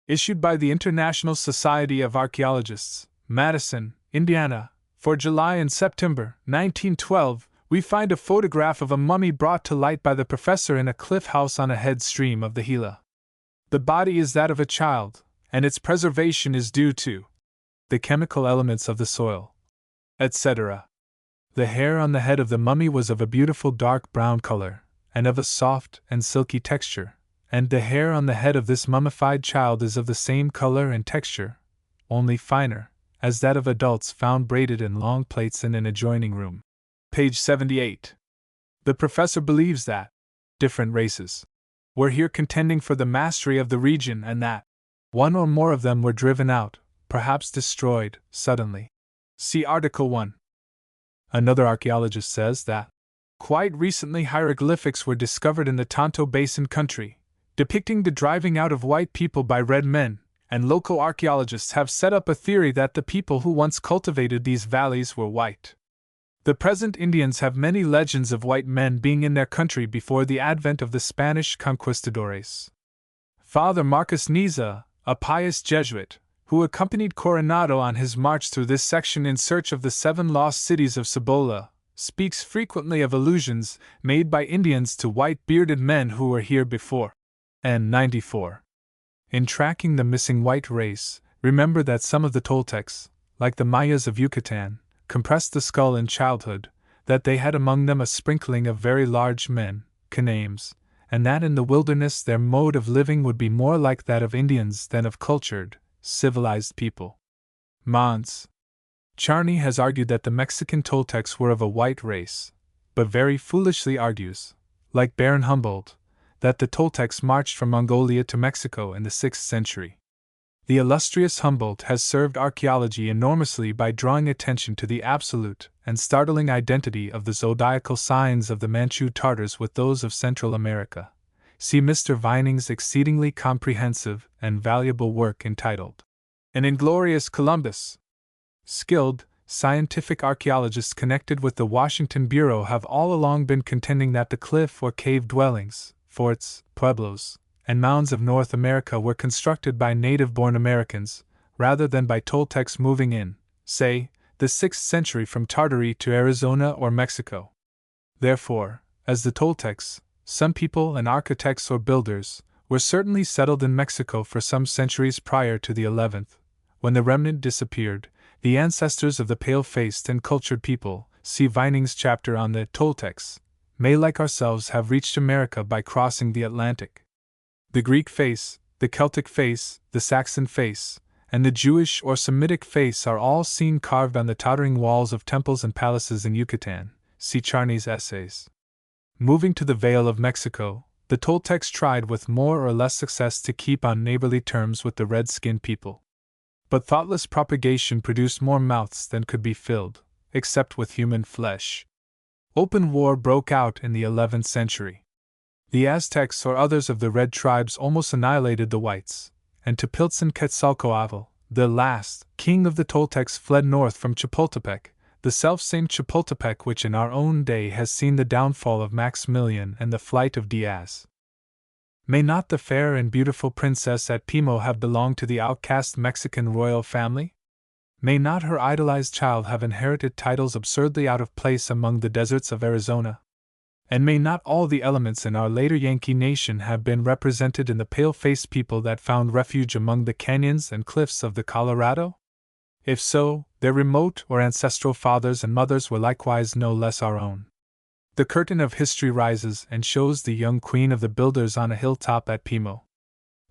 issued by the International Society of Archaeologists, Madison, Indiana, for July and September 1912, we find a photograph of a mummy brought to light by the professor in a cliff house on a head stream of the Gila. The body is that of a child, and its preservation is due to the chemical elements of the soil, etc. The hair on the head of the mummy was of a beautiful dark brown color, and of a soft and silky texture, and the hair on the head of this mummified child is of the same color and texture, only finer, as that of adults found braided in long plaits in an adjoining room. Page 78. The professor believes that different races were here contending for the mastery of the region, and that one or more of them were driven out, perhaps destroyed, suddenly. See Article 1. Another archaeologist says that quite recently hieroglyphics were discovered in the Tonto Basin country, depicting the driving out of white people by red men, and local archaeologists have set up a theory that the people who once cultivated these valleys were white. The present Indians have many legends of white men being in their country before the advent of the Spanish conquistadores. Father Marcus Niza, a pious Jesuit, who accompanied Coronado on his march through this section in search of the 7 lost cities of Cibola, speaks frequently of allusions made by Indians to white bearded men who were here before. N94. In tracking the missing white race, remember that some of the Toltecs, like the Mayas of Yucatan, compressed the skull in childhood, that they had among them a sprinkling of very large men, Canames, and that in the wilderness their mode of living would be more like that of Indians than of cultured, civilized people. Mons. Charney has argued that the Mexican Toltecs were of a white race, but very foolishly argues, like Baron Humboldt, that the Toltecs marched from Mongolia to Mexico in the 6th century. The illustrious Humboldt has served archaeology enormously by drawing attention to the absolute and startling identity of the zodiacal signs of the Manchu Tartars with those of Central America. See Mr. Vining's exceedingly comprehensive and valuable work entitled An Inglorious Columbus. Skilled, scientific archaeologists connected with the Washington Bureau have all along been contending that the cliff or cave dwellings, forts, pueblos, and mounds of North America were constructed by native-born Americans, rather than by Toltecs moving in, say, the 6th century from Tartary to Arizona or Mexico. Therefore, as the Toltecs, some people and architects or builders, were certainly settled in Mexico for some centuries prior to the 11th, when the remnant disappeared, the ancestors of the pale-faced and cultured people, see Vining's chapter on the Toltecs, may like ourselves have reached America by crossing the Atlantic. The Greek face, the Celtic face, the Saxon face, and the Jewish or Semitic face are all seen carved on the tottering walls of temples and palaces in Yucatan, see Charney's essays. Moving to the Vale of Mexico, the Toltecs tried with more or less success to keep on neighborly terms with the red-skinned people. But thoughtless propagation produced more mouths than could be filled, except with human flesh. Open war broke out in the 11th century. The Aztecs or others of the red tribes almost annihilated the whites, and Tepiltzin-Quetzalcoatl, the last king of the Toltecs, fled north from Chapultepec, the self-same Chapultepec which in our own day has seen the downfall of Maximilian and the flight of Diaz. May not the fair and beautiful princess at Pimo have belonged to the outcast Mexican royal family? May not her idolized child have inherited titles absurdly out of place among the deserts of Arizona? And may not all the elements in our later Yankee nation have been represented in the pale-faced people that found refuge among the canyons and cliffs of the Colorado? If so, their remote or ancestral fathers and mothers were likewise no less our own. The curtain of history rises and shows the young queen of the builders on a hilltop at Pimo.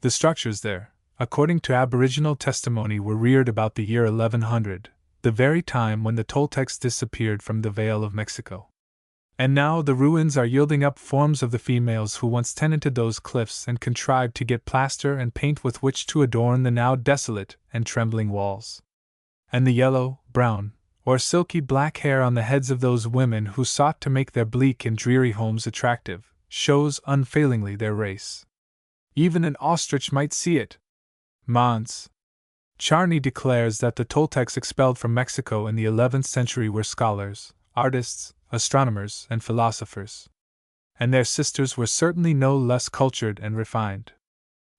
The structures there, according to Aboriginal testimony, were reared about the year 1100, the very time when the Toltecs disappeared from the Vale of Mexico. And now the ruins are yielding up forms of the females who once tenanted those cliffs and contrived to get plaster and paint with which to adorn the now desolate and trembling walls. And the yellow, brown, or silky black hair on the heads of those women who sought to make their bleak and dreary homes attractive shows unfailingly their race. Even an ostrich might see it. Mons. Charney declares that the Toltecs expelled from Mexico in the 11th century were scholars, artists, astronomers, and philosophers. And their sisters were certainly no less cultured and refined.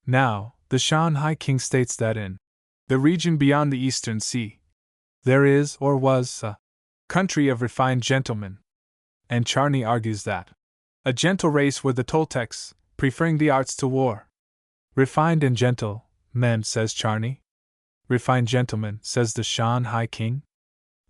Now, the Shanghai king states that in the region beyond the Eastern Sea, there is or was a country of refined gentlemen. And Charney argues that a gentle race were the Toltecs, preferring the arts to war. Refined and gentle men, says Charney. Refined gentlemen, says the Shanghai king.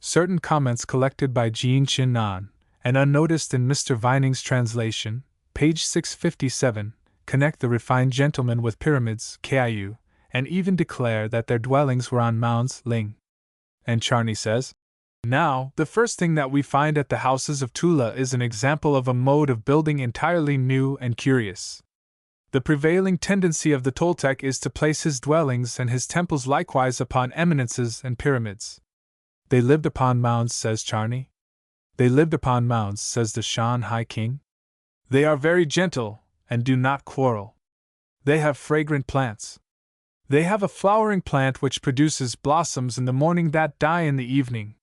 Certain comments collected by Jean Chin Nan, and unnoticed in Mr. Vining's translation, page 657, connect the refined gentlemen with pyramids, Kiu, and even declare that their dwellings were on mounds, Ling. And Charney says, now, the first thing that we find at the houses of Tula is an example of a mode of building entirely new and curious. The prevailing tendency of the Toltec is to place his dwellings and his temples likewise upon eminences and pyramids. They lived upon mounds, says Charney. They lived upon mounds, says the Shanghai king. They are very gentle, and do not quarrel. They have fragrant plants. They have a flowering plant which produces blossoms in the morning that die in the evening.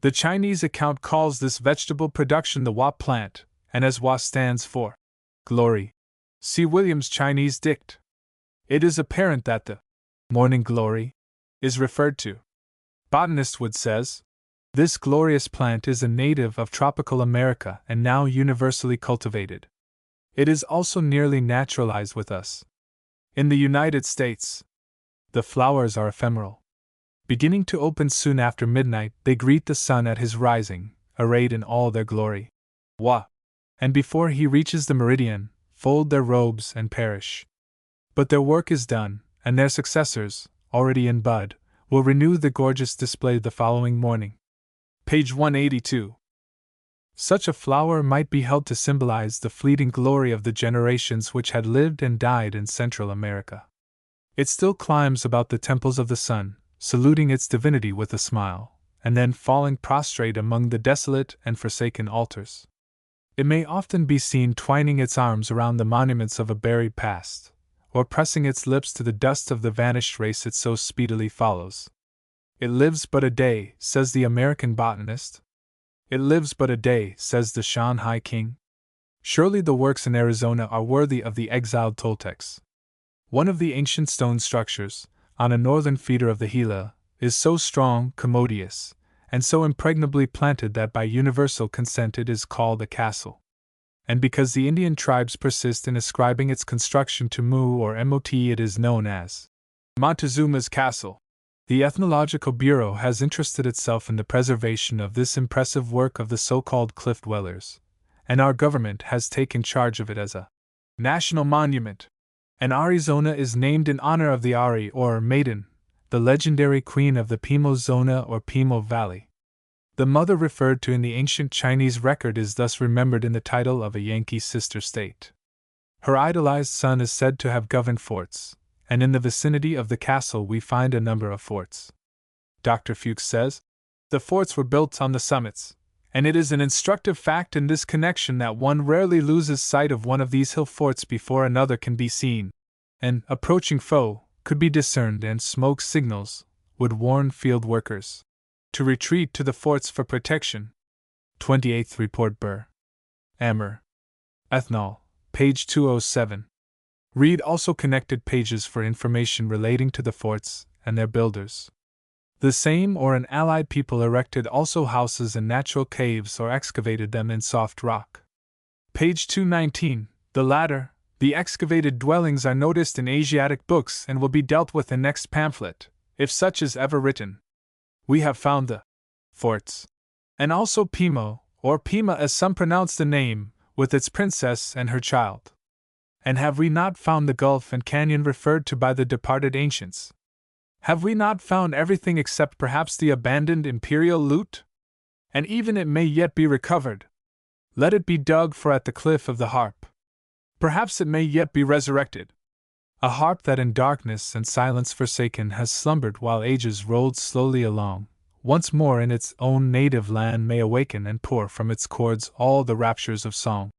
The Chinese account calls this vegetable production the Hua plant, and as Hua stands for glory, see Williams' Chinese dict. It is apparent that the morning glory is referred to. Botanist Wood says, this glorious plant is a native of tropical America and now universally cultivated. It is also nearly naturalized with us. In the United States, the flowers are ephemeral. Beginning to open soon after midnight, they greet the sun at his rising, arrayed in all their glory. Wah! And before he reaches the meridian, fold their robes and perish. But their work is done, and their successors, already in bud, will renew the gorgeous display the following morning. Page 182. Such a flower might be held to symbolize the fleeting glory of the generations which had lived and died in Central America. It still climbs about the temples of the sun, saluting its divinity with a smile, and then falling prostrate among the desolate and forsaken altars. It may often be seen twining its arms around the monuments of a buried past, or pressing its lips to the dust of the vanished race it so speedily follows. It lives but a day, says the American botanist. It lives but a day, says the Shanghai king. Surely the works in Arizona are worthy of the exiled Toltecs. One of the ancient stone structures, on a northern feeder of the Gila, is so strong, commodious, and so impregnably planted that by universal consent it is called a castle. And because the Indian tribes persist in ascribing its construction to Mu or Mot, it is known as Montezuma's Castle. The Ethnological Bureau has interested itself in the preservation of this impressive work of the so-called cliff dwellers, and our government has taken charge of it as a national monument. And Arizona is named in honor of the Ari or Maiden, the legendary queen of the Pimo Zona or Pimo Valley. The mother referred to in the ancient Chinese record is thus remembered in the title of a Yankee sister state. Her idolized son is said to have governed forts, and in the vicinity of the castle we find a number of forts. Dr. Fuchs says, the forts were built on the summits, and it is an instructive fact in this connection that one rarely loses sight of one of these hill forts before another can be seen. An approaching foe could be discerned, and smoke signals would warn field workers to retreat to the forts for protection. 28th Report Burr. Amer. Ethnol, page 207. Read also connected pages for information relating to the forts and their builders. The same or an allied people erected also houses in natural caves or excavated them in soft rock. Page 219. The latter, the excavated dwellings, are noticed in Asiatic books and will be dealt with in next pamphlet, if such is ever written. We have found the forts, and also Pimo, or Pima as some pronounce the name, with its princess and her child. And have we not found the gulf and canyon referred to by the departed ancients? Have we not found everything except perhaps the abandoned imperial loot? And even it may yet be recovered. Let it be dug for at the cliff of the harp. Perhaps it may yet be resurrected. A harp that in darkness and silence forsaken has slumbered while ages rolled slowly along, once more in its own native land may awaken and pour from its chords all the raptures of song.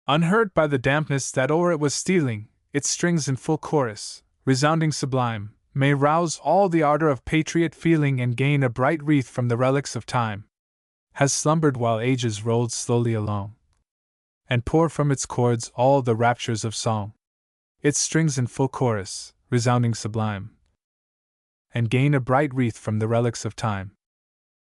Unhurt by the dampness that o'er it was stealing, its strings in full chorus, resounding sublime, may rouse all the ardor of patriot feeling and gain a bright wreath from the relics of time. Has slumbered while ages rolled slowly along, and pour from its chords all the raptures of song. Its strings in full chorus, resounding sublime, and gain a bright wreath from the relics of time.